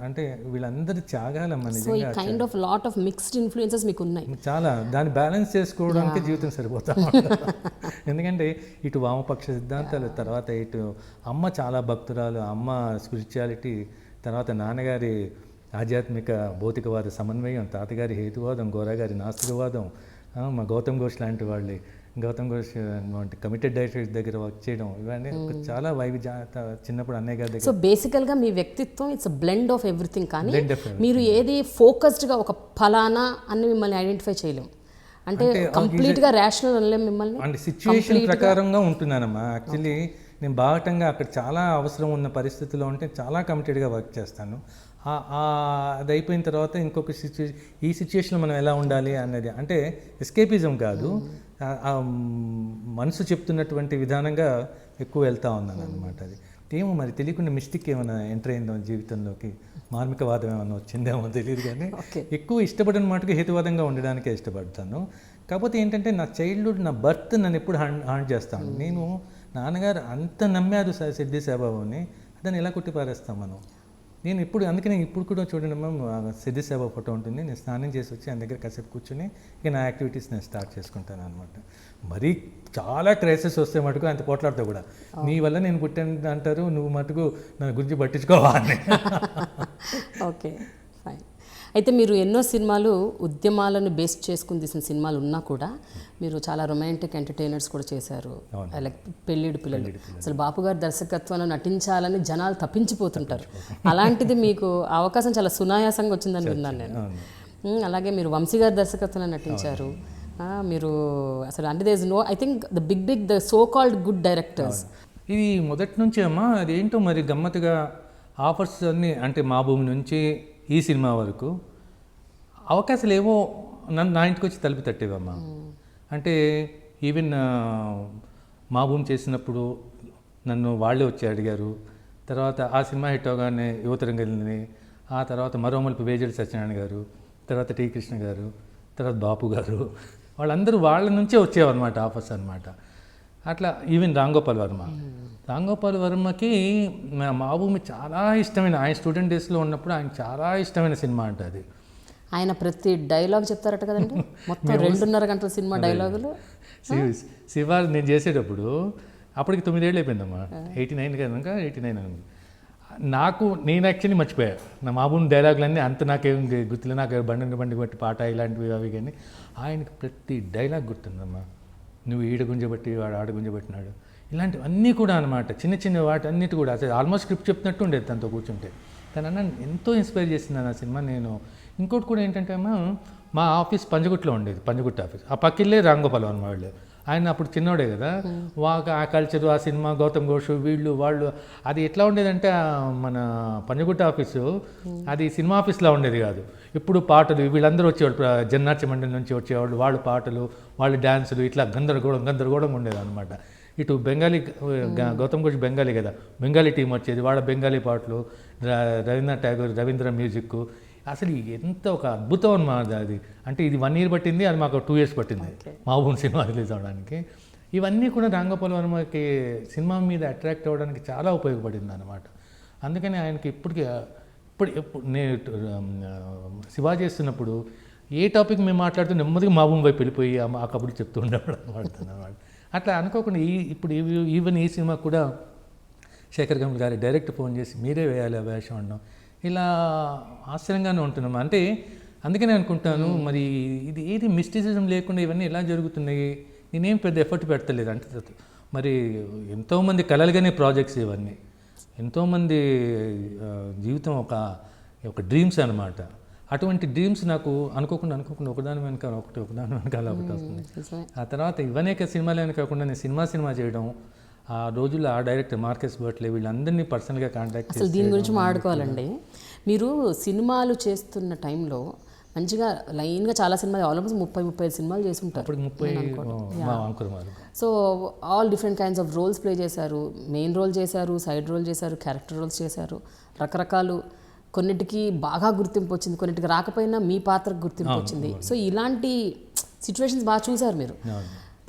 అంటే వీళ్ళందరి త్యాగాలమ్మా నిజంగా. Kind of lot of mixed influences మీకు ఉన్నాయి. చాలా. దాన్ని బ్యాలెన్స్ చేసుకోవడానికి జీవితం సరిపోతా. ఎందుకంటే ఇటు వామపక్ష సిద్ధాంతాలు, తర్వాత ఇటు అమ్మ చాలా భక్తురాలు, అమ్మ స్పిరిచువాలిటీ, తర్వాత నాన్నగారి ఆధ్యాత్మిక భౌతికవాద సమన్వయం, తాతగారి హేతువాదం, గోరాగారి నాస్తికవాదం, మా గౌతమ్ ఘోష్ లాంటి వాళ్ళు, గౌతమ్ ఘోష్ కమిటెడ్ డైరెక్టర్స్ దగ్గర వర్క్ చేయడం, ఇవన్నీ చాలా చిన్నప్పుడు అన్నయ్య గారి దగ్గర. సో బేసికల్గా మీ వ్యక్తిత్వం ఇట్స్ బ్లెండ్ ఆఫ్ ఎవ్రీథింగ్. కానీ మీరు ఏది ఫోకస్డ్గా ఒక ఫలానా అని మిమ్మల్ని ఐడెంటిఫై చేయలేము. అంటే కంప్లీట్గా రేషనల్ అనలేము మిమ్మల్ని. అంటే సిచ్యువేషన్ ప్రకారంగా ఉంటున్నానమ్మా. యాక్చువల్లీ నేను బాహటంగా అక్కడ చాలా అవసరం ఉన్న పరిస్థితిలో ఉంటే చాలా కమిటెడ్గా వర్క్ చేస్తాను. అది అయిపోయిన తర్వాత ఇంకొక ఈ సిచ్యువేషన్లో మనం ఎలా ఉండాలి అన్నది, అంటే ఎస్కేపిజం కాదు, మనసు చెప్తున్నటువంటి విధానంగా ఎక్కువ వెళ్తూ ఉన్నాను అనమాట. అది ఏమో మరి తెలియకుండా మిస్టేక్ ఏమైనా ఎంటర్ అయిందో జీవితంలోకి, మార్మికవాదం ఏమైనా వచ్చిందేమో తెలియదు కానీ ఎక్కువ ఇష్టపడిన మాటకు హేతువాదంగా ఉండడానికే ఇష్టపడతాను. కాకపోతే ఏంటంటే నా చైల్డ్హుడ్, నా బర్త్ నన్ను ఎప్పుడు హాంట్ చేస్తాను. నేను నాన్నగారు అంత నమ్మారు సిద్ధి సాయిబాబాని, దాన్ని ఎలా కొట్టిపారేస్తాం మనం. నేను అందుకనే ఇప్పుడు కూడా చూడండి మ్యామ్, సిద్ధి సాయిబాబా ఫోటో ఉంటుంది, నేను స్నానం చేసి వచ్చి ఆయన దగ్గర కాసేపు కూర్చొని ఇక నా యాక్టివిటీస్ నేను స్టార్ట్ చేసుకుంటాను అనమాట. మరీ చాలా క్రైసిస్ వస్తే మటుకు అంత పోట్లాడతా కూడా, నీ వల్ల నేను పుట్టాను అంటారు, నువ్వు మటుకు నా గురించి పట్టించుకోవాలి. Okay, fine. అయితే మీరు ఎన్నో సినిమాలు ఉద్యమాలను బేస్ చేసుకుని తీసిన సినిమాలు ఉన్నా కూడా మీరు చాలా రొమాంటిక్ ఎంటర్టైనర్స్ కూడా చేశారు, లైక్ పెళ్ళిడు పిల్లలు. అసలు బాపు గారి దర్శకత్వంలో నటించాలని జనాలు తప్పించిపోతుంటారు. అలాంటిది మీకు అవకాశం చాలా సునాయాసంగా వచ్చిందని విన్నాను నేను. అలాగే మీరు వంశీ గారి దర్శకత్వంలో నటించారు. మీరు అసలు అంటే there is no, I think the so called good directors. ఇది మొదటి నుంచి అమ్మా అదేంటో మరి గమ్మత్తుగా ఆఫర్స్ అన్నీ, అంటే మా భూమి నుంచి ఈ సినిమా వరకు అవకాశాలు ఏవో నా ఇంటికి వచ్చి తలుపు తట్టేవమ్మా. అంటే ఈవెన్ మా భూమి చేసినప్పుడు నన్ను వాళ్ళే వచ్చి అడిగారు. తర్వాత ఆ సినిమా హిట్ అవగానే యువతరంగల్ని, ఆ తర్వాత మరో మలుపు వేజేడి సత్యనారాయణ గారు, తర్వాత టి కృష్ణ గారు, తర్వాత బాపు గారు, వాళ్ళందరూ వాళ్ళ నుంచే వచ్చేవన్నమాట ఆఫర్స్ అనమాట. అట్లా ఈవెన్ రాంగోపాల్ వర్మకి మా భూమి చాలా ఇష్టమైన, ఆయన స్టూడెంట్ డేస్లో ఉన్నప్పుడు ఆయన చాలా ఇష్టమైన సినిమా అంటే అది. ఆయన ప్రతి డైలాగ్ చెప్తారట కదండి, మొత్తం 2.5 గంటల సినిమా డైలాగులు. శివ నేను చేసేటప్పుడు అప్పటికి 9 ఏళ్ళు అయిపోయిందమ్మా, 89 కనుక 89 అని. నేను యాక్చువల్లీ మర్చిపోయా నా మా భూమి డైలాగులన్నీ, అంత నాకేం గుర్తులే, నాకు బండి బట్టి పాట ఇలాంటివి అవి. కానీ ఆయనకి ప్రతి డైలాగ్ గుర్తుందమ్మా. నువ్వు ఈడ గుంజబట్టి వాడు ఆడ గుంజబట్టినాడు, ఇలాంటివన్నీ కూడా అనమాట. చిన్న చిన్న వాటి అన్నిటి కూడా అసలు ఆల్మోస్ట్ స్క్రిప్ట్ చెప్తున్నట్టు ఉండేది తనతో కూర్చుంటే. తనన్న ఎంతో ఇన్స్పైర్ చేసింది ఆ సినిమా. నేను ఇంకోటి కూడా ఏంటంటే అమ్మా, మా ఆఫీస్ పంజగుట్టలో ఉండేది, పంజగుట్ట ఆఫీస్. ఆ పక్కిల్లే రాంగోపాల్ వర్మ వాళ్ళు. ఆయన అప్పుడు చిన్నోడే కదా, ఆ కల్చరు, ఆ సినిమా, గౌతమ్ ఘోష్, వీళ్ళు వాళ్ళు, అది ఎట్లా ఉండేదంటే మన పంజగుట్ట ఆఫీసు అది సినిమా ఆఫీస్లా ఉండేది కాదు. ఇప్పుడు పాటలు వీళ్ళందరూ వచ్చేవాళ్ళు, జన్నాట్య మండలి నుంచి వచ్చేవాళ్ళు, వాళ్ళు పాటలు, వాళ్ళు డ్యాన్సులు, ఇట్లా గందరగోళంగా ఉండేది అనమాట. ఇటు బెంగాలీ, గౌతమ్ ఘోష్ బెంగాలీ కదా, బెంగాలీ టీం వచ్చేది, వాళ్ళ బెంగాలీ పాటలు, రవీంద్రనాథ్ ఠాగూర్, రవీంద్ర మ్యూజిక్. అసలు ఎంత ఒక అద్భుతం అన్నమాట అది. అంటే ఇది 1 year పట్టింది, అది మాకు 2 years పట్టింది మా ఊరి సినిమా రిలీజ్ అవ్వడానికి. ఇవన్నీ కూడా రాంగోపాల్ వర్మకి సినిమా మీద అట్రాక్ట్ అవ్వడానికి చాలా ఉపయోగపడింది అనమాట. అందుకని ఆయనకి ఇప్పుడు నేను శివా చేస్తున్నప్పుడు ఏ టాపిక్ మేము మాట్లాడుతూ నెమ్మదిగా మా భూమి వైపు వెళ్ళిపోయి ఆ కబుర్లు చెప్తూ ఉండేవాడు అనమాట. అట్లా అనుకోకుండా ఇప్పుడు ఈవెన్ ఈ సినిమా కూడా శేఖర్ కమల్ గారి డైరెక్ట్ ఫోన్ చేసి మీరే వేయాలి ఆ వేషం అన్నాం. ఇలా ఆశ్చర్యంగానే ఉంటున్నాం. అంటే అందుకనే అనుకుంటాను, మరి ఇది ఏది మిస్టిసిజం లేకుండా ఇవన్నీ ఎలా జరుగుతున్నాయి, నేనేం పెద్ద ఎఫర్ట్ పెడతలేదు అంటే. మరి ఎంతోమంది కలలుగానే ప్రాజెక్ట్స్ ఇవన్నీ, ఎంతోమంది జీవితం ఒక డ్రీమ్స్ అనమాట. అటువంటి డ్రీమ్స్ నాకు అనుకోకుండా ఒకదాని వెనకాల ఒకటి వస్తుంది. ఆ తర్వాత ఇవనేక సినిమాలే కాకుండా నేను సినిమా చేయడం, ఆ రోజుల్లో ఆ డైరెక్టర్ మార్కెస్ బర్ట్లే వీళ్ళందరినీ పర్సనల్గా కాంటాక్ట్ చేసి. అసలు దీని గురించి మాట్లాడుకోవాలండి. మీరు సినిమాలు చేస్తున్న టైంలో మంచిగా లైన్గా చాలా సినిమాలు, ఆల్మోస్ట్ 30-35 సినిమాలు చేసి ఉంటారు. So all different kinds of roles play చేశారు. మెయిన్ రోల్ చేశారు, సైడ్ రోల్ చేశారు, క్యారెక్టర్ రోల్స్ చేశారు, రకరకాలు. కొన్నిటికి బాగా గుర్తింపు వచ్చింది, కొన్నిటికి రాకపోయినా మీ పాత్రకు గుర్తింపు వచ్చింది. సో ఇలాంటి సిచ్యువేషన్స్ బాగా చూశారు మీరు.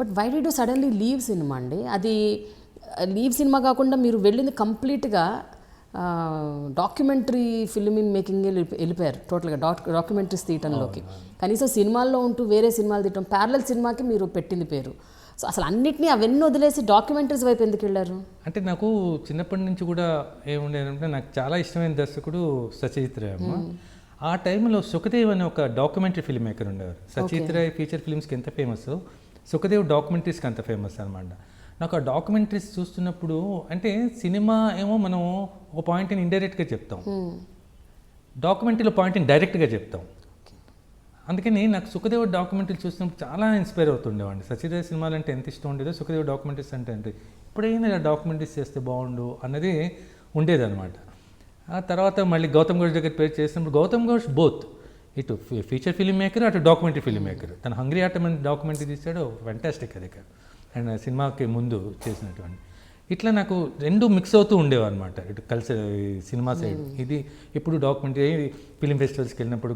But why did you suddenly leave cinema అండి? అది లీవ్ సినిమా కాకుండా మీరు వెళ్ళింది కంప్లీట్గా డాక్యుమెంటరీ ఫిల్మ్ మేకింగ్ వెళ్ళిపోయారు టోటల్గా, డాక్యుమెంటరీస్ తీయటంలోకి. కనీసం సినిమాల్లో ఉంటూ వేరే సినిమాలు తీయటం, ప్యారలల్ సినిమాకి మీరు పెట్టింది పేరు. సో అసలు అన్నిటినీ అవన్నీ వదిలేసి డాక్యుమెంటరీస్ వైపు ఎందుకు వెళ్ళారు? అంటే నాకు చిన్నప్పటి నుంచి కూడా ఏముండేదంటే, నాకు చాలా ఇష్టమైన దర్శకుడు సత్యజిత్ రే అమ్మ. ఆ టైంలో సుఖదేవ్ అనే ఒక డాక్యుమెంటరీ ఫిల్మ్ మేకర్ ఉండేవారు. సత్యజిత్ రే ఫీచర్ ఫిల్మ్స్కి ఎంత ఫేమస్, సుఖదేవ్ డాక్యుమెంటరీస్కి అంత ఫేమస్ అనమాట. నాకు ఆ డాక్యుమెంటరీస్ చూస్తున్నప్పుడు, అంటే సినిమా ఏమో మనం ఒక పాయింట్ని ఇండైరెక్ట్గా చెప్తాం, డాక్యుమెంటరీలో పాయింట్ని డైరెక్ట్గా చెప్తాం. అందుకని నాకు సుఖదేవ్ డాక్యుమెంటరీలు చూసినప్పుడు చాలా ఇన్స్పైర్ అవుతుండేవాడిని. సత్యదేవ్ సినిమాలు అంటే ఎంత ఇష్టం ఉండేదో, సుఖదేవ్ డాక్యుమెంటరీస్ అంటే ఇప్పుడైనా డాక్యుమెంటరీస్ చేస్తే బాగుండు అన్నది ఉండేదన్నమాట. ఆ తర్వాత మళ్ళీ గౌతమ్ ఘోష్ దగ్గర పేరు చేసినప్పుడు, గౌతమ్ ఘోష్ బోత్ ఇటు ఫీచర్ ఫిల్మ్ మేకర్, అటు డాక్యుమెంటరీ ఫిల్మ్ మేకర్. తను హంగ్రీ ఆటమ్ అని డాక్యుమెంటరీ తీశాడు, ఫెంటాస్టిక్ అది. అండ్ సినిమాకి ముందు చేసినటువంటి ఇట్లా నాకు రెండు మిక్స్ అవుతూ ఉండేవి అనమాట. ఇటు కలిసి సినిమా సైడ్ ఇది ఎప్పుడు డాక్యుమెంటరీ ఫిలిం ఫెస్టివల్స్కి వెళ్ళినప్పుడు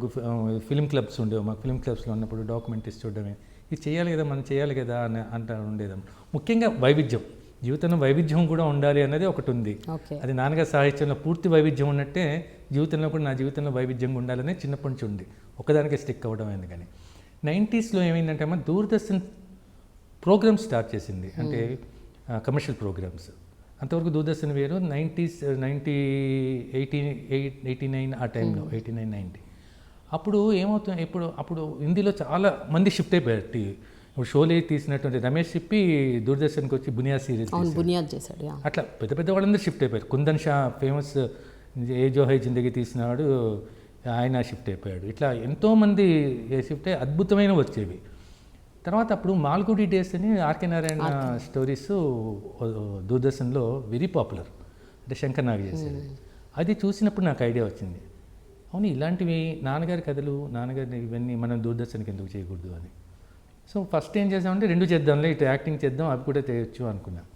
ఫిలిం క్లబ్స్ ఉండేవి. మాకు ఫిలిం క్లబ్స్లో ఉన్నప్పుడు డాక్యుమెంటరీస్ చూడడమే, ఇది చేయాలి కదా మనం చేయాలి కదా అని అంటూ ఉండేదాం. ముఖ్యంగా వైవిధ్యం, జీవితంలో వైవిధ్యం కూడా ఉండాలి అన్నది ఒకటి ఉంది. అది నాన్నగారి సాహిత్యంలో పూర్తి వైవిధ్యం ఉన్నట్టే జీవితంలో కూడా నా జీవితంలో వైవిధ్యంగా ఉండాలనే చిన్నప్పటి నుంచి ఉంది. ఒకదానికే స్టిక్ అవ్వడం ఎందుకని. 90స్లో ఏమైందంటే అమ్మ దూరదర్శన్ ప్రోగ్రామ్స్ స్టార్ట్ చేసింది, అంటే కమర్షియల్ ప్రోగ్రామ్స్. అంతవరకు దూరదర్శన్ వేరు. 89 ఆ టైంలో 89, 90 అప్పుడు ఏమవుతుంది, అప్పుడు హిందీలో చాలా మంది షిఫ్ట్ అయిపోయారు. ఇప్పుడు షోలే తీసినటువంటి రమేష్ సిప్పి దూరదర్శన్కి వచ్చి బునియాద్ సీరీస్ చేశాడు. అట్లా పెద్ద పెద్ద వాళ్ళందరూ షిఫ్ట్ అయిపోయారు. కుందన్ షా ఫేమస్ ఏ జో హై జిందగీ తీసినాడు, ఆయన షిఫ్ట్ అయిపోయాడు. ఇట్లా ఎంతోమంది షిఫ్ట్ అయ్యి అద్భుతమైన వచ్చేవి. తర్వాత అప్పుడు మాల్గుడి డేస్ అని ఆర్కే నారాయణ స్టోరీస్ దూరదర్శన్లో వెరీ పాపులర్, అంటే శంకర్ నాగ్ చేసేది. అది చూసినప్పుడు నాకు ఐడియా వచ్చింది, అవును ఇలాంటివి నాన్నగారి కథలు, నాన్నగారి ఇవన్నీ మనం దూరదర్శన్కి ఎందుకు చేయకూడదు అని. సో ఫస్ట్ ఏం చేసామంటే రెండు చేద్దాంలే, ఇటు యాక్టింగ్ చేద్దాం అవి కూడా చేయొచ్చు అనుకున్నాం.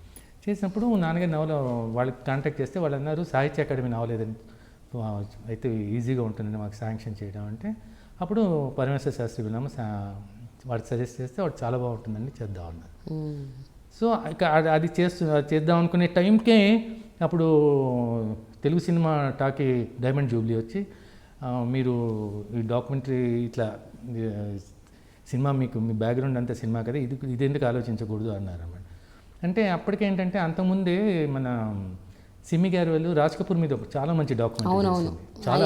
చేసినప్పుడు నాన్నగారి నవల వాళ్ళకి కాంటాక్ట్ చేస్తే వాళ్ళు అన్నారు సాహిత్య అకాడమీ నవలేదని, అయితే ఈజీగా ఉంటుందని మాకు శాంక్షన్ చేయడం. అంటే అప్పుడు పరమేశ్వర శాస్త్రి విన్నాము, వాడు సజెస్ట్ చేస్తే వాడు చాలా బాగుంటుందండి చేద్దాం అన్నారు. సో ఇక అది చేద్దాం అనుకునే టైంకే అప్పుడు Telugu cinema talkie diamond jubilee వచ్చి మీరు ఈ డాక్యుమెంటరీ ఇట్లా సినిమా మీకు మీ బ్యాక్గ్రౌండ్ అంతా సినిమా కదా, ఇది ఎందుకు ఆలోచించకూడదు అన్నారు అన్నమాట. అంటే అప్పటికేంటంటే అంతకుముందే మన సిమ్మి గారు వాళ్ళు రాజ్ కపూర్ మీద చాలా మంచి డాక్యుమెంటరీ, చాలా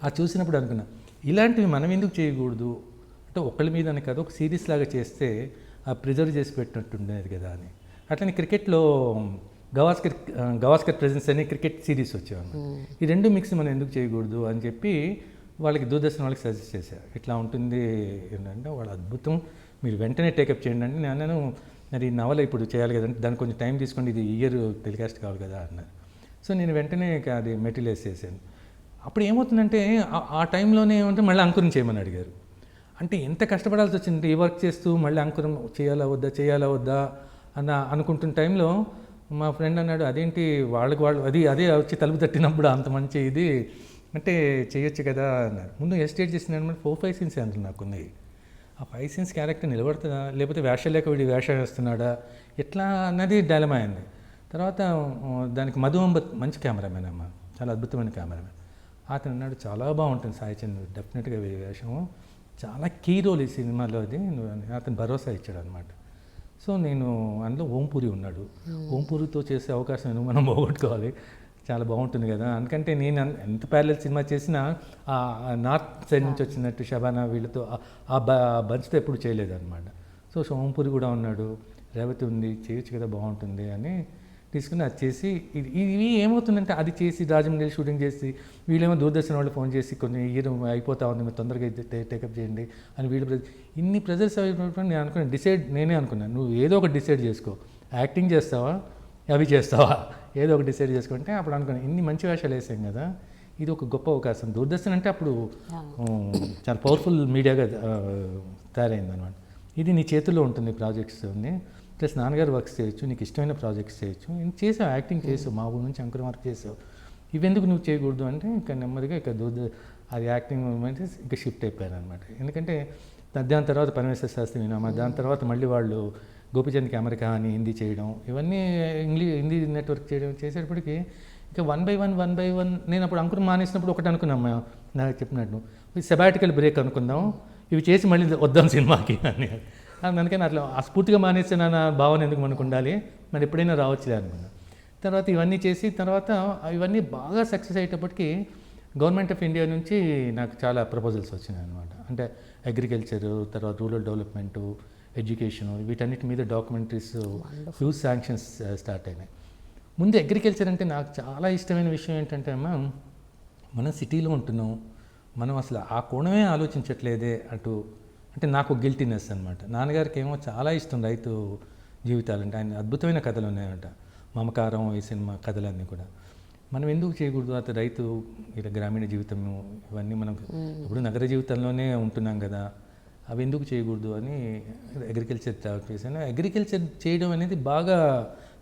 అది చూసినప్పుడు అనుకున్నా ఇలాంటివి మనం ఎందుకు చేయకూడదు, అంటే ఒకళ్ళ మీదనే కాదు ఒక సిరీస్ లాగా చేస్తే ఆ ప్రిజర్వ్ చేసి పెట్టినట్టుండేది కదా అని. అట్లనే క్రికెట్లో గవాస్కర్ ప్రెజెన్స్ అని క్రికెట్ సిరీస్ వచ్చేవాళ్ళు. ఈ రెండు మిక్స్ మనం ఎందుకు చేయకూడదు అని చెప్పి వాళ్ళకి దూరదర్శన్ వాళ్ళకి సజెస్ట్ చేశారు. ఇట్లా ఉంటుంది ఏంటంటే వాళ్ళు అద్భుతం, మీరు వెంటనే టేకప్ చేయండి అంటే నేను మరి నవల ఇప్పుడు చేయాలి కదంటే దానికి కొంచెం టైం తీసుకోండి, ఇది ఇయర్ టెలికాస్ట్ కావాలి కదా అన్నారు. సో నేను వెంటనే అది మెటీరియలైజ్ చేశాను. అప్పుడు ఏమవుతుందంటే ఆ టైంలోనే ఏమంటే మళ్ళీ అంకురం చేయమని అడిగారు. అంటే ఎంత కష్టపడాల్సి వచ్చింది ఈ వర్క్ చేస్తూ మళ్ళీ అంకురం చేయాలా వద్దా అన్న అనుకుంటున్న టైంలో మా ఫ్రెండ్ అన్నాడు అదేంటి వాళ్ళు అదే వచ్చి తలుపు తట్టినప్పుడు అంత మంచి ఇది అంటే చేయొచ్చు కదా అన్నారు. ముందు ఎస్టేట్ చేసిన 4-5 సీన్స్ అంటారు నాకు ఉన్నాయి. ఆ 5 సీన్స్ క్యారెక్టర్ నిలబడుతుందా లేకపోతే వేషం లేక వీడి వేషం వేస్తున్నాడా ఎట్లా అన్నది డైలమా అయింది. తర్వాత దానికి మధు అంబత్ మంచి కెమెరామెన్ అమ్మ, చాలా అద్భుతమైన కెమెరామెన్. అతను అన్నాడు చాలా బాగుంటుంది సాయి చంద్ర, డెఫినెట్గా వేషము చాలా కీ రోల్ ఈ సినిమాలో అది, అతను భరోసా ఇచ్చాడు అనమాట. సో నేను అందులో ఓంపూరి ఉన్నాడు, ఓంపూరితో చేసే అవకాశం మనం పోగొట్టుకోవాలి, చాలా బాగుంటుంది కదా. అందుకంటే నేను ఎంత ప్యారలల్ సినిమా చేసినా ఆ నార్త్ సైడ్ నుంచి వచ్చినట్టు శబానా వీళ్ళతో ఆ బంచ్తో ఎప్పుడు చేయలేదన్నమాట. సో ఓంపూరి కూడా ఉన్నాడు, రేవతి ఉంది, చేయొచ్చు కదా బాగుంటుంది అని తీసుకుని అది చేసి ఇవి ఏమవుతుందంటే అది చేసి రాజమండ్రి షూటింగ్ చేసి వీళ్ళేమో దూరదర్శన్ వాళ్ళు ఫోన్ చేసి కొన్ని ఇయర్ అయిపోతా ఉంది మీరు తొందరగా టేకప్ చేయండి అని వీళ్ళు ఇన్ని ప్రెజర్స్ అయిపోయినప్పుడు నేను అనుకున్నాను నేనే అనుకున్నాను నువ్వు ఏదో ఒకటి డిసైడ్ చేసుకో, యాక్టింగ్ చేస్తావా అవి చేస్తావా ఏదో ఒకటి డిసైడ్ చేసుకుంటే అప్పుడు అనుకున్నాను ఇన్ని మంచి వేషాలు వేసాం కదా ఇది ఒక గొప్ప అవకాశం. దూరదర్శన్ అంటే అప్పుడు చాలా పవర్ఫుల్ మీడియాగా తయారైంది అనమాట. ఇది నీ చేతుల్లో ఉంటుంది ప్రాజెక్ట్స్ అన్ని, ప్లస్ నాన్నగారు వర్క్స్ చేయొచ్చు, నీకు ఇష్టమైన ప్రాజెక్ట్స్ చేయొచ్చు, చేసావు యాక్టింగ్ చేసావు, మా ఊరి నుంచి అంకురం వర్క్ చేసావు, ఇవెందుకు నువ్వు చేయకూడదు అంటే ఇంకా నెమ్మదిగా ఇక అది యాక్టింగ్ మూమెంట్ ఇంకా షిఫ్ట్ అయిపోయారు అనమాట. ఎందుకంటే దాని తర్వాత పరమేశ్వర శాస్త్రి వినామా, దాని తర్వాత మళ్ళీ వాళ్ళు గోపిచంద్కి అమెరికా అని హిందీ చేయడం, ఇవన్నీ హిందీ నెట్వర్క్ చేయడం చేసేటప్పటికి ఇంకా వన్ బై వన్ నేను అప్పుడు అంకురం మానేసినప్పుడు ఒకటి అనుకున్నాం నాకు చెప్పినట్టు సెబాటికల్ బ్రేక్ అనుకుందాం, ఇవి చేసి మళ్ళీ వద్దాం సినిమాకి అని. అందుకని అట్లా స్ఫూర్తిగా మానేస్తే నా భావన ఎందుకు మనకు ఉండాలి, మరి ఎప్పుడైనా రావచ్చులే అనుకున్నాను. తర్వాత ఇవన్నీ చేసి తర్వాత ఇవన్నీ బాగా సక్సెస్ అయ్యేటప్పటికి గవర్నమెంట్ ఆఫ్ ఇండియా నుంచి నాకు చాలా ప్రపోజల్స్ వచ్చినాయి అనమాట. అంటే అగ్రికల్చరు, తర్వాత రూరల్ డెవలప్మెంటు, ఎడ్యుకేషను, వీటన్నిటి మీద డాక్యుమెంటరీస్ హ్యూజ్ శాంక్షన్స్ స్టార్ట్ అయినాయి. ముందు అగ్రికల్చర్ అంటే నాకు చాలా ఇష్టమైన విషయం ఏంటంటే అమ్మ మనం సిటీలో ఉంటున్నాం, మనం అసలు ఆ కోణమే ఆలోచించట్లేదే అటు, అంటే నాకు గిల్టీనెస్ అనమాట. నాన్నగారికి ఏమో చాలా ఇష్టం రైతు జీవితాలంటే, ఆయన అద్భుతమైన కథలు ఉన్నాయంట, మమకారం ఈ సినిమా కథలన్నీ కూడా. మనం ఎందుకు చేయకూడదు అతను రైతు ఇలా గ్రామీణ జీవితము ఇవన్నీ మనం ఇప్పుడు నగర జీవితంలోనే ఉంటున్నాం కదా, అవి ఎందుకు చేయకూడదు అని అగ్రికల్చర్ చేశాను. అగ్రికల్చర్ చేయడం అనేది బాగా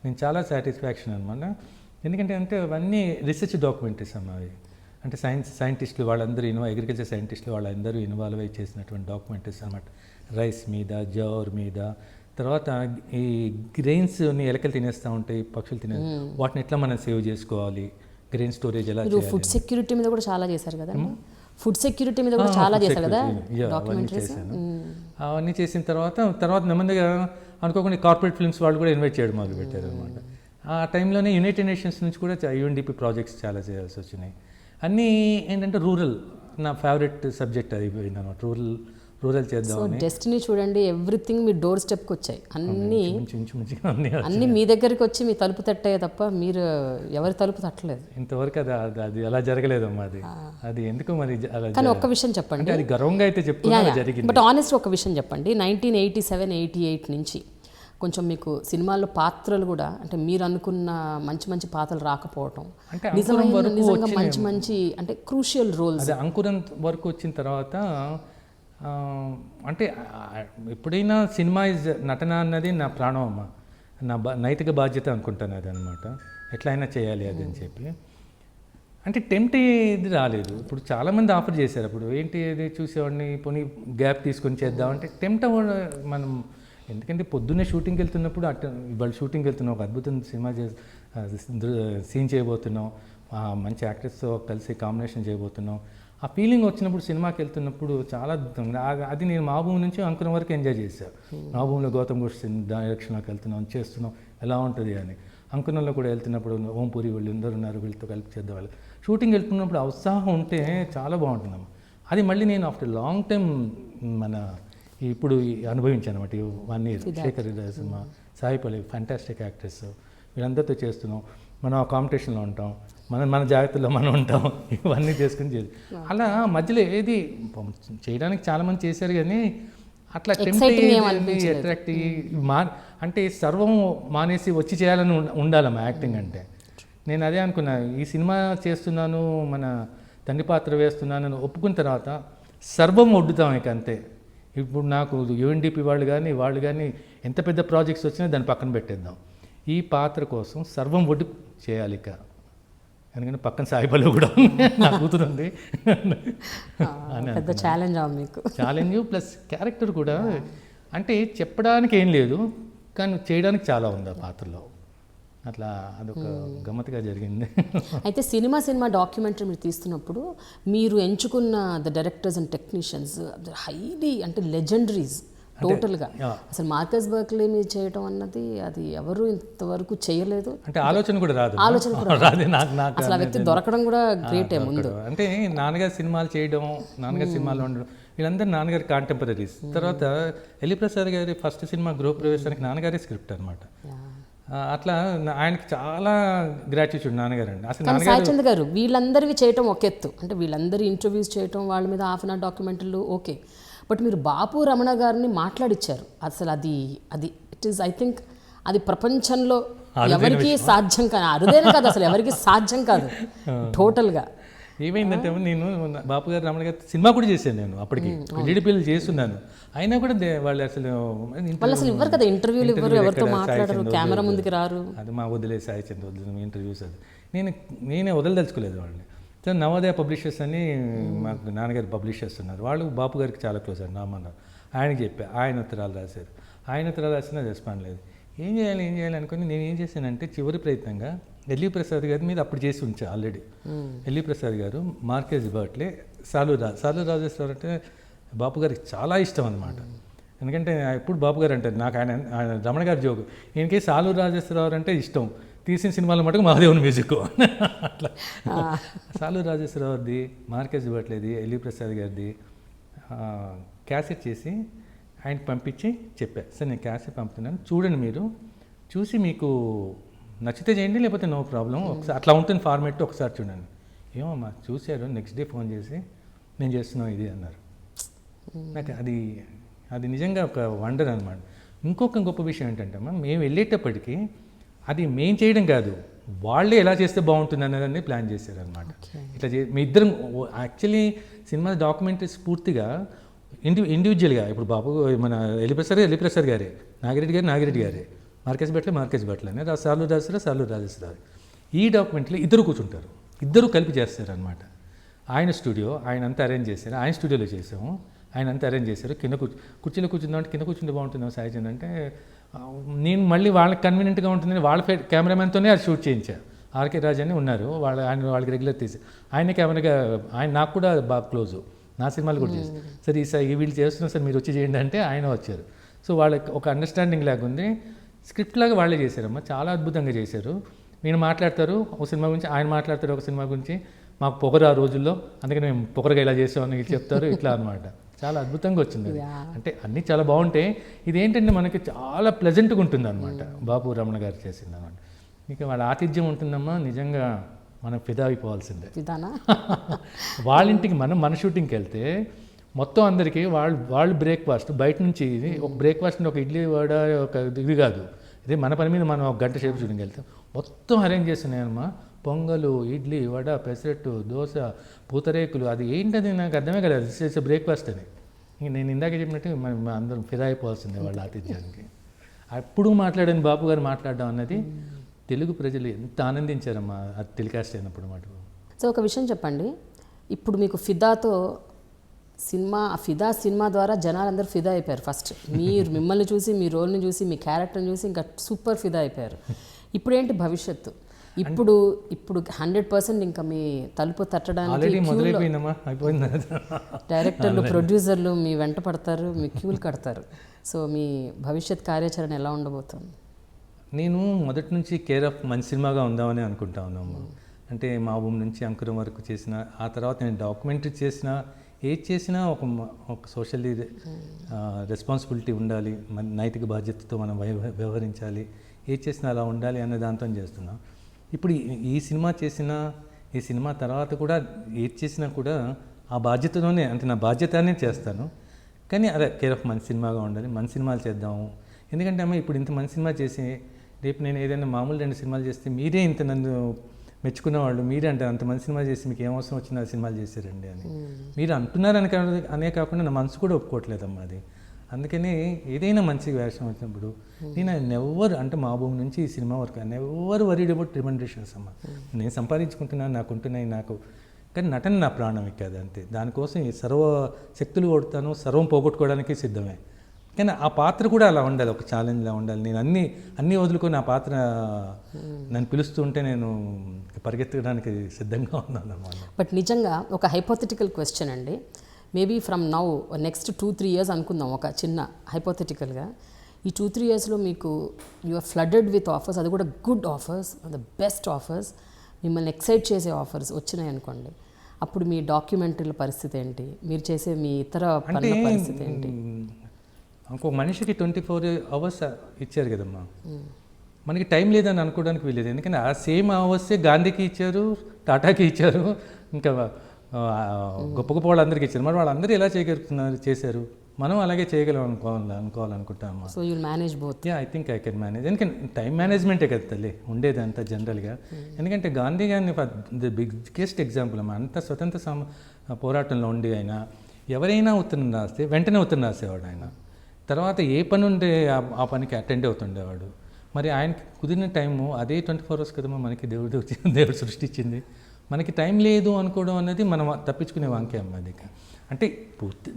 నేను చాలా సాటిస్ఫాక్షన్ అనమాట. ఎందుకంటే అవన్నీ రీసెర్చ్ డాక్యుమెంటరీస్ అమ్మా అవి. అంటే సైంటిస్టులు వాళ్ళందరూ అగ్రికల్చర్ సైంటిస్టులు వాళ్ళందరూ ఇన్వాల్వ్ అయ్యి చేసినటువంటి డాక్యుమెంటరీస్ అనమాట. రైస్ మీద, జోర్ మీద, తర్వాత ఈ గ్రెయిన్స్ని ఎలకలు తినేస్తూ ఉంటాయి, పక్షులు వాటిని ఎట్లా మనం సేవ్ చేసుకోవాలి, గ్రెయిన్ స్టోరేజ్ ఎలా చేయాలి. ఫుడ్ సెక్యూరిటీ మీద కూడా చాలా చేశారు కదా, ఫుడ్ సెక్యూరిటీ మీద కూడా చాలా చేశారు కదా డాక్యుమెంటరీస్. అవన్నీ చేసిన తర్వాత నెమ్మదిగా అనుకోకుండా కార్పొరేట్ ఫిల్మ్స్ వాళ్ళు కూడా ఇన్వైట్ చేయడం మొదలుపెట్టారు అనమాట. ఆ టైంలోనే యునైటెడ్ నేషన్స్ నుంచి కూడా UNDP ప్రాజెక్ట్స్ చాలా చేయాల్సి వచ్చినాయి. అన్నీ ఏంటంటే రూరల్, నా ఫేవరెట్ సబ్జెక్ట్ అయిపోయింది అనమాట. రూరల్ చేద్దామని. డెస్టినీ చూడండి, ఎవ్రీథింగ్ మీ డోర్ స్టెప్కి వచ్చాయి, అన్నీ మీ దగ్గరికి వచ్చి మీ తలుపు తట్టాయి తప్ప మీరు ఎవరి తలుపు తట్టలేదు ఇంతవరకు. అది అలా జరగలేదమ్మా. అది ఎందుకు మరి అలా. కానీ ఒక్క విషయం చెప్పండి, అది గర్వంగా అయితే చెప్పుకున్నా జరిగింది. బట్ ఆనెస్ట్ ఒక విషయం చెప్పండి, 1987-88 నుంచి కొంచెం మీకు సినిమాల్లో పాత్రలు కూడా అంటే మీరు అనుకున్న మంచి మంచి పాత్రలు రాకపోవటం, నిజంగా మంచి అంటే క్రూషియల్ రోల్స్. అది అంకురం వరకు వచ్చిన తర్వాత అంటే ఎప్పుడైనా సినిమా నటన అన్నది నా ప్రాణం అమ్మ, నా నైతిక బాధ్యత అనుకుంటాను అది అనమాట. ఎట్లయినా చేయాలి అది అని చెప్పి. అంటే టెంప్ట్ ఇది రాలేదు. ఇప్పుడు చాలామంది ఆఫర్ చేశారు. అప్పుడు ఏంటి అది చూసేవాడిని, పోనీ గ్యాప్ తీసుకొని చేద్దామంటే టెంప్ట్ మనం. ఎందుకంటే పొద్దున్నే షూటింగ్కి వెళ్తున్నప్పుడు ఇవాళ షూటింగ్కి వెళ్తున్నాం, ఒక అద్భుతం సినిమా సీన్ చేయబోతున్నాం, మంచి యాక్టర్స్తో కలిసి కాంబినేషన్ చేయబోతున్నాం. ఆ ఫీలింగ్ వచ్చినప్పుడు సినిమాకి వెళ్తున్నప్పుడు చాలా అద్భుతంగా. అది నేను మహబూబ్ నుంచి అంకురం వరకు ఎంజాయ్ చేశాను. మహబూబ్లో గౌతమ్ ఘోష్ డైరెక్షన్లోకి వెళ్తున్నాం, చేస్తున్నాం, ఎలా ఉంటుంది అని. అంకురంలో కూడా వెళ్తున్నప్పుడు ఓంపూరి వాళ్ళు అందరూ ఉన్నారు, వీళ్ళతో కలిపి చేద్దాం. వాళ్ళు షూటింగ్ వెళ్తున్నప్పుడు ఆ ఉత్సాహం ఉంటే చాలా బాగుంటుందమ్మా. అది మళ్ళీ నేను ఆఫ్టర్ లాంగ్ టైం ఇప్పుడు అనుభవించాను అనమాట. 1 year శేఖర్ సినిమా, సాయిపల్లి ఫ్యాంటాస్టిక్ యాక్టర్స్, వీళ్ళందరితో చేస్తున్నాం. మనం ఆ కాంపిటీషన్లో ఉంటాం, మన జాగ్రత్తలో మనం ఉంటాం, ఇవన్నీ చేసుకుని అలా మధ్యలో ఏది చేయడానికి చాలామంది చేశారు కానీ అట్లా అట్రాక్ట్ అంటే సర్వం మానేసి వచ్చి చేయాలని ఉండాలమ్మా యాక్టింగ్ అంటే. నేను అదే అనుకున్నా, ఈ సినిమా చేస్తున్నాను, మన తండ్రి పాత్ర వేస్తున్నాను ఒప్పుకున్న తర్వాత సర్వం వడ్డుతాం ఇక అంతే. ఇప్పుడు నాకు UNDP వాళ్ళు కానీ ఎంత పెద్ద ప్రాజెక్ట్స్ వచ్చినా దాన్ని పక్కన పెట్టేద్దాం, ఈ పాత్ర కోసం సర్వం ఒడ్డు చేయాలి ఇక. ఎందుకంటే పక్కన సాయిపల్లి కూడా నా కూతురు ఉంది, పెద్ద ఛాలెంజ్ ప్లస్ క్యారెక్టర్ కూడా. అంటే చెప్పడానికి ఏం లేదు కానీ చేయడానికి చాలా ఉంది ఆ పాత్రలో. అట్లా అదొక గమ్మత్తుగా జరిగింది. అయితే సినిమా డాక్యుమెంటరీ మీరు తీస్తున్నప్పుడు మీరు ఎంచుకున్న the directors and technicians highly అంటే లెజెండరీస్ టోటల్గా. అసలు మార్కస్ బర్క్లీ మీద చేయటం అన్నది అది ఎవరు ఇంతవరకు చేయలేదు. అంటే ఆలోచన కూడా రాదు అసలు ఆ వ్యక్తి దొరకడం కూడా గ్రేటే ముందు. అంటే నాన్నగారి సినిమాలు చేయడం, నాన్నగారి సినిమాలో ఉండడం, వీళ్ళందరూ నాన్నగారి కాంటెంపరీస్. తర్వాత ఎల్లి ప్రసాద్ గారి ఫస్ట్ సినిమా గృహప్రవేశానికి నాన్నగారి స్క్రిప్ట్ అనమాట. అట్లా ఆయనకి చాలా గ్రాటిట్యూడ్ నాన్నగారు అండి. అసలు సాయిచంద్ గారు వీళ్ళందరివి చేయటం ఒక ఎత్తు, అంటే వీళ్ళందరి ఇంటర్వ్యూస్ చేయటం, వాళ్ళ మీద ½ hour డాక్యుమెంటరీలు ఓకే. బట్ మీరు బాపు రమణ గారిని మాట్లాడిచ్చారు. అసలు అది ఇట్ ఈస్ ఐ థింక్ అది ప్రపంచంలో ఎవరికి సాధ్యం కాదు, అరుదైన కాదు, అసలు ఎవరికి సాధ్యం కాదు టోటల్గా. ఏమైందంటే నేను బాపు గారు రమణ గారు సినిమా కూడా చేశాను. నేను అప్పటికి పెళ్లి చేస్తున్నాను, అయినా కూడా వాళ్ళు అసలు ఇవ్వరు కదా, ఇంటర్వ్యూలు ఇవ్వరు, ఎవరితో మాట్లాడరు, కెమెరా ముందుకు రారు. అది మా వదిలేసి సాయిచంద్ వదిలేదు ఇంటర్వ్యూస్. అది నేనే వదలదలుచుకోలేదు వాళ్ళని. సో నవోదయ పబ్లిషర్స్ అని మాకు నాన్నగారు పబ్లిష్ చేస్తున్నారు. వాళ్ళు బాపు గారికి చాలా క్లోజ్ అండి, నామన్నారు. ఆయనకి చెప్పా, ఆయన ఉత్తరాలు రాశారు. ఆయన ఉత్తరాలు రాసినా రెస్పాండ్ లేదు. ఏం చేయాలి అనుకుని నేను ఏం చేశానంటే చివరి ప్రయత్నంగా ఎల్వి ప్రసాద్ గారి మీద అప్పుడు చేసి ఉంచా ఆల్రెడీ. ఎల్వి ప్రసాద్ గారు, మార్కేజ్ బర్ట్లే, సాలు రాజేశ్వరరావు అంటే బాపు గారికి చాలా ఇష్టం అనమాట. ఎందుకంటే ఎప్పుడు బాపు గారు అంటారు నాకు, ఆయన రమణ గారి జోకు, ఈయనకి సాలు రాజేశ్వరరావు అంటే ఇష్టం, తీసిన సినిమాలో మటుకు మహాదేవుని మ్యూజిక్. అట్లా సాలు రాజేశ్వరరావుది, మార్కేజ్ బర్ట్లేది, ఎల్వి ప్రసాద్ గారిది క్యాసెట్ చేసి ఆయనకి పంపించి చెప్పా, సార్ నేను క్యాసెట్ పంపుతున్నాను, చూడండి, మీరు చూసి మీకు నచ్చితే చేయండి, లేకపోతే నో ప్రాబ్లం, ఒకసారి అట్లా ఉంటుంది ఫార్మేట్, ఒకసారి చూడండి. ఏమమ్మా చూశారు, నెక్స్ట్ డే ఫోన్ చేసి నేను చేస్తున్నాం ఇది అన్నారు. నాకు అది నిజంగా ఒక వండర్ అనమాట. ఇంకొక గొప్ప విషయం ఏంటంటే అమ్మా, మేము వెళ్ళేటప్పటికీ అది మేము చేయడం కాదు, వాళ్ళే ఎలా చేస్తే బాగుంటుంది అన్నదాన్ని ప్లాన్ చేశారనమాట. ఇట్లా మీ ఇద్దరం యాక్చువల్లీ సినిమా డాక్యుమెంటరీస్ పూర్తిగా ఇండివిజువల్గా, ఇప్పుడు బాబు మన ఎల్లి ప్రసాద్ గారే, నాగిరెడ్డి గారే, మార్కేష్ భట్ల అని సార్లు రాజేశ్వరరావు. ఈ డాక్యుమెంట్లో ఇద్దరు కూర్చుంటారు, ఇద్దరు కలిపి చేస్తారు అనమాట. ఆయన స్టూడియో ఆయన అంతా అరేంజ్ చేశారు, ఆయన స్టూడియోలో చేసాము, ఆయన అంతా అరేంజ్ చేశారు. కింద కుర్చీలో కూర్చుందామంటే కింద కూర్చుంటే బాగుంటుందా సాయిచంద్ అంటే నేను మళ్ళీ వాళ్ళకి కన్వీనియంట్గా ఉంటుందని వాళ్ళ కెమెరామెన్తోనే అది షూట్ చేయించాను. ఆర్కే రాజు అని ఉన్నారు, వాళ్ళకి రెగ్యులర్ తీసి ఆయన కెమెరాగా ఆయన నాకు కూడా బాగా క్లోజు, నా సినిమాలు కూడా చేసి సరే ఈ వీళ్ళు చేస్తున్నారు సార్ మీరు వచ్చి చేయండి అంటే ఆయన వచ్చారు. సో వాళ్ళకి ఒక అండర్స్టాండింగ్ లాగా ఉంది, స్క్రిప్ట్ లాగా వాళ్ళే చేశారమ్మా, చాలా అద్భుతంగా చేశారు. నేను మాట్లాడతారు ఒక సినిమా గురించి, ఆయన మాట్లాడతారు ఒక సినిమా గురించి, మాకు పొగరు ఆ రోజుల్లో అందుకని మేము పొగరుగా ఇలా చేసామని వీళ్ళు చెప్తారు ఇట్లా అనమాట. చాలా అద్భుతంగా వచ్చింది అది. అంటే అన్నీ చాలా బాగుంటాయి. ఇదేంటంటే మనకి చాలా ప్లెజెంట్గా ఉంటుంది అనమాట. బాపు రమణ గారు చేసింది అనమాట. మీకు వాళ్ళ ఆతిథ్యం ఉంటుందమ్మా, నిజంగా మనం ఫిదా అయిపోవాల్సిందే. వాళ్ళ ఇంటికి మన షూటింగ్కి వెళ్తే మొత్తం అందరికీ వాళ్ళు బ్రేక్ఫాస్ట్ బయట నుంచి ఒక బ్రేక్ఫాస్ట్ ఒక ఇడ్లీ వడ ఒక ఇది కాదు, ఇది మన పని మీద మనం ఒక గంట సేపు షూటింగ్కి వెళ్తాం, మొత్తం అరేంజ్ చేస్తున్నాయమ్మా. పొంగలు, ఇడ్లీ, వడ, పెసరట్టు, దోశ, పూతరేకులు, అది ఏంటది నాకు అర్థమే కదా, అది చేసే బ్రేక్ఫాస్ట్ అని. నేను ఇందాక చెప్పినట్టు మనం అందరం ఫిదా అయిపోవాల్సిందే వాళ్ళ ఆతిథ్యానికి. అప్పుడు మాట్లాడని బాపు గారు మాట్లాడడం అన్నది తెలుగు ప్రజలు ఎంత ఆనందించారమ్మా అది టెలికాస్ట్ అయినప్పుడు మాట. సో ఒక విషయం చెప్పండి, ఇప్పుడు మీకు ఫిదాతో ఫిదా సినిమా ద్వారా జనాలందరూ ఫిదా అయిపోయారు. ఫస్ట్ మిమ్మల్ని చూసి, మీ రోల్ని చూసి, మీ క్యారెక్టర్ని చూసి ఇంకా సూపర్ ఫిదా అయిపోయారు. ఇప్పుడేంటి భవిష్యత్తు? ఇప్పుడు 100% ఇంకా మీ తలుపు తట్టడానికి డైరెక్టర్లు, ప్రొడ్యూసర్లు మీ వెంట పడతారు, మీ క్యూలు కడతారు. సో మీ భవిష్యత్ కార్యాచరణ ఎలా ఉండబోతుంది? నేను మొదటి నుంచి కేర్ ఆఫ్ మంచి సినిమాగా ఉందామని అనుకుంటా ఉన్నాము. అంటే మా భూమి నుంచి అంకురం వరకు చేసిన, ఆ తర్వాత నేను డాక్యుమెంటరీ చేసిన, ఏది చేసినా ఒక సోషల్లీ రెస్పాన్సిబిలిటీ ఉండాలి, నైతిక బాధ్యతతో మనం వ్యవహరించాలి, ఏది చేసినా అలా ఉండాలి అనే దాంతో చేస్తున్నాం. ఇప్పుడు ఈ సినిమా తర్వాత కూడా ఏది చేసినా కూడా ఆ బాధ్యతలోనే, అంటే నా బాధ్యతనే చేస్తాను. కానీ అదే కేర్ ఆఫ్ మంచి సినిమాగా ఉండాలి, మంచి సినిమాలు చేద్దాము. ఎందుకంటే అమ్మ ఇప్పుడు ఇంత మంచి సినిమా చేసి రేపు నేను ఏదైనా మామూలు 2 సినిమాలు చేస్తే మీరే ఇంత నన్ను మెచ్చుకునేవాళ్ళు, మీరే అంటారు అంత మంచి సినిమా చేసి మీకు ఏం అవసరం వచ్చినా సినిమాలు చేశారండి అని మీరు అంటున్నారని అనే కాకుండా నా మనసు కూడా ఒప్పుకోవట్లేదమ్మా అది. అందుకని ఏదైనా మంచి వేషం వచ్చినప్పుడు నేను నెవర్, అంటే మా భూమి నుంచి ఈ సినిమా వరకు నెవర్ వరీడ్ అబౌట్ రిమండేషన్స్ అమ్మా. నేను సంపాదించుకుంటున్నాను, నాకు ఉంటున్నాయి, నాకు కానీ నటన నా ప్రాణం కాదు అంతే. దానికోసం ఈ సర్వ శక్తులు కొడతాను, సర్వం పోగొట్టుకోవడానికి సిద్ధమే. కానీ ఆ పాత్ర కూడా అలా ఉండాలి, ఒక ఛాలెంజ్లా ఉండాలి. నేను అన్నీ వదులుకొని ఆ పాత్ర నన్ను పిలుస్తూ ఉంటే నేను పరిగెత్తడానికి సిద్ధంగా ఉన్నాను అన్నమాట. బట్ నిజంగా ఒక హైపోథెటికల్ క్వశ్చన్ అండి, maybe from now next 2-3 years అనుకుందాం, ఒక చిన్న హైపోథెటికల్గా. ఈ 2-3 yearsలో మీకు you are flooded with offers, అది కూడా good offers, the best offers, మిమ్మల్ని ఎక్సైట్ చేసే ఆఫర్స్ వచ్చినాయి అనుకోండి. అప్పుడు మీ డాక్యుమెంటరీల పరిస్థితి ఏంటి? మీరు చేసే మీ ఇతర పనుల పరిస్థితి ఏంటి? ఇంకో మనిషికి 24 hours ఇచ్చారు కదమ్మా, మనకి టైం లేదని అనుకోవడానికి వీలేదు. ఎందుకంటే ఆ సేమ్ అవర్సే గాంధీకి ఇచ్చారు, టాటాకి ఇచ్చారు, ఇంకా గొప్ప గొప్ప వాళ్ళందరికీ ఇచ్చారు. మరి వాళ్ళందరూ ఎలా చేశారు, మనం అలాగే చేయగలం అనుకోవాలనుకుంటామా. So you manage both? I think I can manage. ఎందుకంటే టైం మేనేజ్మెంటే కదా తల్లి ఉండేది అంతా జనరల్గా. ఎందుకంటే గాంధీ గారిని ది బిగ్గెస్ట్ ఎగ్జాంపుల్ అమ్మా. అంత స్వతంత్ర పోరాటంలో ఉండి ఆయన ఎవరైనా ఉత్తరం రాస్తే వెంటనే ఉత్తరం రాసేవాడు ఆయన. తర్వాత ఏ పని ఉంటే ఆ పనికి అటెండ్ అవుతుండేవాడు. మరి ఆయనకి కుదిరిన టైము అదే 24 hours కదమ్మా మనకి దేవుడు సృష్టించింది. మనకి టైం లేదు అనుకోవడం అనేది మనం తప్పించుకునే వాంకే అమ్మ. అది అంటే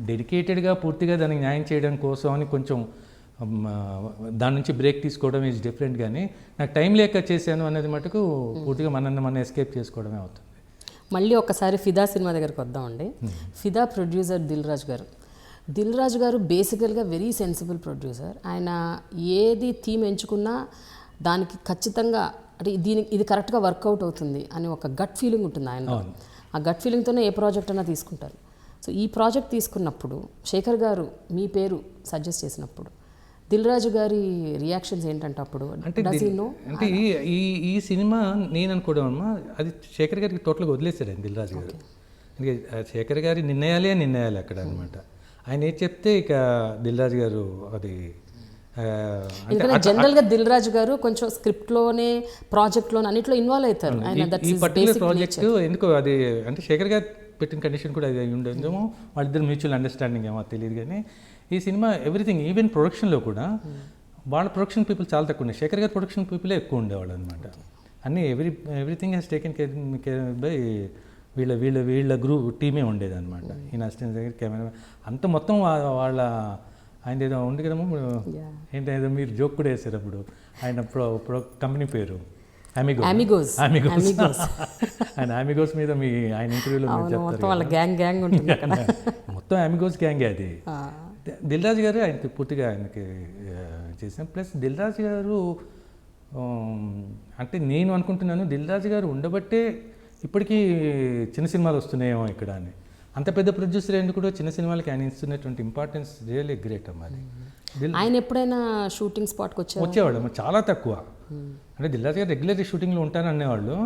డెడికేటెడ్గా పూర్తిగా దానికి న్యాయం చేయడం కోసం అని కొంచెం దాని నుంచి బ్రేక్ తీసుకోవడం ఈజ్ డిఫరెంట్. కానీ నాకు టైం లేక చేశాను అనేది మటుకు పూర్తిగా మనం ఎస్కేప్ చేసుకోవడమే అవుతుంది. మళ్ళీ ఒకసారి ఫిదా సినిమా దగ్గరికి వద్దామండి. ఫిదా ప్రొడ్యూసర్ దిల్ రాజు గారు బేసికల్గా వెరీ సెన్సిబుల్ ప్రొడ్యూసర్. ఆయన ఏది థీమ్ ఎంచుకున్నా దానికి ఖచ్చితంగా అంటే ఇది కరెక్ట్గా వర్కౌట్ అవుతుంది అని ఒక గట్ ఫీలింగ్ ఉంటుంది ఆయన. ఆ గట్ ఫీలింగ్తోనే ఏ ప్రాజెక్ట్ అయినా తీసుకుంటారు. సో ఈ ప్రాజెక్ట్ తీసుకున్నప్పుడు శేఖర్ గారు మీ పేరు సజెస్ట్ చేసినప్పుడు దిల్ రాజు గారి రియాక్షన్స్ ఏంటంటే అప్పుడు అంటే ఈ సినిమా నేను అనుకోవడం అమ్మా, అది శేఖర్ గారికి టోటల్గా వదిలేశారు ఆయన దిల్ రాజు గారు. శేఖర్ గారి నిర్ణయాలే అక్కడ అనమాట. ఆయన ఏది చెప్తే ఇక దిల్ రాజు గారు అది. ఎందుకంటే జనరల్గా దిల్ రాజు గారు కొంచెం స్క్రిప్ట్లోనే ప్రాజెక్ట్లోనే అన్నింటిలో ఇన్వాల్వ్ అవుతారు. ఈ పర్టికులర్ ప్రాజెక్ట్ ఎందుకో అది అంటే శేఖర్ గారు పెట్టిన కండిషన్ కూడా అది ఉండేమో, వాళ్ళిద్దరు మ్యూచువల్ అండర్స్టాండింగ్ ఏమో తెలియదు. కానీ ఈ సినిమా ఎవ్రీథింగ్ ఈవెన్ ప్రొడక్షన్లో కూడా వాళ్ళ ప్రొడక్షన్ పీపుల్ చాలా తక్కువ ఉన్నాయి. శేఖర్ గారి ప్రొడక్షన్ పీపులే ఎక్కువ ఉండేవాళ్ళు అనమాట. అన్నీ everything has taken care bye వీళ్ళ గ్రూప్ టీమే ఉండేది అనమాట. ఈయన అసిస్టెంట్ దగ్గర కెమెరా అంత మొత్తం వాళ్ళ ఆయన ఏదో ఉంది కదమ్మా, ఏంటో మీరు జోక్ కూడా వేసారు అప్పుడు. ఆయన కంపెనీ పేరు అమిగోస్. ఆయన అమిగోస్ మీద ఆయన ఇంటర్వ్యూలో మొత్తం వాళ్ళ గ్యాంగ్ ఉంటుంది అక్కడ. మొత్తం అమిగోస్ గ్యాంగే అది. దిల్ రాజు గారు ఆయనకి పూర్తిగా ఆయనకి చేశాను. ప్లస్ దిల్ రాజు గారు అంటే నేను అనుకుంటున్నాను దిల్ రాజు గారు ఉండబట్టే ఇప్పటికీ చిన్న సినిమాలు వస్తున్నాయేమో ఇక్కడ అని. అంత పెద్ద ప్రొడ్యూసర్ ఎందుకు కూడా చిన్న సినిమాలకి ఆయన ఇస్తున్నటువంటి ఇంపార్టెన్స్ రియల్లీ గ్రేట్ అమ్మా. అది ఆయన ఎప్పుడైనా షూటింగ్ స్పాట్కి వచ్చేవాడు అమ్మ, చాలా తక్కువ. అంటే దిల్ రాజు గారు రెగ్యులర్ షూటింగ్లో ఉంటాను అనేవాళ్ళు.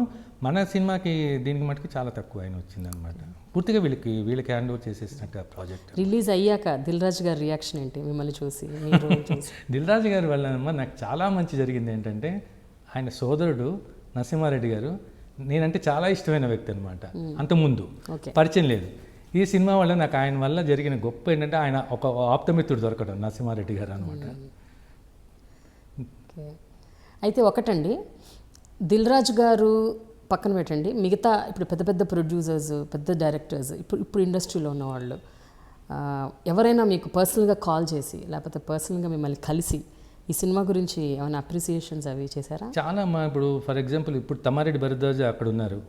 మన సినిమాకి దీనికి మటుకు చాలా తక్కువ ఆయన వచ్చిందనమాట. పూర్తిగా వీళ్ళకి హ్యాండ్ ఓవర్ చేసేసినట్టు ఆ ప్రాజెక్ట్. రిలీజ్ అయ్యాక దిల్ రాజు గారి రియాక్షన్ ఏంటి మిమ్మల్ని చూసి? దిల్ రాజు గారి వల్ల నాకు చాలా మంచి జరిగింది ఏంటంటే, ఆయన సోదరుడు నరసింహారెడ్డి గారు నేనంటే చాలా ఇష్టమైన వ్యక్తి అనమాట. అంతకుముందు పరిచయం లేదు. ఈ సినిమా వల్ల నాకు ఆయన వల్ల జరిగిన గొప్ప ఏంటంటే ఆయన ఒక ఆప్తమిత్రుడు దొరకడం నరసింహారెడ్డి గారు అనమాట. అయితే ఒకటండి, దిల్ రాజు గారు పక్కన పెట్టండి, మిగతా ఇప్పుడు పెద్ద పెద్ద ప్రొడ్యూసర్స్, పెద్ద డైరెక్టర్స్, ఇప్పుడు ఇండస్ట్రీలో ఉన్నవాళ్ళు ఎవరైనా మీకు పర్సనల్గా కాల్ చేసి లేకపోతే పర్సనల్గా మిమ్మల్ని కలిసి ఈ సినిమా గురించి ఏమైనా అప్రిసియేషన్స్ అవి చేశారా? చాలా అమ్మా. ఇప్పుడు ఫర్ ఎగ్జాంపుల్ ఇప్పుడు తమ్మారెడ్డి భరద్వాజ్ అక్కడ ఉన్నారు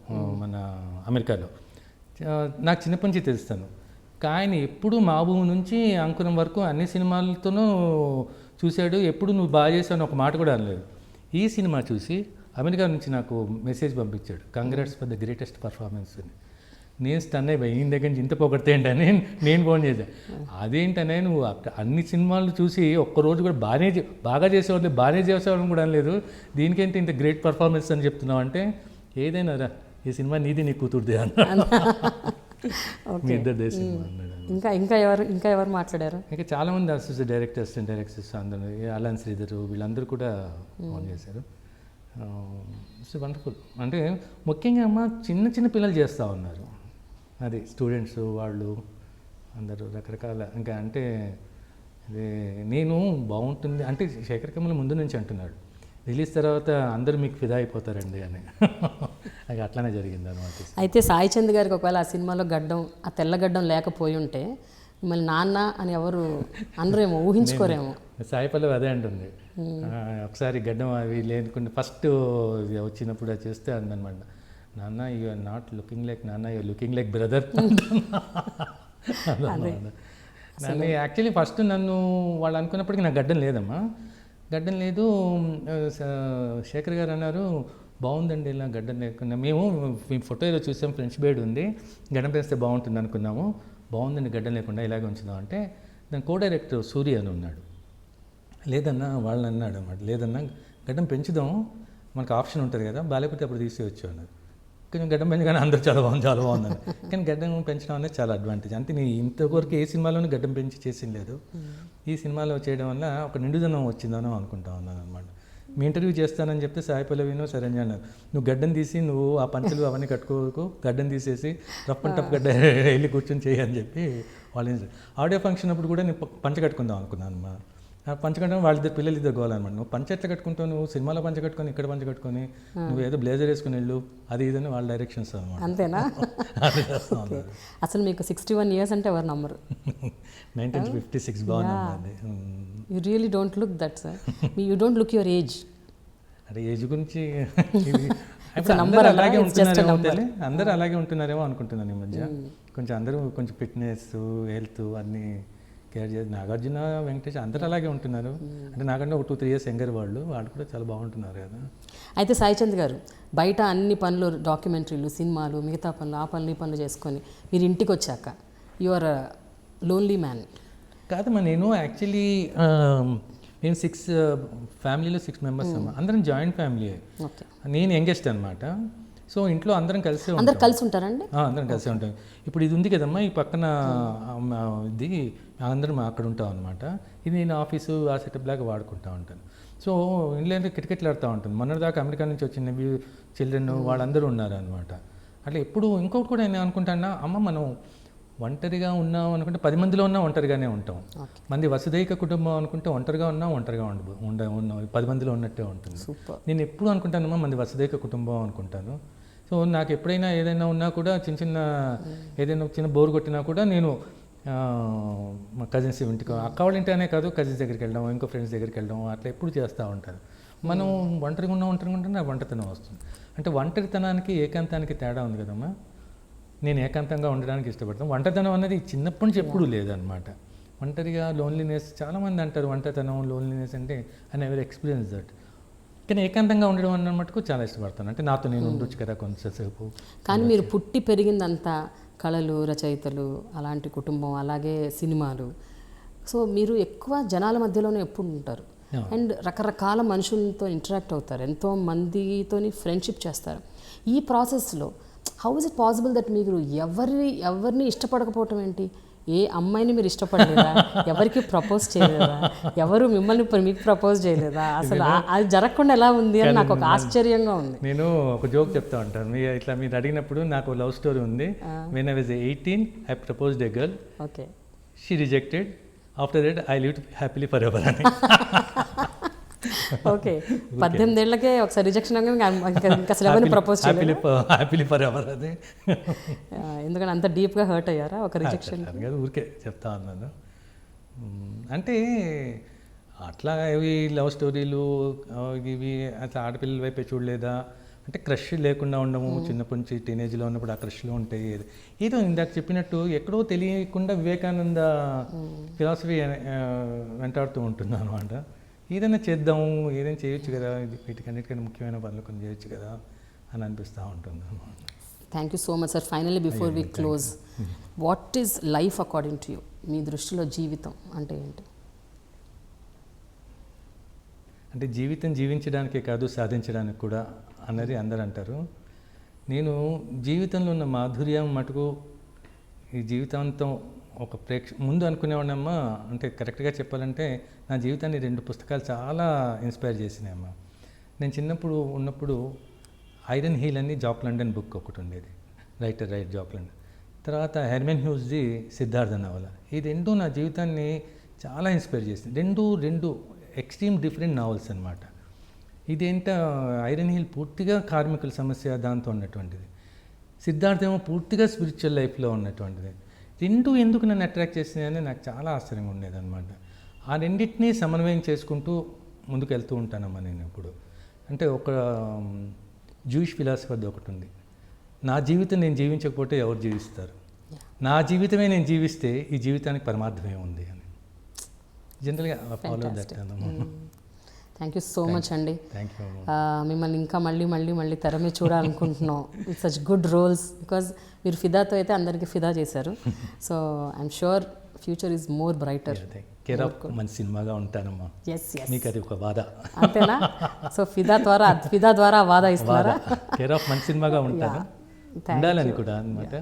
మన అమెరికాలో. నాకు చిన్నప్పటి నుంచి తెలుస్తాను. ఆయన ఎప్పుడు మా భూమి నుంచి అంకురం వరకు అన్ని సినిమాలతోనూ చూశాడు. ఎప్పుడు నువ్వు బాగా చేసావు ఒక మాట కూడా అనలేదు. ఈ సినిమా చూసి అమెరికా నుంచి నాకు మెసేజ్ పంపించాడు, congrats for the greatest performance అని. నేను స్టన్ అయిపోయి ఈయన దగ్గర నుంచి ఇంత పొగడితే ఏంటని నేను ఫోన్ చేశాను. అదేంటనే నువ్వు అన్ని సినిమాలు చూసి ఒక్కరోజు కూడా బాగా చేసేవాళ్ళు బాగానే చేసేవాళ్ళని కూడా అనలేదు, దీనికేంటి ఇంత గ్రేట్ పర్ఫార్మెన్స్ అని చెప్తున్నావు అంటే, ఏదైనా రా ఈ సినిమా నీది నీ కూతురుదే అన్న. మీ ఇద్దరు సినిమా అన్నాడు. ఇంకా ఎవరు మాట్లాడారు? ఇంకా చాలామంది అసిస్టెంట్ డైరెక్టర్స్ అందరూ, అలన్ శ్రీధర్ వీళ్ళందరూ కూడా ఫోన్ చేశారు. It's wonderful. అంటే ముఖ్యంగా అమ్మ చిన్న పిల్లలు చేస్తూ ఉన్నారు. అది స్టూడెంట్స్ వాళ్ళు అందరూ రకరకాల. ఇంకా అంటే నేను బాగుంటుంది అంటే శేఖర్ కమల్ ముందు నుంచి అంటున్నాడు, రిలీజ్ తర్వాత అందరూ మీకు ఫిదా అయిపోతారండి అని. అది అట్లానే జరిగింది అనమాట. అయితే సాయి చంద్ గారికి ఒకవేళ ఆ సినిమాలో ఆ తెల్ల గడ్డం లేకపోయి ఉంటే మిమ్మల్ని నాన్న అని ఎవరు అనరేమో, ఊహించుకోరేమో. సాయి పల్లవి అదే అంటుంది, ఒకసారి గడ్డం అవి లేకుండా ఫస్ట్ వచ్చినప్పుడు అది చేస్తే అందనమాట, నాన్న you are not looking like నాన్న, you are looking like brother. నన్ను యాక్చువల్లీ ఫస్ట్ నన్ను వాళ్ళు అనుకున్నప్పటికీ నాకు గడ్డం లేదమ్మా, గడ్డం లేదు. శేఖర్ గారు అన్నారు బాగుందండి ఇలా గడ్డం లేకుండా. మేము ఫోటో ఏదో చూసాం, ఫ్రెంచ్ బేడ్ ఉంది, గడ్డం పెంచితే బాగుంటుంది అనుకున్నాము, బాగుందండి గడ్డం లేకుండా ఇలాగే ఉంచుదాం అంటే, దాని కో డైరెక్టర్ సూర్య అని ఉన్నాడు, లేదన్నా వాళ్ళని అన్నాడు అన్నమాట, లేదన్నా గడ్డం పెంచుదాం మనకు ఆప్షన్ ఉంటుంది కదా, బాగాలేకపోతే అప్పుడు తీసేయచ్చు అన్నారు. కొంచెం గడ్డం పెంచగానే అందరూ చాలా బాగుంది కానీ గడ్డం పెంచడం అనేది చాలా అడ్వాంటేజ్. అంటే నేను ఇంతవరకు ఏ సినిమాలోనూ గడ్డం పెంచి చేసింది లేదు. ఈ సినిమాలో చేయడం వల్ల ఒక నిండుదనం వచ్చిందనో అనుకుంటా ఉన్నాను అనమాట. మీ ఇంటర్వ్యూ చేస్తానని చెప్తే సాయి పల్లవినో సరేంజ అన్నారు, నువ్వు గడ్డం తీసి నువ్వు ఆ పంచలు అవన్నీ కట్టుకోకు, గడ్డం తీసేసి రఫ్ అండ్ టఫ్ గడ్డ వెళ్ళి కూర్చొని చేయని చెప్పి వాళ్ళు. ఆడియో ఫంక్షన్ అప్పుడు కూడా నేను పంచ కట్టుకుందాం అనుకున్నాను అమ్మా. పంచ కట్టడం వాళ్ళిద్దరు పిల్లలు ఇద్దరు గోవాలన్నమాట. నువ్వు పంచ ఎట్లా కట్టుకుంటావు, నువ్వు సినిమాలో పంచ కట్టుకొని ఇక్కడ పంచ కట్టుకొని నువ్వు ఏదో బ్లేజర్ వేసుకుని వెళ్ళు, అది ఇదని వాళ్ళ డైరెక్షన్స్ అనమాట. అంతేనా? అసలు మీకు 61 years అంటే ఎవరు నమ్మరు. 1956 బాగుంది. You really don't look that sir, you don't look your age. అంటే ఏజ్ గురించి అందరూ అలాగే ఉంటున్నారేమో, అందరూ అలాగే ఉంటున్నారేమో అనుకుంటున్నాను ఈ మధ్య. కొంచెం అందరూ కొంచెం ఫిట్నెస్ హెల్త్ అన్నీ కేర్ చేసి, నాగార్జున వెంకటేష్ అందరూ అలాగే ఉంటున్నారు. అంటే నాకంటే ఒక 2-3 years యంగర్ వాళ్ళు కూడా చాలా బాగుంటున్నారు కదా. అయితే సాయి చంద్ గారు బయట అన్ని పనులు, డాక్యుమెంటరీలు, సినిమాలు, మిగతా పనులు, ఆ పనులు ఈ పనులు చేసుకొని మీరు ఇంటికి వచ్చాక యు ఆర్ లోన్లీ మ్యాన్. కాదమ్మా, నేను యాక్చువల్లీ నేను ఫ్యామిలీలో 6 members అమ్మా, అందరం జాయింట్ ఫ్యామిలీ. నేను యంగెస్ట్ అనమాట. సో ఇంట్లో అందరం కలిసి ఉంటారండి. అందరం కలిసి ఉంటాం. ఇప్పుడు ఇది ఉంది కదమ్మా, ఈ పక్కన ఇది అందరం అక్కడ ఉంటాం అనమాట. ఇది నేను ఆఫీసు ఆ సెటప్ లాగా వాడుకుంటూ ఉంటాను. సో ఇంట్లో కిటకిటలాడుతూ ఉంటాను. మొన్నటిదాకా అమెరికా నుంచి వచ్చిన చిల్డ్రన్ వాళ్ళందరూ ఉన్నారు అనమాట. అట్లా ఎప్పుడు ఇంకొకటి కూడా నేను అనుకుంటాను, అమ్మ మనం ఒంటరిగా ఉన్నాం అనుకుంటే 10 మందిలో ఉన్నా ఒంటరిగానే ఉంటాం. ఓకే, మంది వసుదైక కుటుంబం అనుకుంటే ఒంటరిగా ఉన్నా ఒంటరిగా ఉన్నాం 10 మందిలో ఉన్నట్టే ఉంటుంది. సూపర్. నేను ఎప్పుడు అనుకుంటానమ్మా మంది వసుదైక కుటుంబం అనుకుంటాను. సో నాకు ఎప్పుడైనా ఏదైనా ఉన్నా కూడా ఏదైనా చిన్న బోర్ కొట్టినా కూడా నేను మా కజిన్స్ ఇంటికి, అక్క వాళ్ళ ఇంటినే కాదు, కజిన్స్ దగ్గరికి వెళ్ళడం, ఇంకో ఫ్రెండ్స్ దగ్గరికి వెళ్ళడం, అట్లా ఎప్పుడు చేస్తూ ఉంటాను. మనం ఒంటరిగా ఉంటే నాకు ఒంటరితనం వస్తుంది. అంటే ఒంటరితనానికి ఏకాంతానికి తేడా ఉంది కదమ్మా. నేను ఏకాంతంగా ఉండడానికి ఇష్టపడతాను. ఒంటరితనం అనేది చిన్నప్పటి నుంచి ఎప్పుడూ లేదనమాట. ఒంటరిగా లోన్లీనెస్, చాలామంది అంటారు ఒంటరితనం లోన్లీనెస్ అంటే ఐ నెవర్ ఎక్స్పీరియన్స్ దట్. కానీ ఏకాంతంగా ఉండడం అన్న మటుకు చాలా ఇష్టపడతాను. అంటే నాతో నేను ఉండొచ్చు కదా కొంచెంసేపు. కానీ మీరు పుట్టి పెరిగిందంతా కళలు, రచయితలు, అలాంటి కుటుంబం, అలాగే సినిమాలు. సో మీరు ఎక్కువ జనాల మధ్యలోనే ఎప్పుడు ఉంటారు అండ్ రకరకాల మనుషులతో ఇంటరాక్ట్ అవుతారు, ఎంతో మందితోని ఫ్రెండ్షిప్ చేస్తారు. ఈ ప్రాసెస్లో how is it possible that మీరు ఎవరిని ఇష్టపడకపోవటం ఏంటి? ఏ అమ్మాయిని మీరు ఇష్టపడలేదా? ఎవరికి ప్రపోజ్ చేయలేదా? ఎవరు మిమ్మల్ని మీకు ప్రపోజ్ చేయలేదా? అసలు అది జరగకుండా ఎలా ఉంది అని నాకు ఒక ఆశ్చర్యంగా ఉంది. నేను ఒక జోక్ చెప్తా ఉంటాను. మీరు అడిగినప్పుడు నాకు లవ్ స్టోరీ ఉంది. When I was 18 I proposed a girl. Okay, she rejected. After that I lived happily for ever అని. ఓకే, 18 ఏళ్ళకే ఒకసారి రిజెక్షన్ ఇంకా అసలు ఎవరిని ప్రపోజ్ చేయలేదు. హ్యాపీలీ ఫర్ ఎవర్ అది. ఎందుకంటే అంత డీప్గా హర్ట్ అయ్యారా ఒక రిజెక్షన్? ఊరికే చెప్తా ఉన్నాను. అంటే అట్లా ఇవి లవ్ స్టోరీలు ఇవి అట్లా ఆడపిల్లల వైపే చూడలేదా అంటే క్రష్ లేకుండా ఉండము. చిన్నప్పటి నుంచి టీనేజ్లో ఉన్నప్పుడు ఆ క్రష్లో ఉంటాయి. ఏదో ఇందాక చెప్పినట్టు ఎక్కడో తెలియకుండా వివేకానంద ఫిలాసఫీ వెంటాడుతూ ఉంటుంది అనమాట. ఏదైనా చేద్దాము, ఏదైనా చేయొచ్చు కదా, వీటికన్నిటికన్నా ముఖ్యమైన పనులు కొన్ని చేయొచ్చు కదా అని అనిపిస్తూ ఉంటుంది. Thank you so much sir. Finally before we close, what is life according to you? మీ దృష్టిలో జీవితం అంటే ఏంటి? అంటే జీవితం జీవించడానికే కాదు, సాధించడానికి కూడా అన్నది అందరూ అంటారు. నేను జీవితంలో ఉన్న మాధుర్యం మటుకు ఈ జీవితాంతం ఒక ముందు అనుకునేవాడినమ్మా. అంటే కరెక్ట్గా చెప్పాలంటే నా జీవితాన్ని 2 పుస్తకాలు చాలా ఇన్స్పైర్ చేసినాయమ్మా. నేను చిన్నప్పుడు ఉన్నప్పుడు ఐరన్ హీల్ అని జాక్ లండన్ బుక్ ఒకటి ఉండేది, రైటర్ జాక్ లండన్. తర్వాత హెర్మన్ హ్యూస్ది సిద్ధార్థ నవల. ఈ 2 నా జీవితాన్ని చాలా ఇన్స్పైర్ చేసింది. రెండు ఎక్స్ట్రీమ్ డిఫరెంట్ నావల్స్ అనమాట. ఇదేంటో ఐరన్ హీల్ పూర్తిగా కార్మికుల సమస్య దాంతో ఉన్నటువంటిది, సిద్ధార్థ ఏమో పూర్తిగా స్పిరిచువల్ లైఫ్లో ఉన్నటువంటిది. 2 ఎందుకు నన్ను అట్రాక్ట్ చేసినాయని నాకు చాలా ఆశ్చర్యంగా ఉండేదన్నమాట. ఆ రెండింటినీ సమన్వయం చేసుకుంటూ ముందుకు వెళ్తూ ఉంటానమ్మా నేను ఇప్పుడు. అంటే ఒక జూయిష్ ఫిలాసఫర్ది ఒకటి ఉంది, నా జీవితం నేను జీవించకపోతే ఎవరు జీవిస్తారు, నా జీవితమే నేను జీవిస్తే ఈ జీవితానికి పరమార్థమే ఉంది అని. జనరల్గా follow that. Thank you so much అండి. Thank you. మిమ్మల్ని ఇంకా మళ్ళీ తెర మీద చూడాలనుకుంటున్నాం. It's such good roles because మీరు ఫిదాతో అయితే అందరికీ ఫిదా చేశారు. So I'm sure future is more brighter. Care of మంచి సినిమాగా ఉంటానమ్మా. మీకు అది ఒక వాదా అంతేనా? సో ఫిదా ద్వారా వాదా ఇస్తున్నారా? కేర్ ఆఫ్ మంచి సినిమాగా ఉంటాను, ఉండాలని కూడా అనమాట.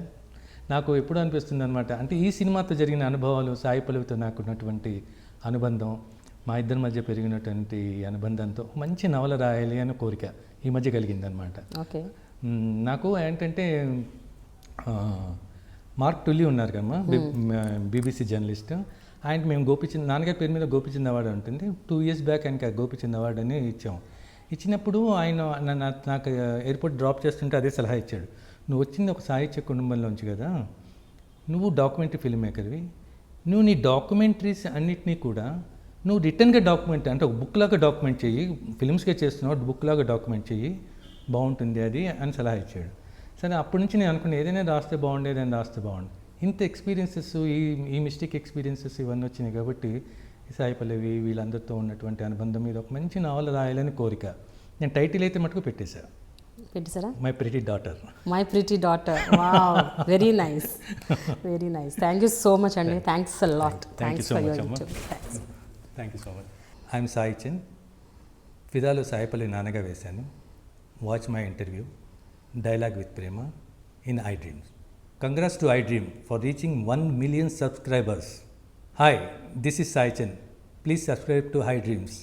నాకు ఎప్పుడు అనిపిస్తుంది అనమాట, అంటే ఈ సినిమాతో జరిగిన అనుభవాలు, సాయి పల్లవితో నాకు ఉన్నటువంటి అనుబంధం, మా ఇద్దరి మధ్య పెరిగినటువంటి అనుబంధంతో మంచి నవల రాయాలి అని కోరిక ఈ మధ్య కలిగిందనమాట. ఓకే, నాకు ఏంటంటే మార్క్ టుల్లీ ఉన్నారు కమ్మా, బీబీసీ జర్నలిస్ట్. ఆయనకి మేము గోపిచంద్, నాన్నగారి పేరు మీద గోపిచంద్ అవార్డు ఉంటుంది. 2 years బ్యాక్ ఆయనకి గోపిచంద్ అవార్డు అని ఇచ్చాం. ఇచ్చినప్పుడు ఆయన నాకు ఎయిర్పోర్ట్ డ్రాప్ చేస్తుంటే అదే సలహా ఇచ్చాడు, నువ్వు వచ్చింది ఒక సాహిత్య కుటుంబంలోంచి కదా, నువ్వు డాక్యుమెంటరీ ఫిల్మ్ మేకర్వి, నువ్వు నీ డాక్యుమెంటరీస్ అన్నిటినీ కూడా నువ్వు రిటర్న్గా డాక్యుమెంట్, అంటే ఒక బుక్ లాగా డాక్యుమెంట్ చెయ్యి, ఫిల్మ్స్కే చేస్తున్నావు, బుక్ లాగా డాక్యుమెంట్ చెయ్యి, బాగుంటుంది అది అని సలహా ఇచ్చాడు. సరే అప్పటి నుంచి నేను అనుకున్నాను ఏదైనా రాస్తే బాగుండేది అని రాస్తే బాగుండు. ఇంత ఎక్స్పీరియన్సెస్, ఈ మిస్టేక్ ఎక్స్పీరియన్సెస్ ఇవన్నీ వచ్చినాయి కాబట్టి సాయి పల్లవి వీళ్ళందరితో ఉన్నటువంటి అనుబంధం మీద ఒక మంచి నవల రాయాలని కోరిక. నేను టైటిల్ అయితే మటుకు పెట్టేశారా? My pretty daughter. Wow, very nice. Thank you so much అండి. Thanks a lot. Thank you so much. I'm Sai Chand. ఫిదాలో సాయిపల్లి నాన్నగా వేశాను. Watch my interview dialogue with Prema in iDream. Congrats to iDream for reaching 1 million subscribers. Hi, this is Sai Chand. Please subscribe to iDreams.